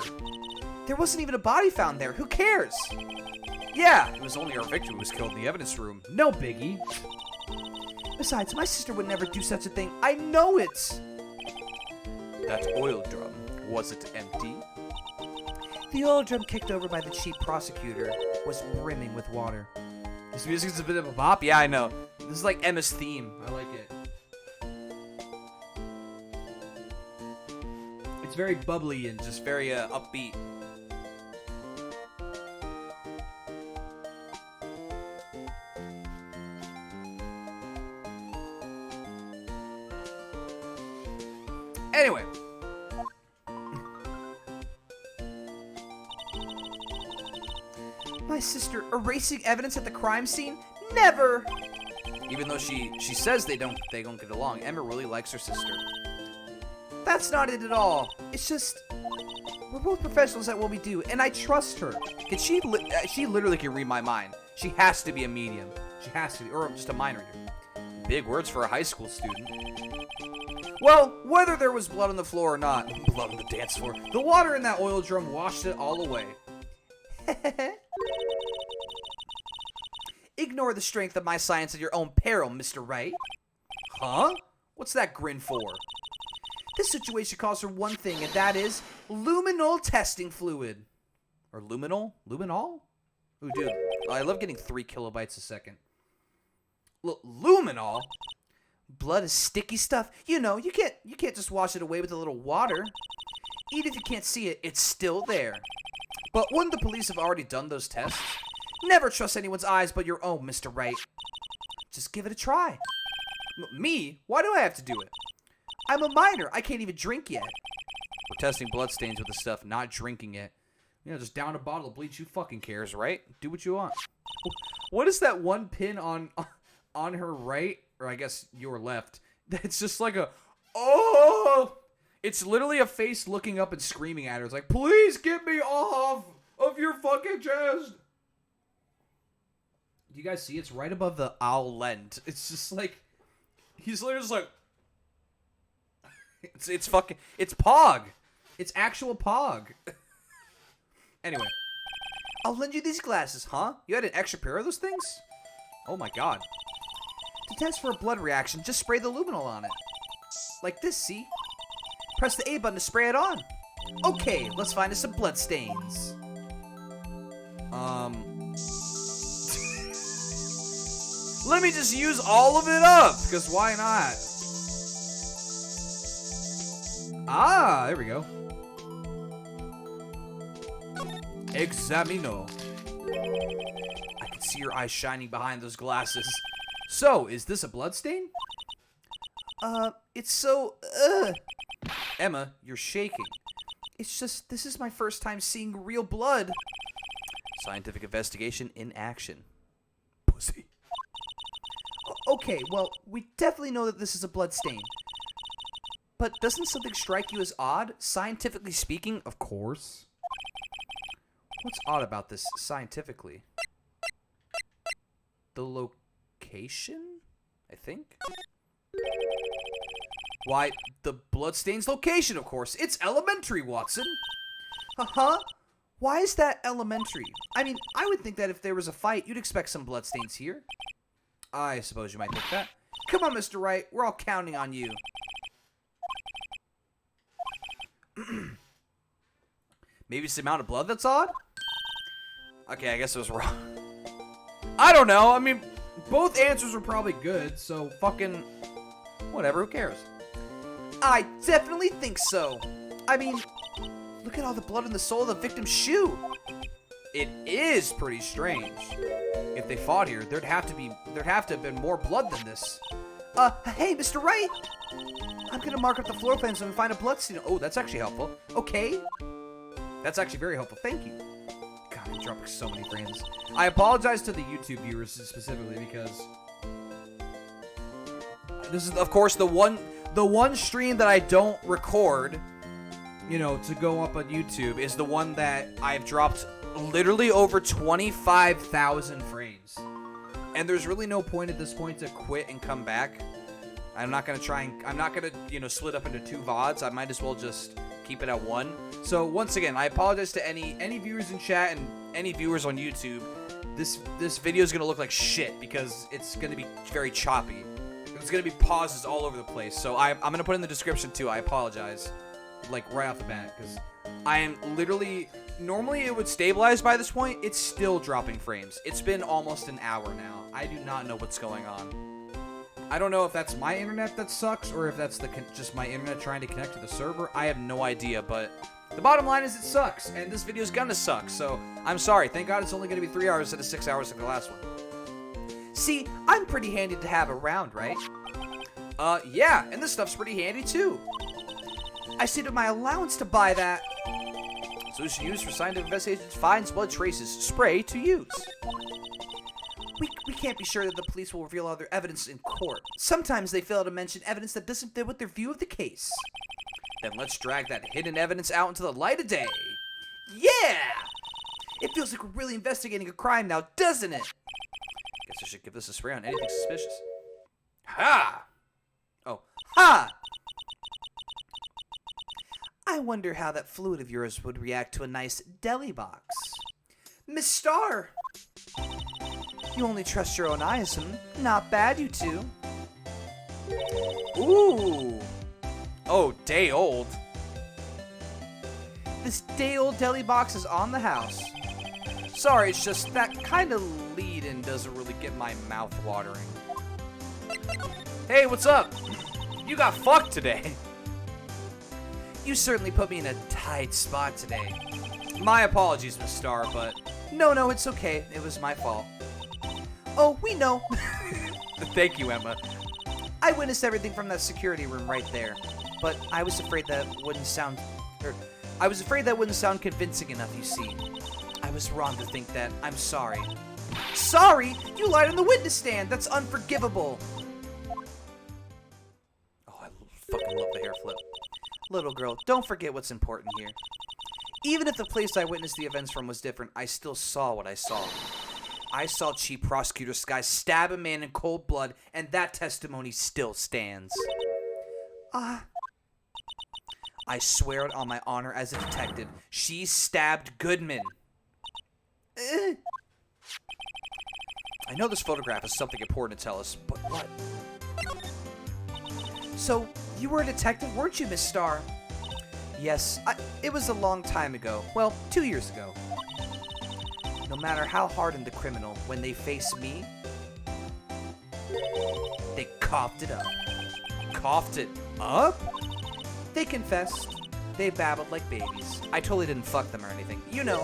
There wasn't even a body found there. Who cares? Yeah, it was only our victim who was killed in the evidence room. No biggie. Besides, my sister would never do such a thing. I know it. That oil drum, was it empty? The oil drum kicked over by the chief prosecutor was brimming with water. This music's a bit of a bop. Yeah, I know. This is like Emma's theme. I like it. It's very bubbly and just very upbeat. Anyway. My sister erasing evidence at the crime scene? Never! Even though she says they don't get along, Emma really likes her sister. That's not it at all. It's just... We're both professionals at what we do, and I trust her. Can she literally can read my mind. She has to be a medium. She has to be, or just a mind reader. Big words for a high school student. Well, whether there was blood on the floor or not, blood on the dance floor, the water in that oil drum washed it all away. Ignore the strength of my science at your own peril, Mr. Wright. Huh? What's that grin for? This situation calls for one thing, and that is luminol testing fluid. Or luminol? Luminol? Ooh, dude, I love getting 3 kilobytes a second. Luminol? Blood is sticky stuff. You know, you can't just wash it away with a little water. Even if you can't see it, it's still there. But wouldn't the police have already done those tests? Never trust anyone's eyes but your own, Mr. Wright. Just give it a try. Me? Why do I have to do it? I'm a minor. I can't even drink yet. We're testing bloodstains with the stuff, not drinking it. You know, just down a bottle of bleach. Who fucking cares, right? Do what you want. What is that one pin on her right, or I guess your left? It's just like a, oh! It's literally a face looking up and screaming at her. It's like, please get me off of your fucking chest. Do you guys see? It's right above the owl lend. It's just like, he's literally just like, it's fucking, it's Pog. It's actual Pog. Anyway. I'll lend you these glasses, huh? You had an extra pair of those things? Oh my god. To test for a blood reaction, just spray the luminol on it. Like this, see? Press the A button to spray it on. Okay, let's find us some blood stains. Let me just use all of it up, because why not? Ah, there we go. Examino. I can see your eyes shining behind those glasses. So, is this a bloodstain? It's so, Emma, you're shaking. It's just, this is my first time seeing real blood. Scientific investigation in action. Pussy. Okay, well, we definitely know that this is a blood stain. But doesn't something strike you as odd, scientifically speaking? Of course. What's odd about this scientifically? The location, I think? Why, the bloodstain's location, of course. It's elementary, Watson. Uh-huh. Why is that elementary? I mean, I would think that if there was a fight, you'd expect some bloodstains here. I suppose you might think that. Come on, Mr. Wright. We're all counting on you. Maybe it's the amount of blood that's odd? Okay, I guess it was wrong. I don't know. I mean, both answers were probably good, so fucking whatever. Who cares? I definitely think so. I mean, look at all the blood in the sole of the victim's shoe. It is pretty strange. If they fought here, there'd have to have been more blood than this. Hey, Mr. Wright. I'm gonna mark up the floor plans and find a blood stain. Oh, that's actually helpful. Okay. That's actually very helpful. Thank you. God, I'm dropping so many frames. I apologize to the YouTube viewers specifically because this is, of course, the one stream that I don't record, you know, to go up on YouTube is the one that I've dropped literally over 25,000 frames. And there's really no point at this point to quit and come back. I'm not going to, you know, split up into 2 VODs. I might as well just keep it at 1. So once again, I apologize to any viewers in chat and any viewers on YouTube. This video is going to look like shit because it's going to be very choppy. There's going to be pauses all over the place. So I'm going to put in the description too. I apologize, like right off the bat, because I am literally, normally it would stabilize by this point. It's still dropping frames. It's been almost an hour now. I do not know what's going on. I don't know if that's my internet that sucks or if that's just my internet trying to connect to the server. I have no idea, but the bottom line is it sucks, and this video is gonna suck, so I'm sorry. Thank God it's only gonna be 3 hours instead of 6 hours like the last one. See, I'm pretty handy to have around, right? Yeah, and this stuff's pretty handy too. I saved up my allowance to buy that. So you should use for scientific investigations, finds, blood traces, spray to use. We can't be sure that the police will reveal other evidence in court. Sometimes they fail to mention evidence that doesn't fit with their view of the case. Then let's drag that hidden evidence out into the light of day. Yeah! It feels like we're really investigating a crime now, doesn't it? Guess I should give this a spray on anything suspicious. Ha! Oh, ha! I wonder how that fluid of yours would react to a nice deli box. Miss Starr! You only trust your own eyes, Not bad, you two. Ooh! Oh, day old. This day-old deli box is on the house. Sorry, it's just that kind of lead-in doesn't really get my mouth watering. Hey, what's up? You got fucked today. You certainly put me in a tight spot today. My apologies, Miss Starr, but No, it's okay. It was my fault. Oh, we know. thank you, Emma. I witnessed everything from that security room right there, but I was afraid that wouldn't sound convincing enough, you see. I was wrong to think that. I'm sorry. Sorry? You lied on the witness stand. That's unforgivable. Oh, I fucking love the hair flip. Little girl, don't forget what's important here. Even if the place I witnessed the events from was different, I still saw what I saw. I saw Chief Prosecutor Sky stab a man in cold blood, and that testimony still stands. I swear it on my honor as a detective. She stabbed Goodman. I know this photograph is something important to tell us, but what? So, you were a detective, weren't you, Miss Starr? Yes, it was a long time ago. Well, 2 years ago. No matter how hardened the criminal, when they face me, they coughed it up. Coughed it up? They confessed. They babbled like babies. I totally didn't fuck them or anything. You know,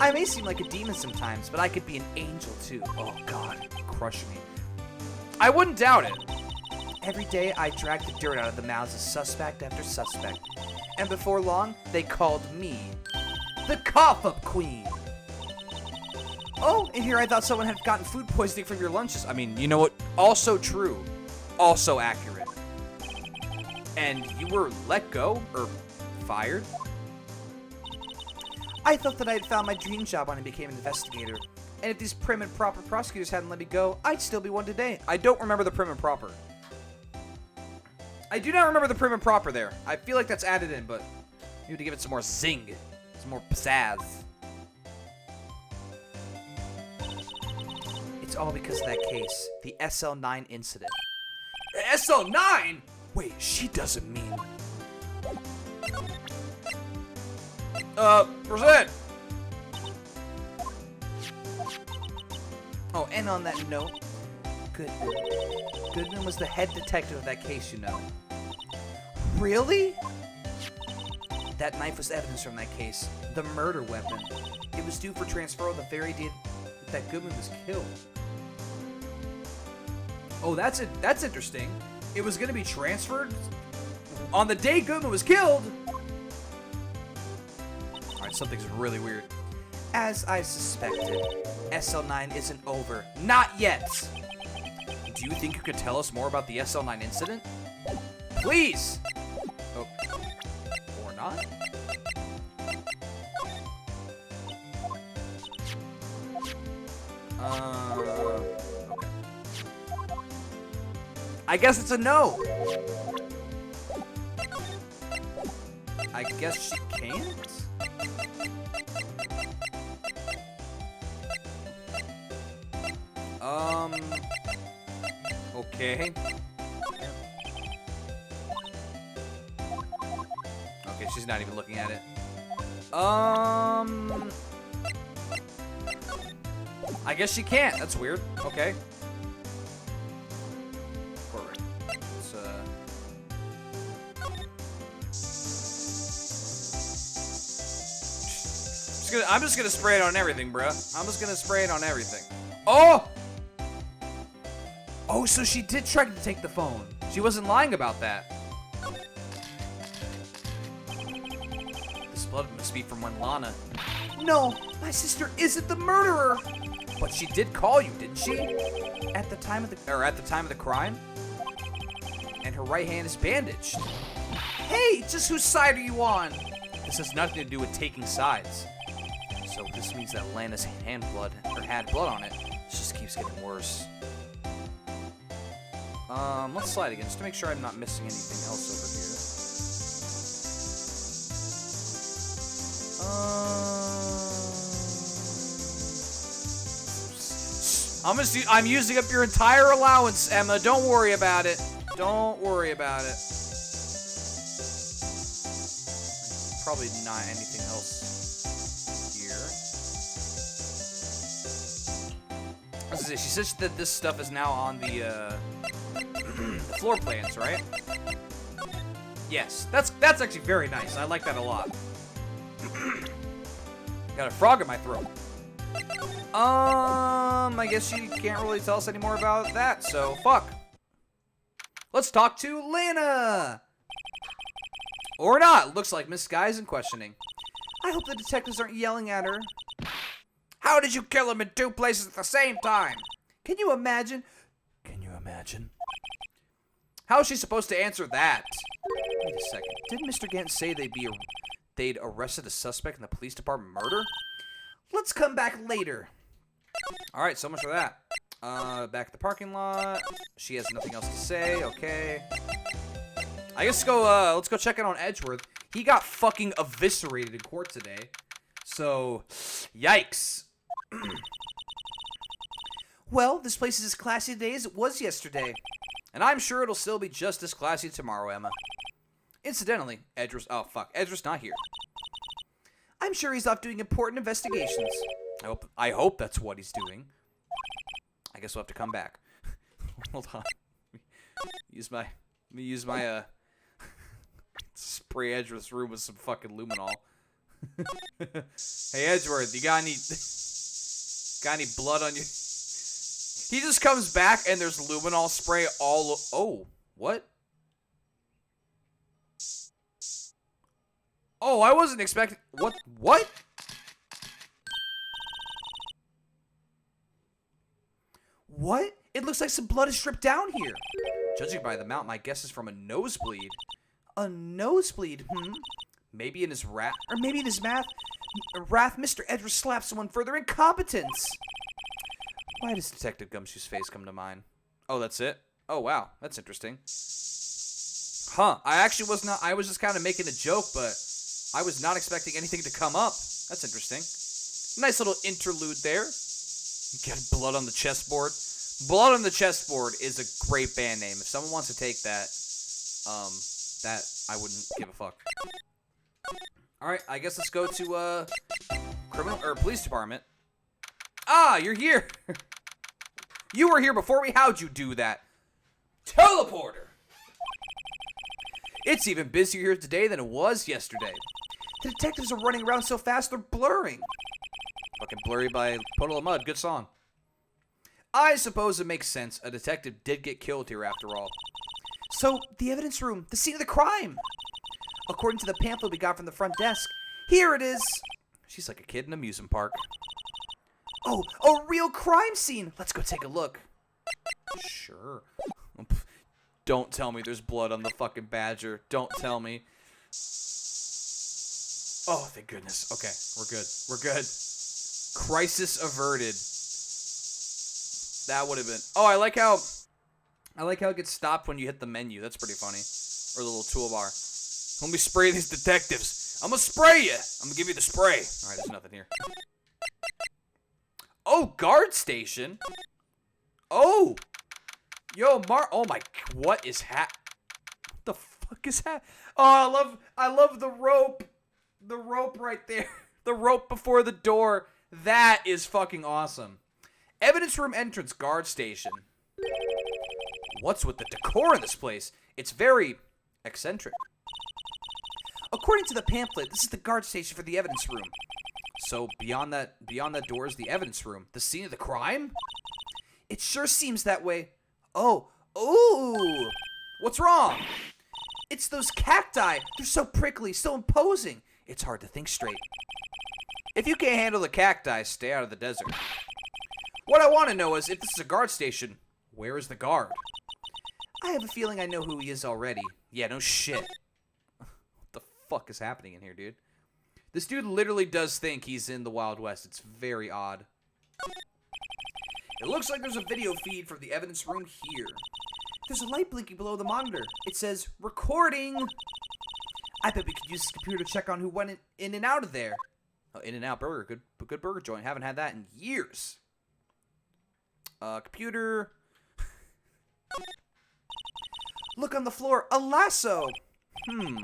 I may seem like a demon sometimes, but I could be an angel too. Oh, God. Crush me. I wouldn't doubt it. Every day, I dragged the dirt out of the mouths of suspect after suspect. And before long, they called me the Cough-Up Queen. Oh, and here I thought someone had gotten food poisoning from your lunches. I mean, you know what? Also true. Also accurate. And you were let go? Or fired? I thought that I had found my dream job when I became an investigator. And if these prim and proper prosecutors hadn't let me go, I'd still be one today. I don't remember the prim and proper. I do not remember the prim and proper there. I feel like that's added in, but you need to give it some more zing. Some more pizzazz. It's all because of that case. The SL9 incident. SL9? Wait, she doesn't mean... present! Oh, and on that note, Goodman was the head detective of that case, you know. Really? That knife was evidence from that case. The murder weapon. It was due for transfer on the very day that Goodman was killed. Oh, that's it. That's interesting. It was going to be transferred on the day Goodman was killed. All right, something's really weird. As I suspected, SL9 isn't over. Not yet! Do you think you could tell us more about the SL9 incident? Please! Oh. Or not? Okay. I guess it's a no! I guess she can't? Okay. Okay, she's not even looking at it. I guess she can't. That's weird. Okay. Forward. Let's, I'm just gonna spray it on everything, bruh. I'm just gonna spray it on everything. Oh! Oh, so she did try to take the phone. She wasn't lying about that. This blood must be from when Lana... No, my sister isn't the murderer! But she did call you, didn't she? At the time of the... Or at the time of the crime? And her right hand is bandaged. Hey, just whose side are you on? This has nothing to do with taking sides. So this means that Lana's had blood on it. This just keeps getting worse. Let's slide again, just to make sure I'm not missing anything else over here. I'm using up your entire allowance, Emma. Don't worry about it. Don't worry about it. Probably not anything else here. She says that this stuff is now on the floor plans, right? Yes, that's actually very nice. I like that a lot. Got a frog in my throat. I guess she can't really tell us any more about that, so fuck. Let's talk to Lana! Or not. Looks like Miss Sky's in questioning. I hope the detectives aren't yelling at her. How did you kill him in 2 places at the same time? Can you imagine? Can you imagine? How is she supposed to answer that? Wait a second. Didn't Mr. Gant say they'd arrested a suspect in the police department murder? Let's come back later. Alright, so much for that. Back at the parking lot. She has nothing else to say. Okay. I guess let's go check in on Edgeworth. He got fucking eviscerated in court today. So, yikes. Well, this place is as classy today as it was yesterday. And I'm sure it'll still be just as classy tomorrow, Emma. Incidentally, Edgeworth's not here. I'm sure he's off doing important investigations. I hope that's what he's doing. I guess we'll have to come back. Hold on. Let me use my spray Edgeworth's room with some fucking luminol. Hey Edgeworth, you got any blood on you? He just comes back and there's luminol spray all oh, what? Oh, I wasn't expecting what? What? It looks like some blood is dripped down here. Judging by the amount, my guess is from a nosebleed. A nosebleed, Maybe in his wrath. Or maybe in his wrath, Mr. Edgeworth slapped someone for their incompetence. Why does Detective Gumshoe's face come to mind? Oh, that's it? Oh, wow. That's interesting. Huh. I was just kind of making a joke, but I was not expecting anything to come up. That's interesting. Nice little interlude there. Get blood on the chessboard. Blood on the Chessboard is a great band name. If someone wants to take that, that I wouldn't give a fuck. Alright, I guess let's go to, police department. Ah, you're here! You were here before me? How'd you do that? Teleporter! It's even busier here today than it was yesterday. The detectives are running around so fast they're blurring. Fucking Blurry by Puddle of Mud. Good song. I suppose it makes sense. A detective did get killed here after all. So, the evidence room, the scene of the crime. According to the pamphlet we got from the front desk, here it is. She's like a kid in an amusement park. Oh, a real crime scene. Let's go take a look. Sure. Don't tell me there's blood on the fucking badger. Don't tell me. Oh, thank goodness. Okay, we're good. We're good. Crisis averted. That would have been... Oh, I like how it gets stopped when you hit the menu. That's pretty funny. Or the little toolbar. Let me spray these detectives. I'm gonna spray you. I'm gonna give you the spray. All right, there's nothing here. Oh, guard station. Oh. Yo, oh my... What is What the fuck is that? Oh, I love the rope. The rope right there. The rope before the door. That is fucking awesome. Evidence room entrance, guard station. What's with the decor in this place? It's very eccentric. According to the pamphlet, this is the guard station for the evidence room. So beyond that door is the evidence room. The scene of the crime? It sure seems that way. Oh, ooh. What's wrong? It's those cacti. They're so prickly, so imposing. It's hard to think straight. If you can't handle the cacti, stay out of the desert. What I want to know is, if this is a guard station, where is the guard? I have a feeling I know who he is already. Yeah, no shit. fuck is happening in here, dude? This dude literally does think he's in the Wild West. It's very odd. It looks like there's a video feed from the evidence room here. There's a light blinking below the monitor. It says, recording. I bet we could use this computer to check on who went in and out of there. Oh, In-N-Out Burger. Good burger joint. Haven't had that in years. Computer. Look on the floor. A lasso.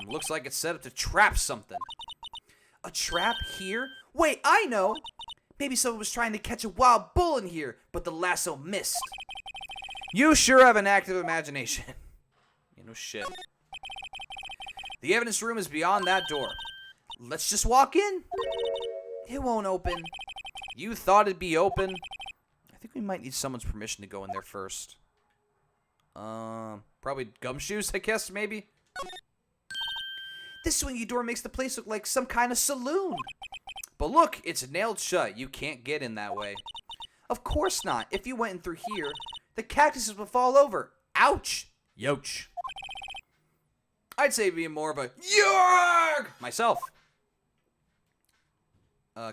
Looks like it's set up to trap something. A trap here? Wait, I know. Maybe someone was trying to catch a wild bull in here, but the lasso missed. You sure have an active imagination. You know shit. The evidence room is beyond that door. Let's just walk in. It won't open. You thought it'd be open? I think we might need someone's permission to go in there first. Probably gumshoes, I guess, maybe? This swingy door makes the place look like some kind of saloon. But look, it's nailed shut. You can't get in that way. Of course not. If you went in through here, the cactuses would fall over. Ouch. Yoch. I'd say be more of a yarg myself.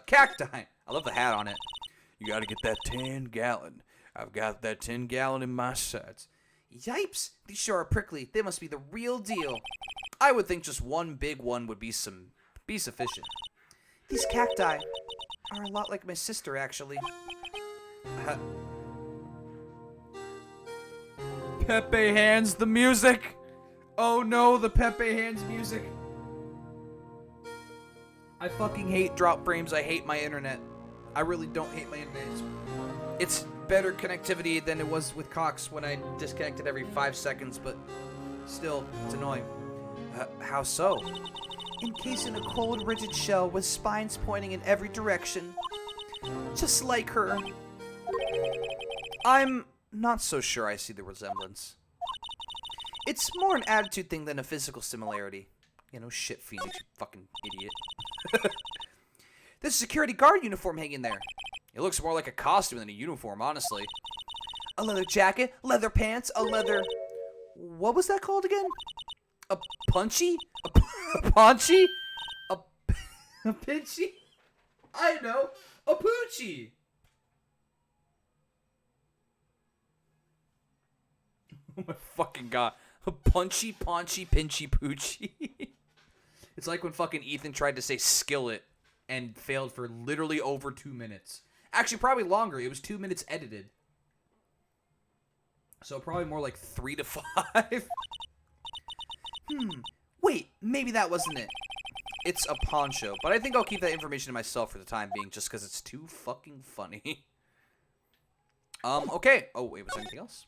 Cacti. I love the hat on it. You gotta get that 10-gallon. I've got that 10-gallon in my sights. Yipes. These sure are prickly. They must be the real deal. I would think just one big one would be sufficient. These cacti are a lot like my sister, actually. Pepe Hands the music. Oh no, the Pepe Hands music. I fucking hate drop frames. I hate my internet. I really don't hate my internet. It's better connectivity than it was with Cox when I disconnected every 5 seconds, but still, it's annoying. How so? Encased in a cold, rigid shell with spines pointing in every direction. Just like her. I'm not so sure I see the resemblance. It's more an attitude thing than a physical similarity. You know, shit, Phoenix, you fucking idiot. There's a security guard uniform hanging there. It looks more like a costume than a uniform, honestly. A leather jacket, leather pants, a leather... What was that called again? A punchy? A paunchy? A pinchy? I know. A poochie. Oh my fucking god. A punchy, paunchy, pinchy, poochie. It's like when fucking Ethan tried to say skillet and failed for literally over 2 minutes. Actually, probably longer. It was 2 minutes edited. So probably more like 3 to 5. Wait, maybe that wasn't it. It's a poncho, but I think I'll keep that information to myself for the time being just because it's too fucking funny. Okay. Oh, wait, was there anything else?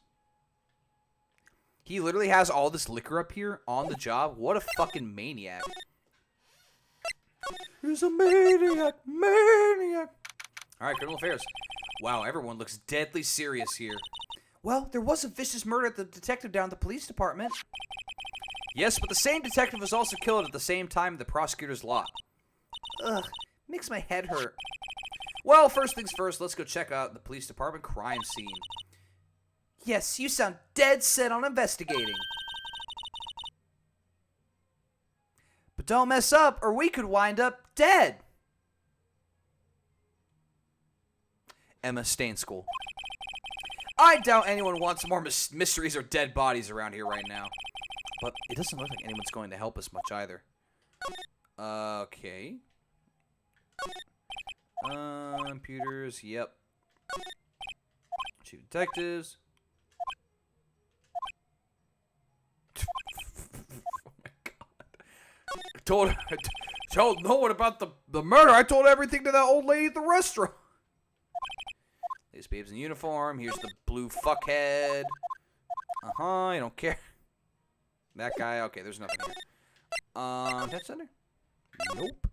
He literally has all this liquor up here on the job. What a fucking maniac. He's a maniac, maniac. All right, criminal affairs. Wow, everyone looks deadly serious here. Well, there was a vicious murder at the detective down at the police department. Yes, but the same detective was also killed at the same time in the prosecutor's lot. Ugh, makes my head hurt. Well, first things first, let's go check out the police department crime scene. Yes, you sound dead set on investigating. But don't mess up, or we could wind up dead. Emma, stay in school. I doubt anyone wants more mysteries or dead bodies around here right now. But it doesn't look like anyone's going to help us much either. Okay. Computers, yep. 2 detectives. Oh my god. I told no one about the murder. I told everything to that old lady at the restaurant. This babe's in uniform. Here's the blue fuckhead. I don't care. That guy. Okay, there's nothing here. Death center? Nope.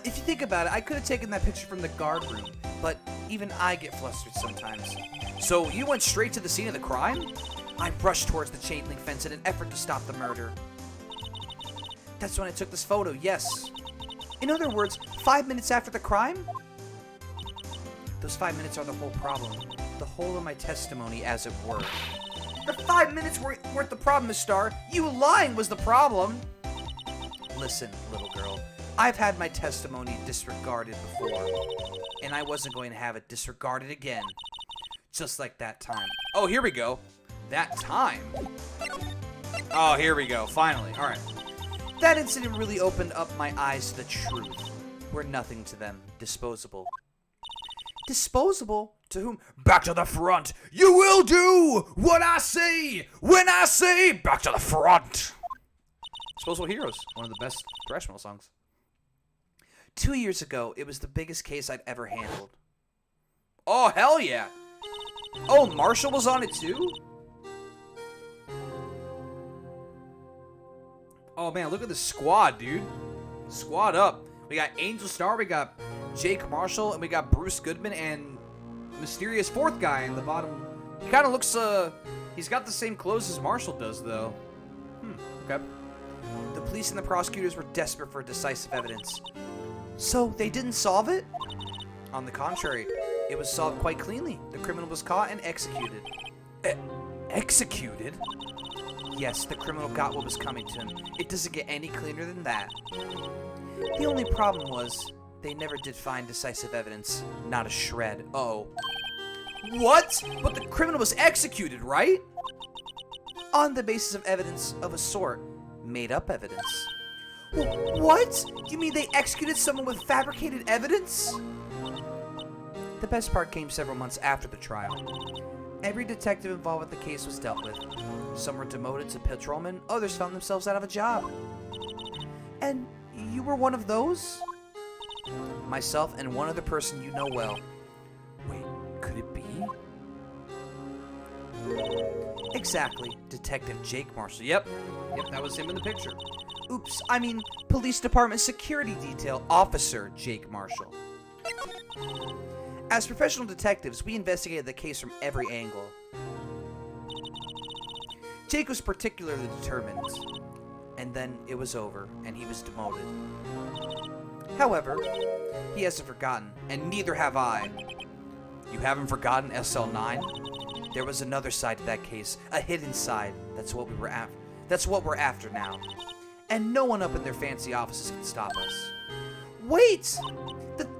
If you think about it, I could have taken that picture from the guard room, but even I get flustered sometimes. So you went straight to the scene of the crime? I rushed towards the chain link fence in an effort to stop the murder. That's when I took this photo, yes. In other words, 5 minutes after the crime? Those 5 minutes are the whole problem. The whole of my testimony, as it were. The 5 minutes weren't the problem, Miss Starr. You lying was the problem. Listen, little girl. I've had my testimony disregarded before. And I wasn't going to have it disregarded again. Just like that time. Oh, here we go. That time. Oh, here we go. Finally. All right. That incident really opened up my eyes to the truth. We're nothing to them. Disposable. Disposable? To whom? Back to the front. You will do what I say when I say back to the front. Disposable Heroes. One of the best thrash metal songs. 2 years ago, it was the biggest case I'd ever handled. Oh, hell yeah. Oh, Marshall was on it too? Oh, man, look at the squad, dude. Squad up. We got Angel Star, we got Jake Marshall, and we got Bruce Goodman and mysterious fourth guy in the bottom. He kind of looks, he's got the same clothes as Marshall does, though. Okay. The police and the prosecutors were desperate for decisive evidence. So, they didn't solve it? On the contrary, it was solved quite cleanly. The criminal was caught and executed. Executed? Yes, the criminal got what was coming to him. It doesn't get any cleaner than that. The only problem was, they never did find decisive evidence. Not a shred. Uh-oh. What? But the criminal was executed, right? On the basis of evidence of a sort. Made up evidence. What? You mean they executed someone with fabricated evidence? The best part came several months after the trial. Every detective involved with the case was dealt with. Some were demoted to patrolmen, others found themselves out of a job. And you were one of those? Myself and one other person you know well. Wait, could it be? Exactly, Detective Jake Marshall. Yep, that was him in the picture. Oops, I mean Police Department Security Detail Officer Jake Marshall. As professional detectives, we investigated the case from every angle. Jake was particularly determined, and then it was over, and he was demoted. However, he hasn't forgotten, and neither have I. You haven't forgotten SL9? There was another side to that case, a hidden side. That's what we're after now. And no one up in their fancy offices can stop us. Wait!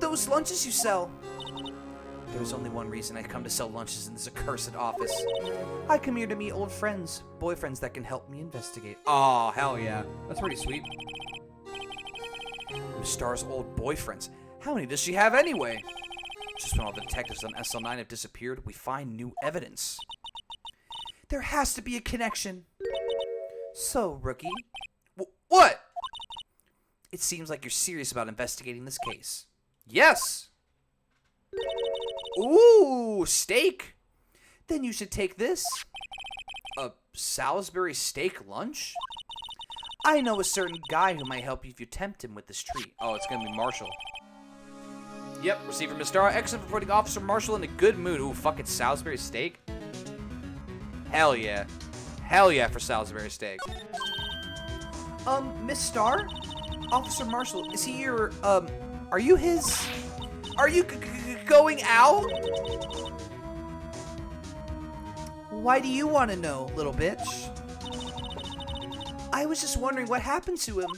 Those lunches you sell. There's only one reason I come to sell lunches in this accursed office. I come here to meet old friends, boyfriends that can help me investigate. Oh, hell yeah. That's pretty sweet. Miss Star's old boyfriends. How many does she have anyway? Just when all the detectives on SL9 have disappeared, we find new evidence. There has to be a connection. So, rookie. What? It seems like you're serious about investigating this case. Yes. Ooh, steak. Then you should take this. A Salisbury steak lunch? I know a certain guy who might help you if you tempt him with this treat. Oh, it's gonna be Marshall. Yep, receiver Miss Star. Excellent for putting Officer Marshall in a good mood. Ooh, fucking Salisbury steak. Hell yeah. Hell yeah for Salisbury steak. Miss Star? Officer Marshall, is he your, are you his... Are you going out? Why do you want to know, little bitch? I was just wondering what happened to him.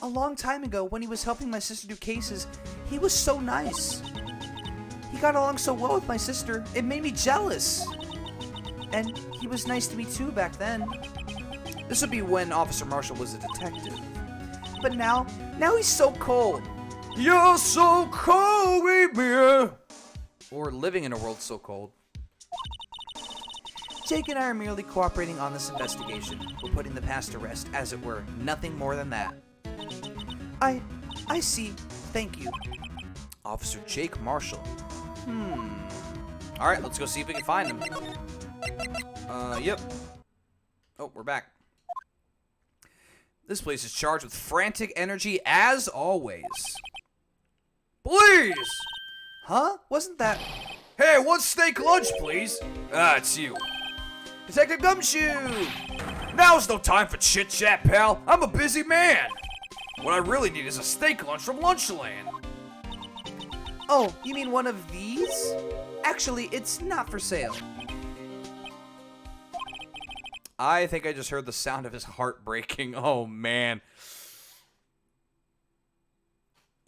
A long time ago, when he was helping my sister do cases, he was so nice. He got along so well with my sister, it made me jealous. And he was nice to me too back then. This would be when Officer Marshall was a detective. But now he's so cold. You're so cold with me. Or living in a world so cold. Jake and I are merely cooperating on this investigation. We're putting the past to rest, as it were. Nothing more than that. I see. Thank you. Officer Jake Marshall. Alright, let's go see if we can find him. Yep. Oh, we're back. This place is charged with frantic energy as always. Please! Huh? Wasn't that... Hey, one steak lunch, please. Ah, it's you. Detective Gumshoe! Now's no time for chit-chat, pal. I'm a busy man. What I really need is a steak lunch from Lunchland. Oh, you mean one of these? Actually, it's not for sale. I think I just heard the sound of his heart breaking. Oh, man.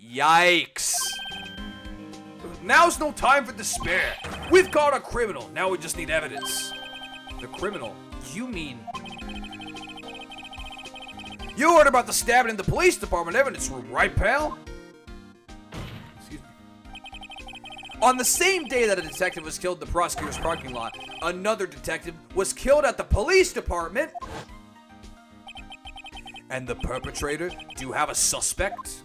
Yikes. Now's no time for despair. We've caught a criminal. Now we just need evidence. The criminal? You mean... You heard about the stabbing in the police department evidence room, right, pal? Excuse me. On the same day that a detective was killed in the prosecutor's parking lot, another detective was killed at the police department. And the perpetrator? Do you have a suspect?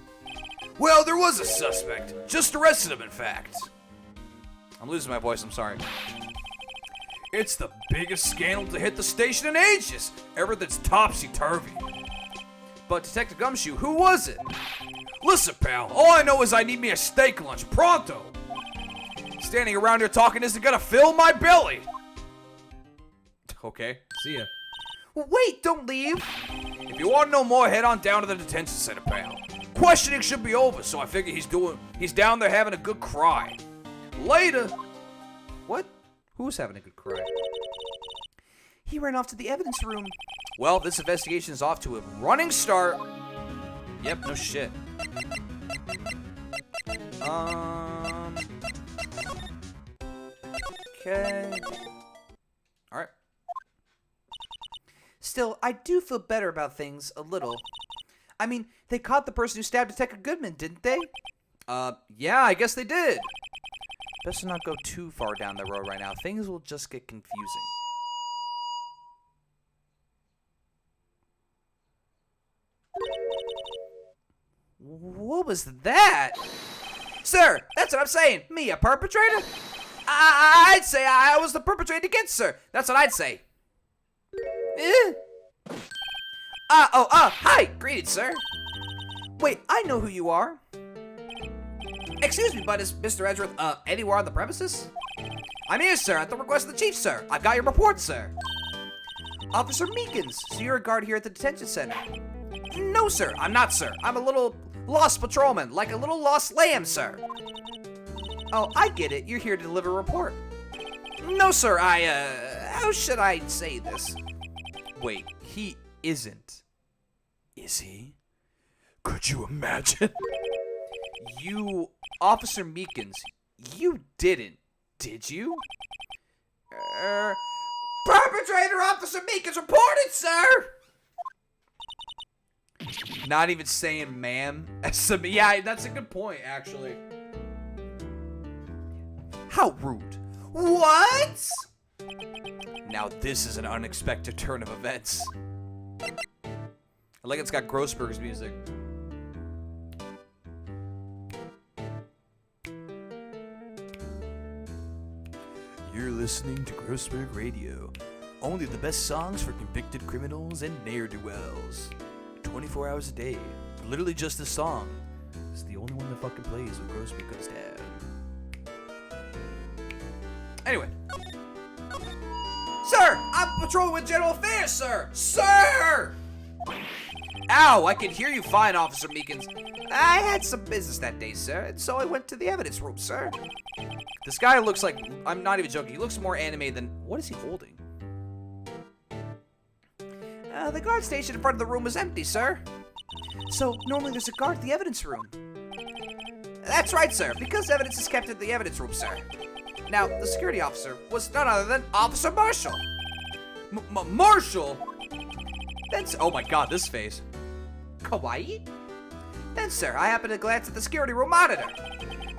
Well, there was a suspect. Just arrested him, in fact. I'm losing my voice, I'm sorry. It's the biggest scandal to hit the station in ages. Everything's topsy-turvy. But Detective Gumshoe, who was it? Listen, pal, all I know is I need me a steak lunch, pronto. Standing around here talking isn't gonna fill my belly. Okay, see ya. Wait, don't leave. If you want to know more, head on down to the detention center, pal. Questioning should be over, so I figure he's down there having a good cry. Later. What? Who's having a good cry? He ran off to the evidence room. Well, this investigation is off to a running start. Yep, no shit. Okay. Alright. Still, I do feel better about things a little. I mean, they caught the person who stabbed Detective Goodman, didn't they? Yeah, I guess they did. Best to not go too far down the road right now. Things will just get confusing. What was that? Sir, that's what I'm saying. Me, a perpetrator? I'd say I was the perpetrator against, sir. That's what I'd say. Hi. Greetings, sir. Wait, I know who you are. Excuse me, but is Mr. Edgeworth, anywhere on the premises? I'm here, sir, at the request of the chief, sir. I've got your report, sir. Officer Meekins, so you're a guard here at the detention center? No, sir, I'm not, sir. I'm a little lost patrolman, like a little lost lamb, sir. Oh, I get it. You're here to deliver a report. No, sir, how should I say this? Wait, he isn't. Is he? Could you imagine? You, Officer Meekins, you didn't, did you? Perpetrator Officer Meekins reported, sir! Not even saying ma'am. Yeah, that's a good point, actually. How rude. What? Now this is an unexpected turn of events. I like it's got Grossberg's music. You're listening to Grossberg Radio. Only the best songs for convicted criminals and ne'er-do-wells. 24 hours a day. Literally just this song. It's the only one that fucking plays with Grossberg could have. Anyway. Sir, I'm patrolling with General Affairs, sir! Sir! Ow, I can hear you fine, Officer Meekins. I had some business that day, sir, and so I went to the evidence room, sir. This guy looks like, I'm not even joking, he looks more animated than, what is he holding? The guard station in front of the room was empty, sir. So, normally there's a guard at the evidence room. That's right, sir, because evidence is kept in the evidence room, sir. Now, the security officer was none other than Officer Marshall. Marshall? That's, oh my god, this face. Kawaii? Then, sir, I happened to glance at the security room monitor.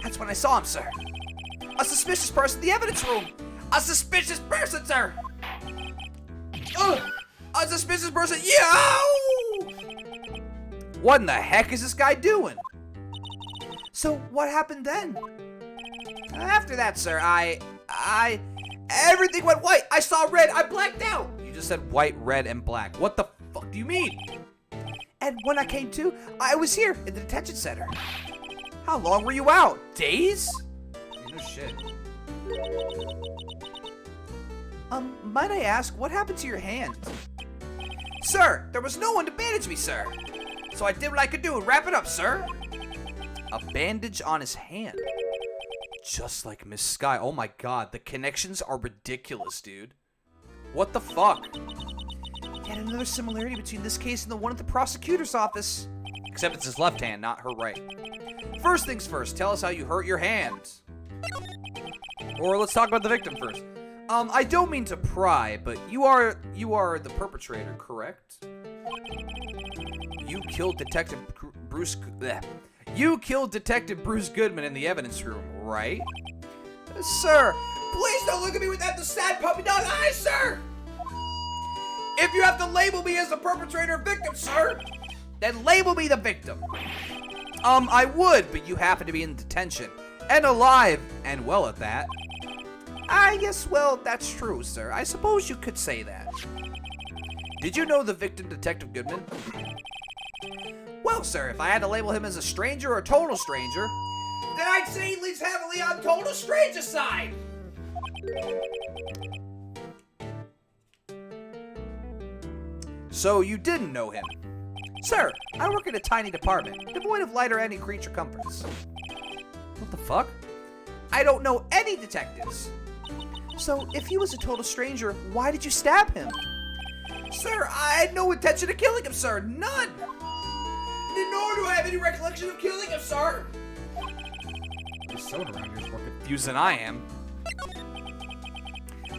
That's when I saw him, sir. A suspicious person in the evidence room. A suspicious person, sir. Ugh. A suspicious person. Yo! What in the heck is this guy doing? So, what happened then? After that, sir, everything went white. I saw red. I blacked out. You just said white, red, and black. What the fuck do you mean? And when I came to, I was here in the detention center. How long were you out? Days? No shit. Might I ask, what happened to your hand? Sir, there was no one to bandage me, sir. So I did what I could do and wrap it up, sir. A bandage on his hand. Just like Miss Sky. Oh my god, the connections are ridiculous, dude. What the fuck? Yet another similarity between this case and the one at the prosecutor's office. Except it's his left hand, not her right. First things first, tell us how you hurt your hand. Or let's talk about the victim first. I don't mean to pry, but you are the perpetrator, correct? You killed Detective Bruce Goodman in the evidence room, right? Sir, please don't look at me with that sad puppy dog eyes, sir! If you have to label me as the perpetrator or victim, sir, then label me the victim. I would, but you happen to be in detention. And alive, and well at that. Yes, well, that's true, sir. I suppose you could say that. Did you know the victim, Detective Goodman? Well, sir, if I had to label him as a stranger or a total stranger, then I'd say he leans heavily on total stranger side. So you didn't know him? Sir, I work in a tiny department, devoid of light or any creature comforts. What the fuck? I don't know any detectives. So, if he was a total stranger, why did you stab him? Sir, I had no intention of killing him, sir. None. Nor do I have any recollection of killing him, sir. This soda around here is more Confused than I am.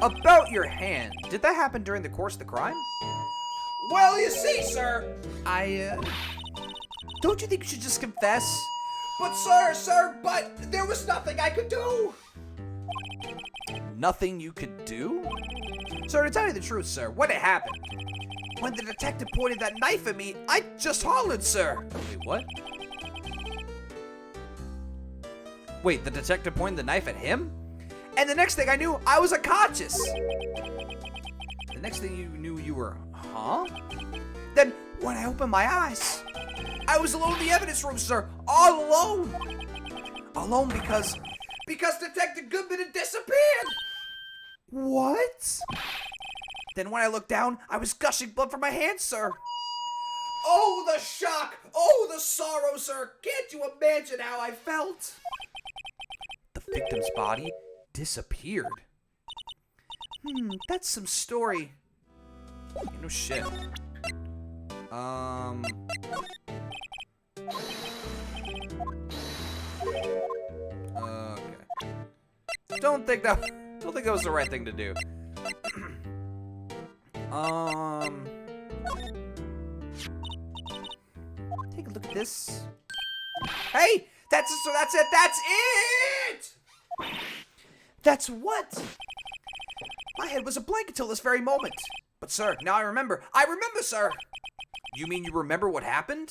About your hand, did that happen during the course of the crime? Well, you see, sir, don't you think you should just confess? But there was nothing I could do. Nothing you could do? Sir, to tell you the truth, sir, when it happened, when the detective pointed that knife at me, I just hollered, sir. Wait, what? Wait, the detective pointed the knife at him? And the next thing I knew, I was unconscious. The next thing you knew, you were, huh? Then, when I opened my eyes, I was alone in the evidence room, sir. All alone. Alone because Detective Goodman had disappeared. What? Then when I looked down, I was gushing blood from my hands, sir. Oh, the shock. Oh, the sorrow, sir. Can't you imagine how I felt? The victim's body disappeared. That's some story. No shit. Okay. Don't think that was the right thing to do. Take a look at this. Hey, that's it. That's what? My head was a blank until this very moment. But sir, now I remember, sir. You mean you remember what happened?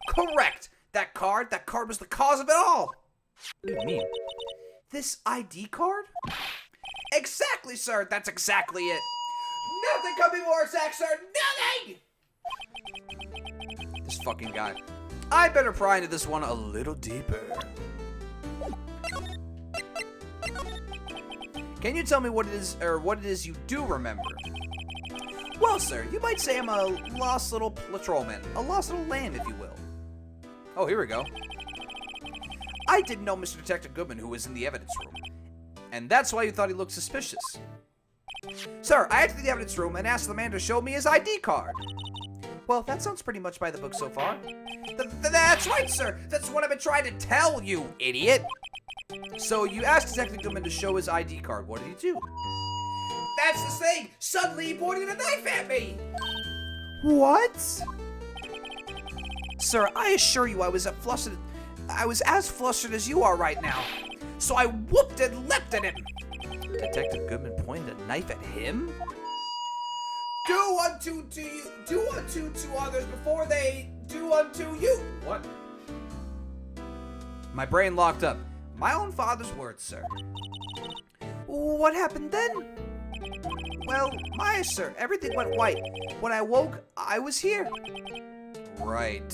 Correct. That card was the cause of it all. What do you mean? This ID card? Exactly, sir. That's exactly it. Nothing could be more exact, sir. Nothing! This fucking guy. I better pry into this one a little deeper. Can you tell me what it is you do remember? Well, sir, you might say I'm a lost little patrolman. A lost little lamb, if you will. Oh, here we go. I didn't know Mr. Detective Goodman, who was in the evidence room. And that's why you thought he looked suspicious. Sir, I entered the evidence room and asked the man to show me his ID card. Well, that sounds pretty much by the book so far. That's right, sir. That's what I've been trying to tell you, idiot. So you asked Detective Goodman to show his ID card. What did he do? That's the thing. Suddenly he pointed a knife at me. What? Sir, I assure you I was as flustered as you are right now. So I whooped and leapt at him. Detective Goodman pointed a knife at him? Do unto to others before they do unto you. What? My brain locked up. My own father's words, sir. What happened then? Well, sir, everything went white. When I woke, I was here. Right.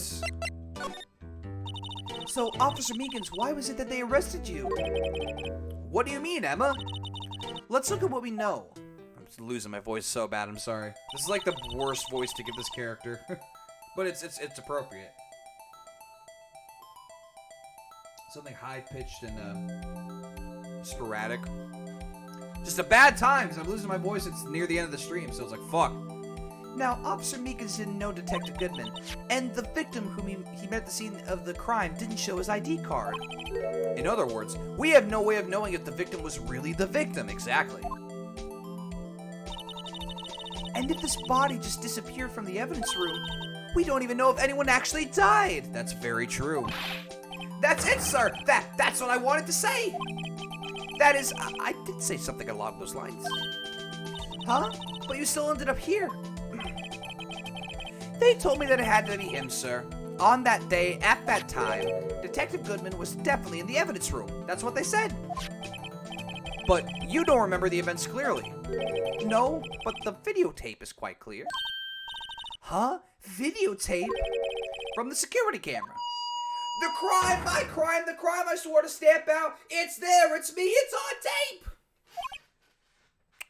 So, Officer Meekins, why was it that they arrested you? What do you mean, Emma? Let's look at what we know. I'm losing my voice so bad. I'm sorry. This is like the worst voice to give this character, but it's appropriate. Something high pitched and sporadic. Just a bad time because I'm losing my voice. It's near the end of the stream, so it's like fuck. Now, Officer Meekins didn't know Detective Goodman, and the victim whom he met at the scene of the crime didn't show his ID card. In other words, we have no way of knowing if the victim was really the victim. Exactly. And if this body just disappeared from the evidence room, we don't even know if anyone actually died. That's very true. That's it, sir. That's what I wanted to say. That is, I did say something along those lines. Huh? But you still ended up here. They told me that it had to be him, sir. On that day, at that time, Detective Goodman was definitely in the evidence room. That's what they said. But you don't remember the events clearly. No, but the videotape is quite clear. Huh? Videotape? From the security camera. The crime, my crime, the crime I swore to stamp out. It's there, it's me, it's on tape.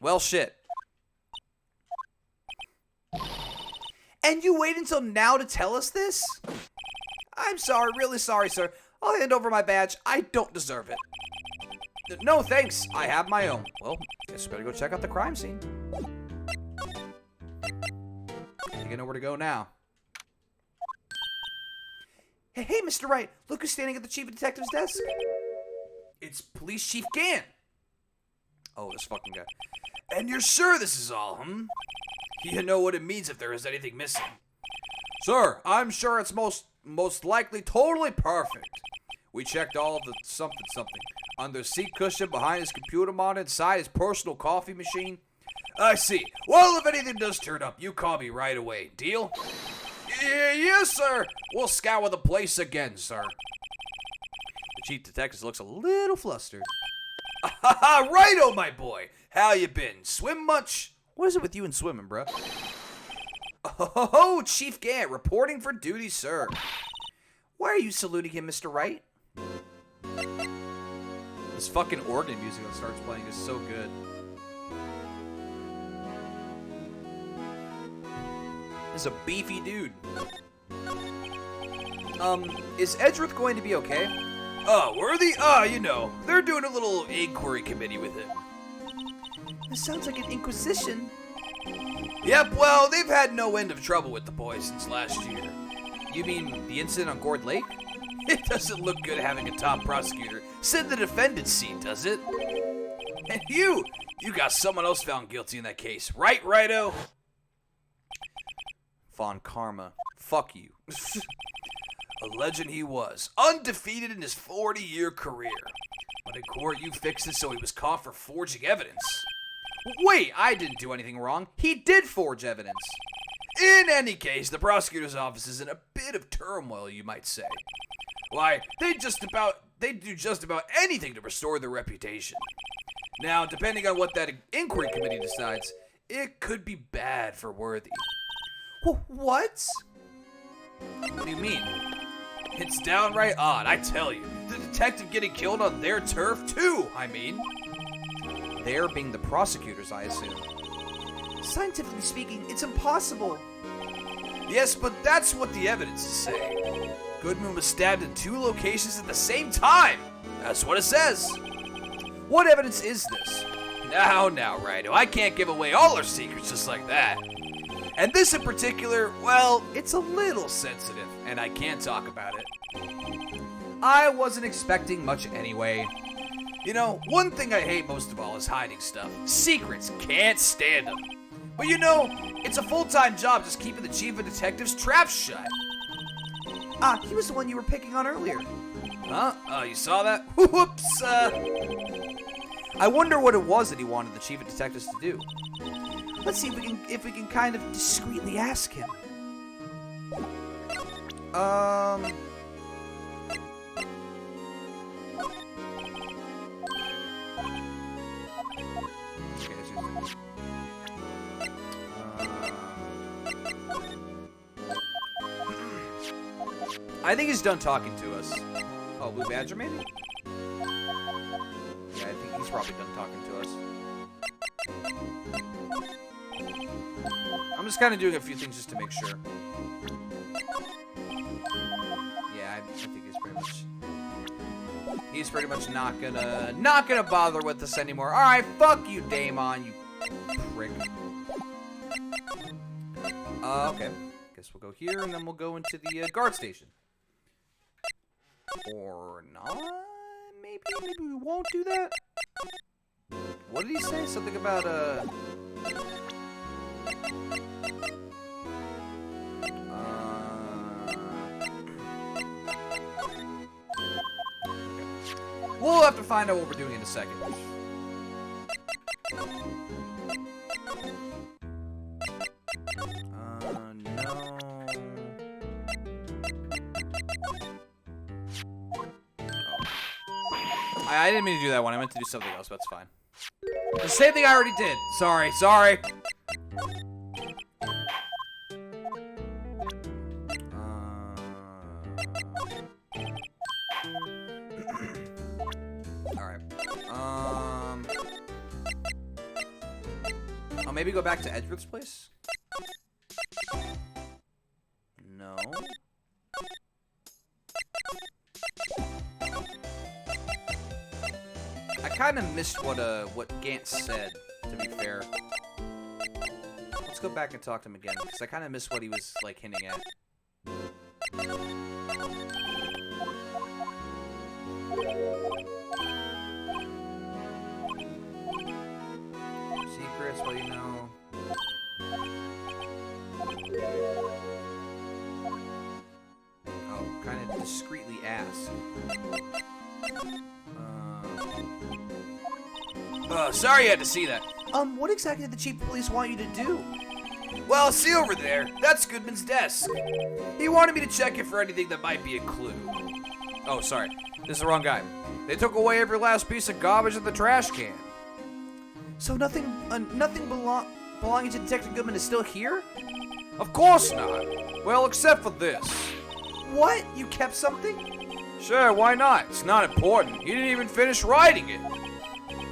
Well, shit. And you wait until now to tell us this? I'm sorry, really sorry, sir. I'll hand over my badge. I don't deserve it. No, thanks. I have my own. Well, guess we better go check out the crime scene. I think I know where to go now. Hey, Mr. Wright. Look who's standing at the chief of detective's desk. It's Police Chief Gann. Oh, this fucking guy. And you're sure this is all, hmm? You know what it means if there is anything missing. Sir, I'm sure it's most likely totally perfect. We checked all of the something under the seat cushion, behind his computer monitor, inside his personal coffee machine. I see. Well, if anything does turn up, you call me right away. Deal? Yes, sir. We'll scour the place again, sir. The chief detective looks a little flustered. Righto, my boy. How you been? Swim much? What is it with you and swimming, bro? Oh, Chief Gann, reporting for duty, sir. Why are you saluting him, Mr. Wright? This fucking organ music that starts playing is so good. This is a beefy dude. Is Edgeworth going to be okay? Worthy? You know, they're doing a little inquiry committee with him. This sounds like an inquisition. Yep, well, they've had no end of trouble with the boys since last year. You mean the incident on Gourd Lake? It doesn't look good having a top prosecutor sit in the defendant's seat, does it? And you got someone else found guilty in that case, right, Righto? Von Karma, fuck you. A legend he was, undefeated in his 40-year career. But in court, you fixed it so he was caught for forging evidence. Wait, I didn't do anything wrong. He did forge evidence. In any case, the prosecutor's office is in a bit of turmoil, you might say. Why, they do just about anything to restore their reputation. Now, depending on what that inquiry committee decides, it could be bad for Worthy. What? What do you mean? It's downright odd, I tell you. The detective getting killed on their turf, too, I mean. They're being the prosecutors, I assume. Scientifically speaking, it's impossible. Yes, but that's what the evidence is saying. Goodman was stabbed in 2 locations at the same time. That's what it says. What evidence is this? Now, Righto, I can't give away all our secrets just like that. And this in particular, well, it's a little sensitive, and I can't talk about it. I wasn't expecting much anyway. You know, one thing I hate most of all is hiding stuff. Secrets, can't stand them. But you know, it's a full-time job just keeping the chief of detectives' trap shut. He was the one you were picking on earlier. Huh? You saw that? Whoops, I wonder what it was that he wanted the chief of detectives to do. Let's see if we can kind of discreetly ask him. I think he's done talking to us. Oh, Blue Badger, maybe? Yeah, I think he's probably done talking to us. I'm just kind of doing a few things just to make sure. Yeah, I think he's pretty much not gonna bother with us anymore. All right, fuck you, Damon, you prick. Okay. Guess we'll go here, and then we'll go into the guard station. Or not? Maybe we won't do that? What did he say? Something about, We'll have to find out what we're doing in a second. No. Oh. I didn't mean to do that one. I meant to do something else. That's fine. The same thing I already did. Sorry. Alright. I'll maybe go back to Edgeworth's place? No. I kind of missed what Gantz said, to be fair. Let's go back and talk to him again, because I kind of missed what he was, like, hinting at. Secrets, well, you know. Oh, kind of discreetly ask. Sorry you had to see that. What exactly did the chief of police want you to do? Well, see over there, that's Goodman's desk. He wanted me to check it for anything that might be a clue. Oh, sorry, this is the wrong guy. They took away every last piece of garbage in the trash can. So nothing belonging to Detective Goodman is still here? Of course not. Well, except for this. What? You kept something? Sure, why not? It's not important. He didn't even finish writing it.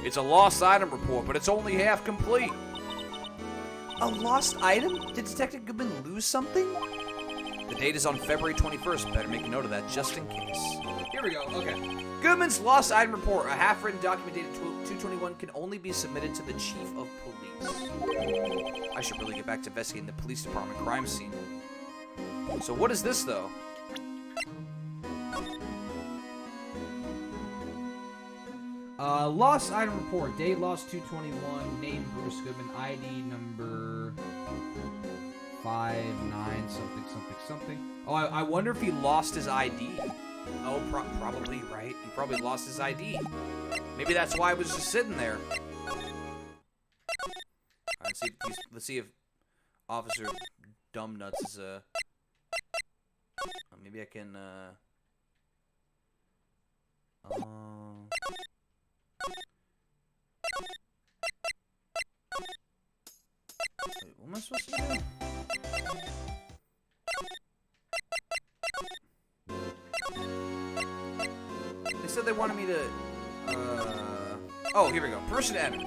It's a lost item report, but it's only half complete. A lost item? Did Detective Goodman lose something? The date is on February 21st. Better make a note of that just in case. Here we go. Okay. Goodman's lost item report, a half-written document dated 2/21, can only be submitted to the chief of police. I should really get back to investigating the police department crime scene. So what is this, though? Lost item report. Date lost 2/21. Name Bruce Goodman. ID number 59 something. Oh, I wonder if he lost his ID. Oh, probably, right? He probably lost his ID. Maybe that's why it was just sitting there. Alright, let's see if Officer Dumbnuts is, maybe I can, Wait, what am I supposed to do? They said they wanted me to, oh, here we go. Permission to enter.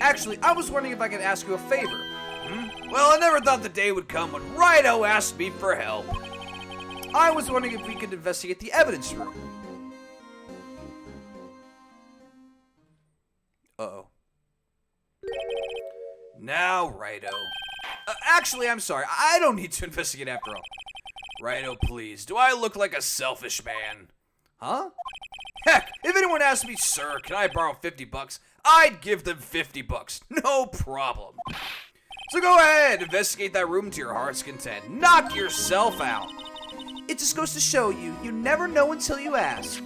Actually, I was wondering if I could ask you a favor. Well, I never thought the day would come when Wright-O asked me for help. I was wondering if we could investigate the evidence room. Uh-oh. Now, Wright-O. Actually, I'm sorry. I don't need to investigate after all. Wright-O, please. Do I look like a selfish man? Huh? Heck, if anyone asked me, sir, can I borrow $50? I'd give them $50. No problem. So go ahead, investigate that room to your heart's content. Knock yourself out. It just goes to show you, you never know until you ask.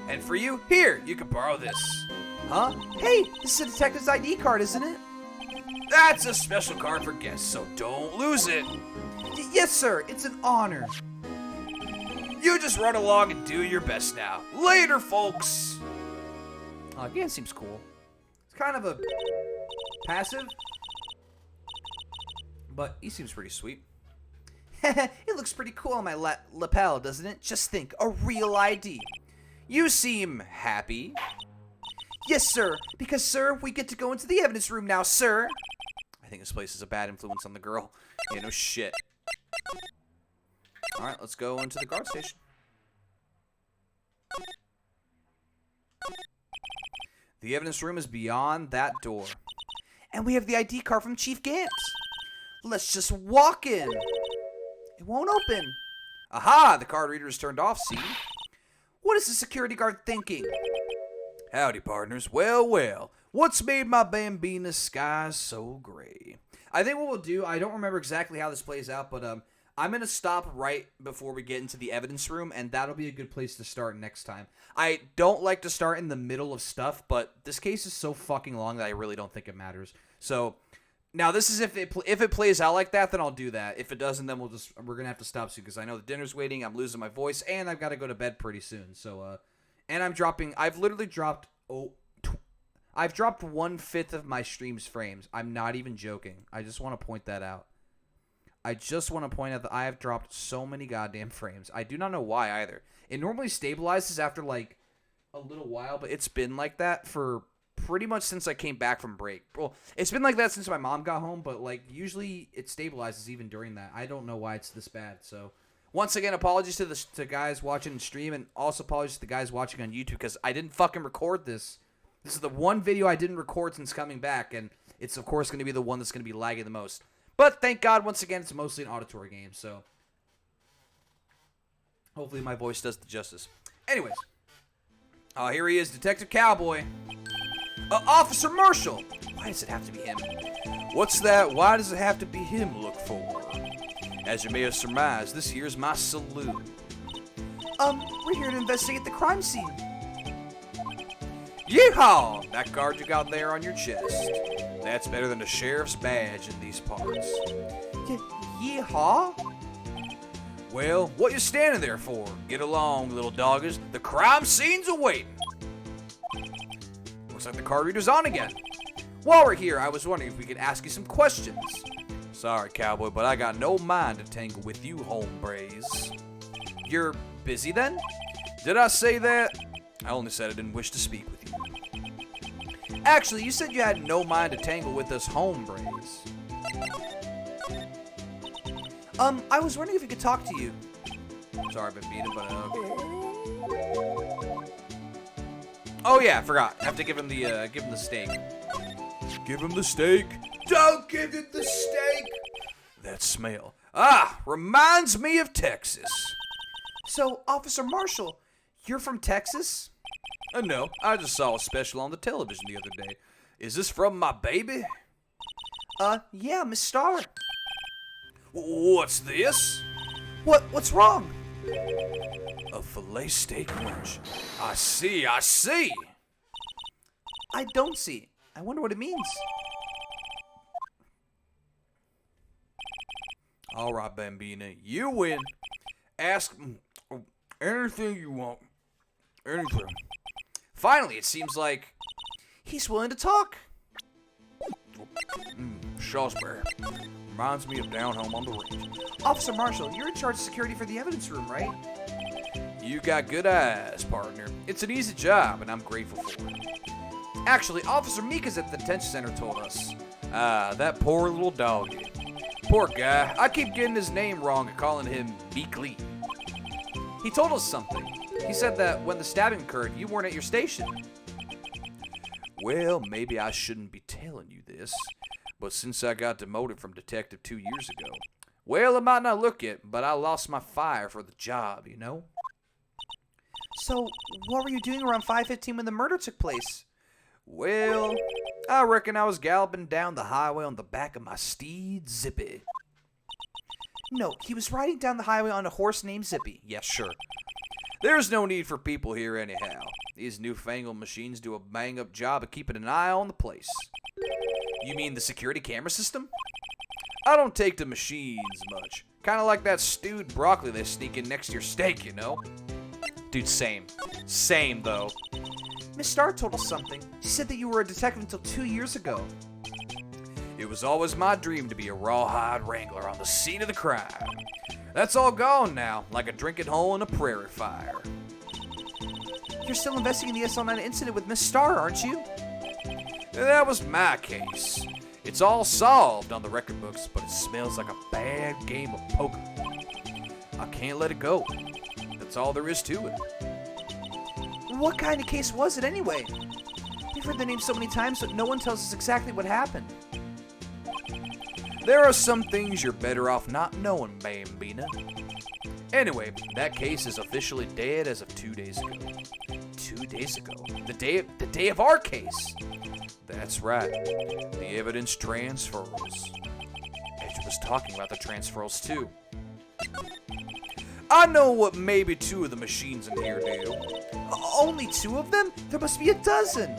And for you, here, you can borrow this. Huh? Hey, this is a detective's ID card, isn't it? That's a special card for guests, so don't lose it. Yes, sir. It's an honor. You just run along and do your best now. Later, folks. Gant seems cool. It's kind of a passive, but he seems pretty sweet. It looks pretty cool on my lapel, doesn't it? Just think, a real ID. You seem happy. Yes, sir. Because, sir, we get to go into the evidence room now, sir. I think this place is a bad influence on the girl. Yeah, no shit. Alright, let's go into the guard station. The evidence room is beyond that door. And we have the ID card from Chief Gantz. Let's just walk in. It won't open. Aha! The card reader is turned off, see? What is the security guard thinking? Howdy, partners. Well, well. What's made my Bambina's skies so gray? I think what we'll do, I don't remember exactly how this plays out, but I'm going to stop right before we get into the evidence room, and that'll be a good place to start next time. I don't like to start in the middle of stuff, but this case is so fucking long that I really don't think it matters. So, now this is if it plays out like that, then I'll do that. If it doesn't, then we're going to have to stop soon, because I know the dinner's waiting, I'm losing my voice, and I've got to go to bed pretty soon. So, and I've literally dropped, I've dropped 1/5 of my stream's frames. I'm not even joking. I just want to point that out. I just want to point out that I have dropped so many goddamn frames. I do not know why either. It normally stabilizes after like a little while, but it's been like that for pretty much since I came back from break. Well, it's been like that since my mom got home, but like usually it stabilizes even during that. I don't know why it's this bad. So once again, apologies to the guys watching the stream, and also apologies to the guys watching on YouTube because I didn't fucking record this. This is the one video I didn't record since coming back, and it's, of course, going to be the one that's going to be lagging the most. But thank God, once again, it's mostly an auditory game, so hopefully my voice does the justice. Anyways, here he is, Detective Cowboy. Officer Marshall! Why does it have to be him? What's that? Why does it have to be him look for? As you may have surmised, this here's my saloon. We're here to investigate the crime scene. Yeehaw! That card you got there on your chest. That's better than a sheriff's badge in these parts. Yeehaw? Well, what you standing there for? Get along, little doggers. The crime scene's awaiting. Looks like the card reader's on again. While we're here, I was wondering if we could ask you some questions. Sorry, cowboy, but I got no mind to tangle with you hombres. You're busy then? Did I say that? I only said I didn't wish to speak with you. Actually, you said you had no mind to tangle with us hombres. I was wondering if we could talk to you. Sorry, I've been beaten, but Oh yeah, I forgot. I have to give him the steak. Give him the steak. Don't give him the steak. That smell. Reminds me of Texas. So, Officer Marshall, you're from Texas? No, I just saw a special on the television the other day. Is this from my baby? Yeah, Miss Starr. What's this? What's wrong? A filet steak lunch. I see, I see. I don't see. I wonder what it means. All right, Bambina, you win. Ask anything you want. Anything. Finally, it seems like he's willing to talk. Shawsbury. Reminds me of down home on the range. Officer Marshall, you're in charge of security for the evidence room, right? You got good eyes, partner. It's an easy job, and I'm grateful for it. Actually, Officer Mika's at the detention center told us. That poor little doggy. Poor guy. I keep getting his name wrong and calling him Meekly. He told us something. He said that when the stabbing occurred, you weren't at your station. Well, maybe I shouldn't be telling you this, but since I got demoted from detective 2 years ago, well, it might not look it, but I lost my fire for the job, you know? So, what were you doing around 5:15 when the murder took place? Well, I reckon I was galloping down the highway on the back of my steed, Zippy. No, he was riding down the highway on a horse named Zippy. Yes, sure. There's no need for people here anyhow. These newfangled machines do a bang-up job of keeping an eye on the place. You mean the security camera system? I don't take to machines much. Kind of like that stewed broccoli they sneak in next to your steak, you know? Dude, same. Same, though. Miss Starr told us something. She said that you were a detective until 2 years ago. It was always my dream to be a rawhide wrangler on the scene of the crime. That's all gone now, like a drinking hole in a prairie fire. You're still investigating the SL9 incident with Miss Starr, aren't you? That was my case. It's all solved on the record books, but it smells like a bad game of poker. I can't let it go. That's all there is to it. What kind of case was it anyway? We've heard the name so many times, but no one tells us exactly what happened. There are some things you're better off not knowing, Bambina. Anyway, that case is officially dead as of 2 days ago. 2 days ago? The day of our case. That's right. The evidence transfers. Edge was talking about the transfers too. I know what maybe 2 of the machines in here do. Only 2 of them? There must be a dozen.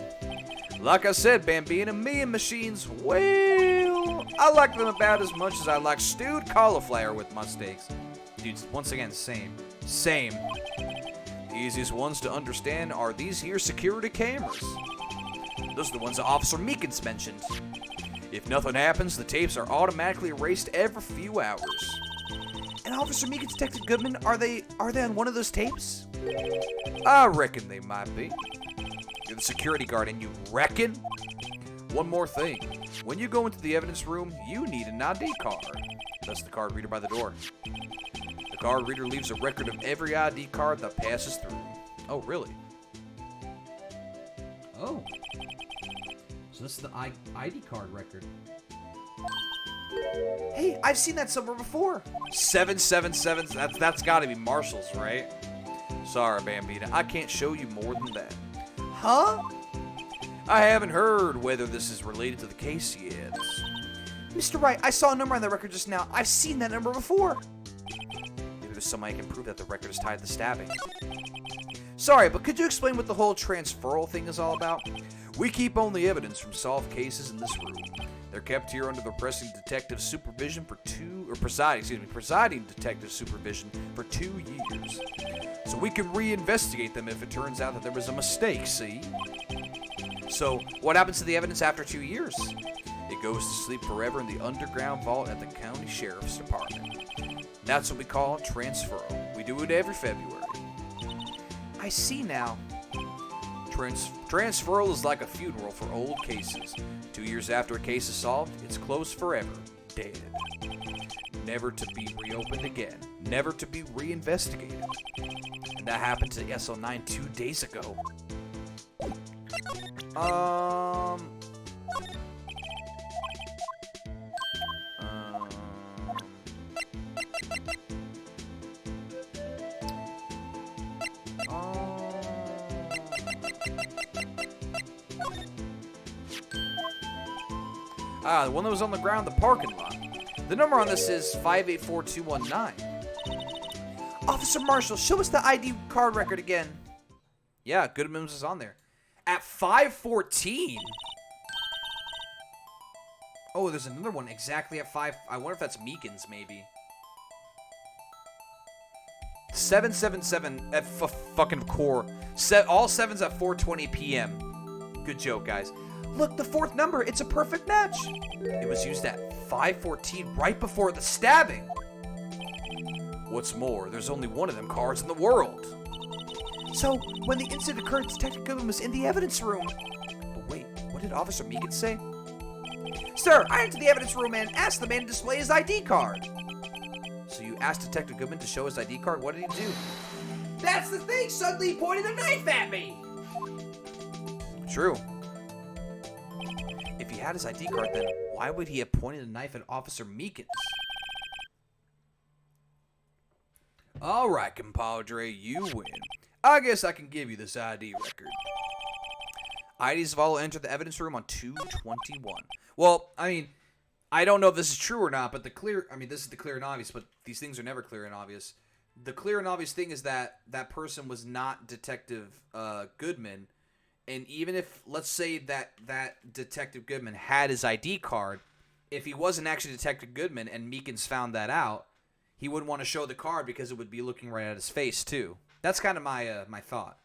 Like I said, Bambina, me and machines, well, I like them about as much as I like stewed cauliflower with my steaks. Dude, once again, same. The easiest ones to understand are these here security cameras. Those are the ones that Officer Meekins mentioned. If nothing happens, the tapes are automatically erased every few hours. And Officer Meekins, Detective Goodman, are they on one of those tapes? I reckon they might be. You're the security guard and you reckon? One more thing. When you go into the evidence room, you need an ID card. That's the card reader by the door. The card reader leaves a record of every ID card that passes through. Oh, really? Oh. So this is the ID card record. Hey, I've seen that somewhere before. 777, that's gotta be Marshall's, right? Sorry, Bambina, I can't show you more than that. Huh? I haven't heard whether this is related to the case yet. Mr. Wright, I saw a number on the record just now. I've seen that number before. Maybe there's some way I can prove that the record is tied to the stabbing. Sorry, but could you explain what the whole transferal thing is all about? We keep only evidence from solved cases in this room. They're kept here under the presiding detective supervision for presiding detective supervision for 2 years. So we can reinvestigate them if it turns out that there was a mistake, see? So, what happens to the evidence after 2 years? It goes to sleep forever in the underground vault at the county sheriff's department. That's what we call transferal. We do it every February. I see now. Transferal is like a funeral for old cases. 2 years after a case is solved, it's closed forever. Dead. Never to be reopened again. Never to be reinvestigated. And that happened to the SO9 2 days ago. The one that was on the ground in the parking lot. The number on this is 584219. Officer Marshall, show us the ID card record again. Yeah, Goodman's is on there. At 514. Oh, there's another one exactly at 5. I wonder if that's Meekins, maybe. 777 at fucking core. All 7s at 4:20 p.m. Good joke, guys. Look, the 4th number, it's a perfect match. It was used at 5:14 right before the stabbing. What's more, there's only one of them cards in the world. So, when the incident occurred, Detective Goodman was in the evidence room. But wait, what did Officer Meekins say? Sir, I entered the evidence room and asked the man to display his ID card. So you asked Detective Goodman to show his ID card? What did he do? That's the thing! Suddenly he pointed a knife at me! True. If he had his ID card, then why would he have pointed a knife at Officer Meekins? Alright, compadre, you win. I guess I can give you this ID record. IDs have all entered the evidence room on 2/21. Well, I mean, I don't know if this is true or not, but this is the clear and obvious, but these things are never clear and obvious. The clear and obvious thing is that that person was not Detective Goodman, and even if, let's say that Detective Goodman had his ID card, if he wasn't actually Detective Goodman and Meekins found that out, he wouldn't want to show the card because it would be looking right at his face too. That's kind of my thought.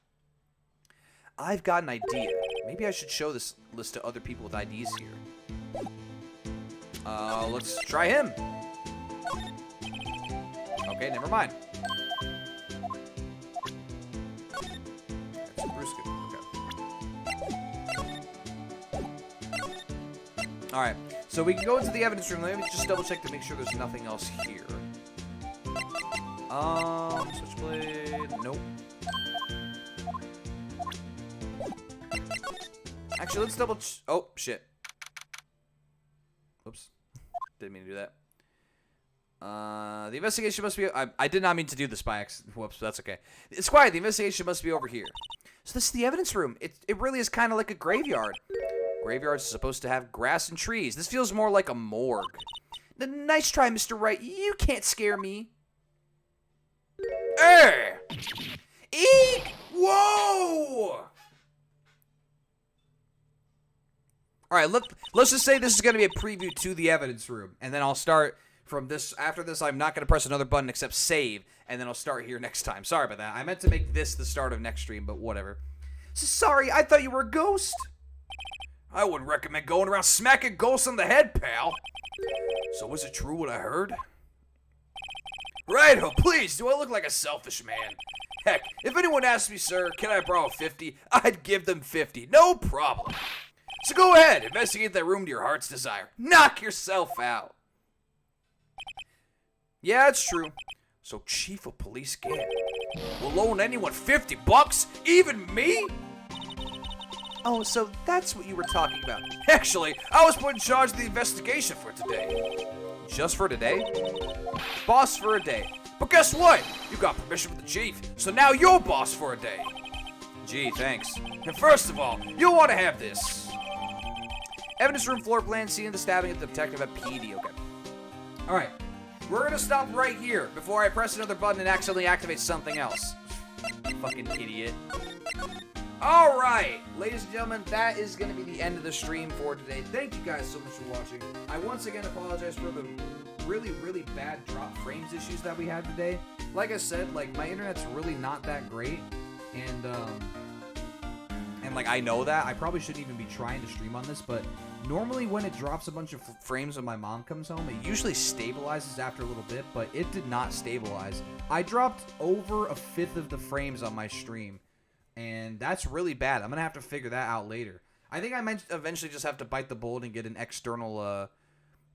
I've got an idea. Maybe I should show this list to other people with IDs here. Let's try him. Okay, never mind. That's Bruce Goodman. Okay. Alright, so So we can go into the evidence room. Let me just double check to make sure there's nothing else here. Switchblade. Nope. Actually, let's double. Oh shit. Oops. Didn't mean to do that. The investigation must be. I did not mean to do this by accident. Whoops. That's okay. It's quiet. The investigation must be over here. So this is the evidence room. It really is kind of like a graveyard. Graveyards are supposed to have grass and trees. This feels more like a morgue. Nice try, Mr. Wright. You can't scare me. Eek! Whoa! Alright, let's just say this is going to be a preview to the evidence room. And then I'll start from this. After this, I'm not going to press another button except save. And then I'll start here next time. Sorry about that. I meant to make this the start of next stream, but whatever. Sorry, I thought you were a ghost. I wouldn't recommend going around smacking ghosts on the head, pal. So was it true what I heard? Right, please, do I look like a selfish man? Heck, if anyone asked me, sir, can I borrow 50? I'd give them 50, no problem. So go ahead, investigate that room to your heart's desire. Knock yourself out. Yeah, it's true. So Chief of Police Gant will loan anyone $50? Even me? Oh, so that's what you were talking about. Actually, I was put in charge of the investigation for today. Just for today? Boss for a day. But guess what? You got permission from the chief, so now you're boss for a day. Gee, thanks. And first of all, you'll want to have this. Evidence room floor plan, seeing the stabbing of the detective at PD. Okay. Alright. We're gonna stop right here before I press another button and accidentally activate something else. Fucking idiot. Alright, ladies and gentlemen, that is going to be the end of the stream for today. Thank you guys so much for watching. I once again apologize for the really, really bad drop frames issues that we had today. Like I said, like, my internet's really not that great, and like, I know that. I probably shouldn't even be trying to stream on this, but normally when it drops a bunch of frames when my mom comes home, it usually stabilizes after a little bit, but it did not stabilize. I dropped over a fifth of the frames on my stream. And that's really bad. I'm going to have to figure that out later. I think I might eventually just have to bite the bullet and get an external,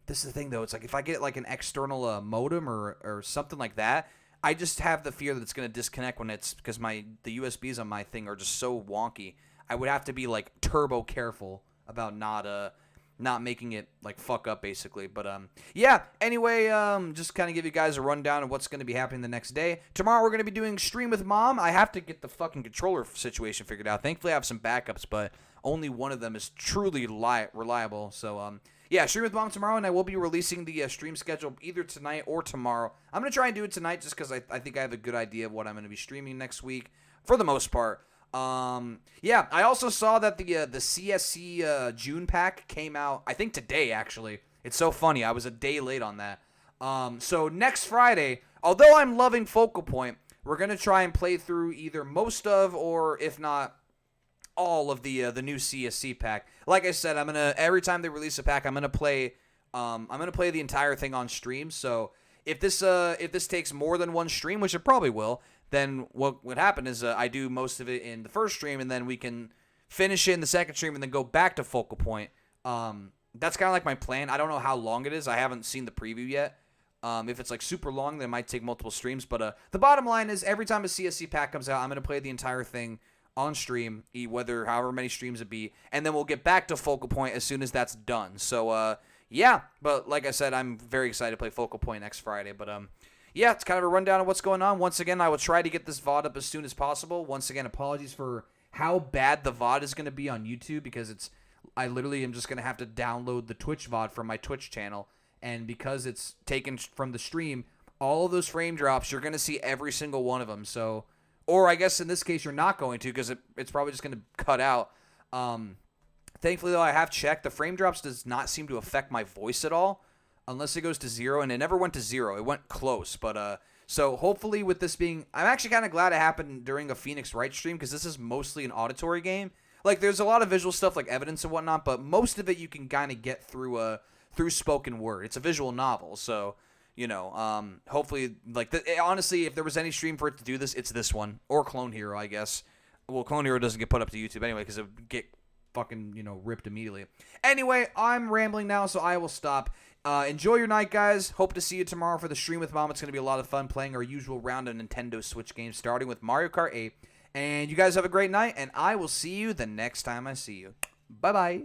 this is the thing, though. It's like if I get, like, an external modem or something like that, I just have the fear that it's going to disconnect when it's, because the USBs on my thing are just so wonky. I would have to be, like, turbo careful about not making it, like, fuck up, basically. But, yeah, anyway, just kind of give you guys a rundown of what's going to be happening the next day. Tomorrow we're going to be doing Stream with Mom. I have to get the fucking controller situation figured out. Thankfully, I have some backups, but only one of them is truly reliable. So, yeah, Stream with Mom tomorrow, and I will be releasing the stream schedule either tonight or tomorrow. I'm going to try and do it tonight just because I think I have a good idea of what I'm going to be streaming next week, for the most part. Yeah, I also saw that the CSC June pack came out, I think today, actually. It's so funny. I was a day late on that. So next Friday, although I'm loving Focal Point, we're going to try and play through either most of, or if not all of the new CSC pack. Like I said, every time they release a pack, I'm going to play the entire thing on stream. So if this takes more than one stream, which it probably will, then what would happen is I do most of it in the first stream, and then we can finish it in the second stream and then go back to Focal Point. That's kind of like my plan. I don't know how long it is. I haven't seen the preview yet. If it's like super long, then it might take multiple streams. But the bottom line is every time a CSC pack comes out, I'm going to play the entire thing on stream, however many streams it be, and then we'll get back to Focal Point as soon as that's done. So, yeah, but like I said, I'm very excited to play Focal Point next Friday. But, yeah, it's kind of a rundown of what's going on. Once again, I will try to get this VOD up as soon as possible. Once again, apologies for how bad the VOD is going to be on YouTube, because I literally am just going to have to download the Twitch VOD from my Twitch channel, and because it's taken from the stream, all of those frame drops, you're going to see every single one of them. So, or I guess in this case, you're not going to, because it's probably just going to cut out. Thankfully, though, I have checked. The frame drops does not seem to affect my voice at all, unless it goes to 0, and it never went to 0. It went close, but so hopefully with this being, I'm actually kind of glad it happened during a Phoenix Wright stream, because this is mostly an auditory game. Like, there's a lot of visual stuff like evidence and whatnot, but most of it you can kind of get through spoken word. It's a visual novel, so you know, hopefully, like, honestly, if there was any stream for it to do this, it's this one, or Clone Hero, I guess. Well, Clone Hero doesn't get put up to YouTube anyway, because it would get fucking, ripped immediately. Anyway, I'm rambling now, so I will stop. Enjoy your night, guys. Hope to see you tomorrow for the stream with Mom. It's going to be a lot of fun playing our usual round of Nintendo Switch games, starting with Mario Kart 8. And you guys have a great night, and I will see you the next time I see you. Bye-bye.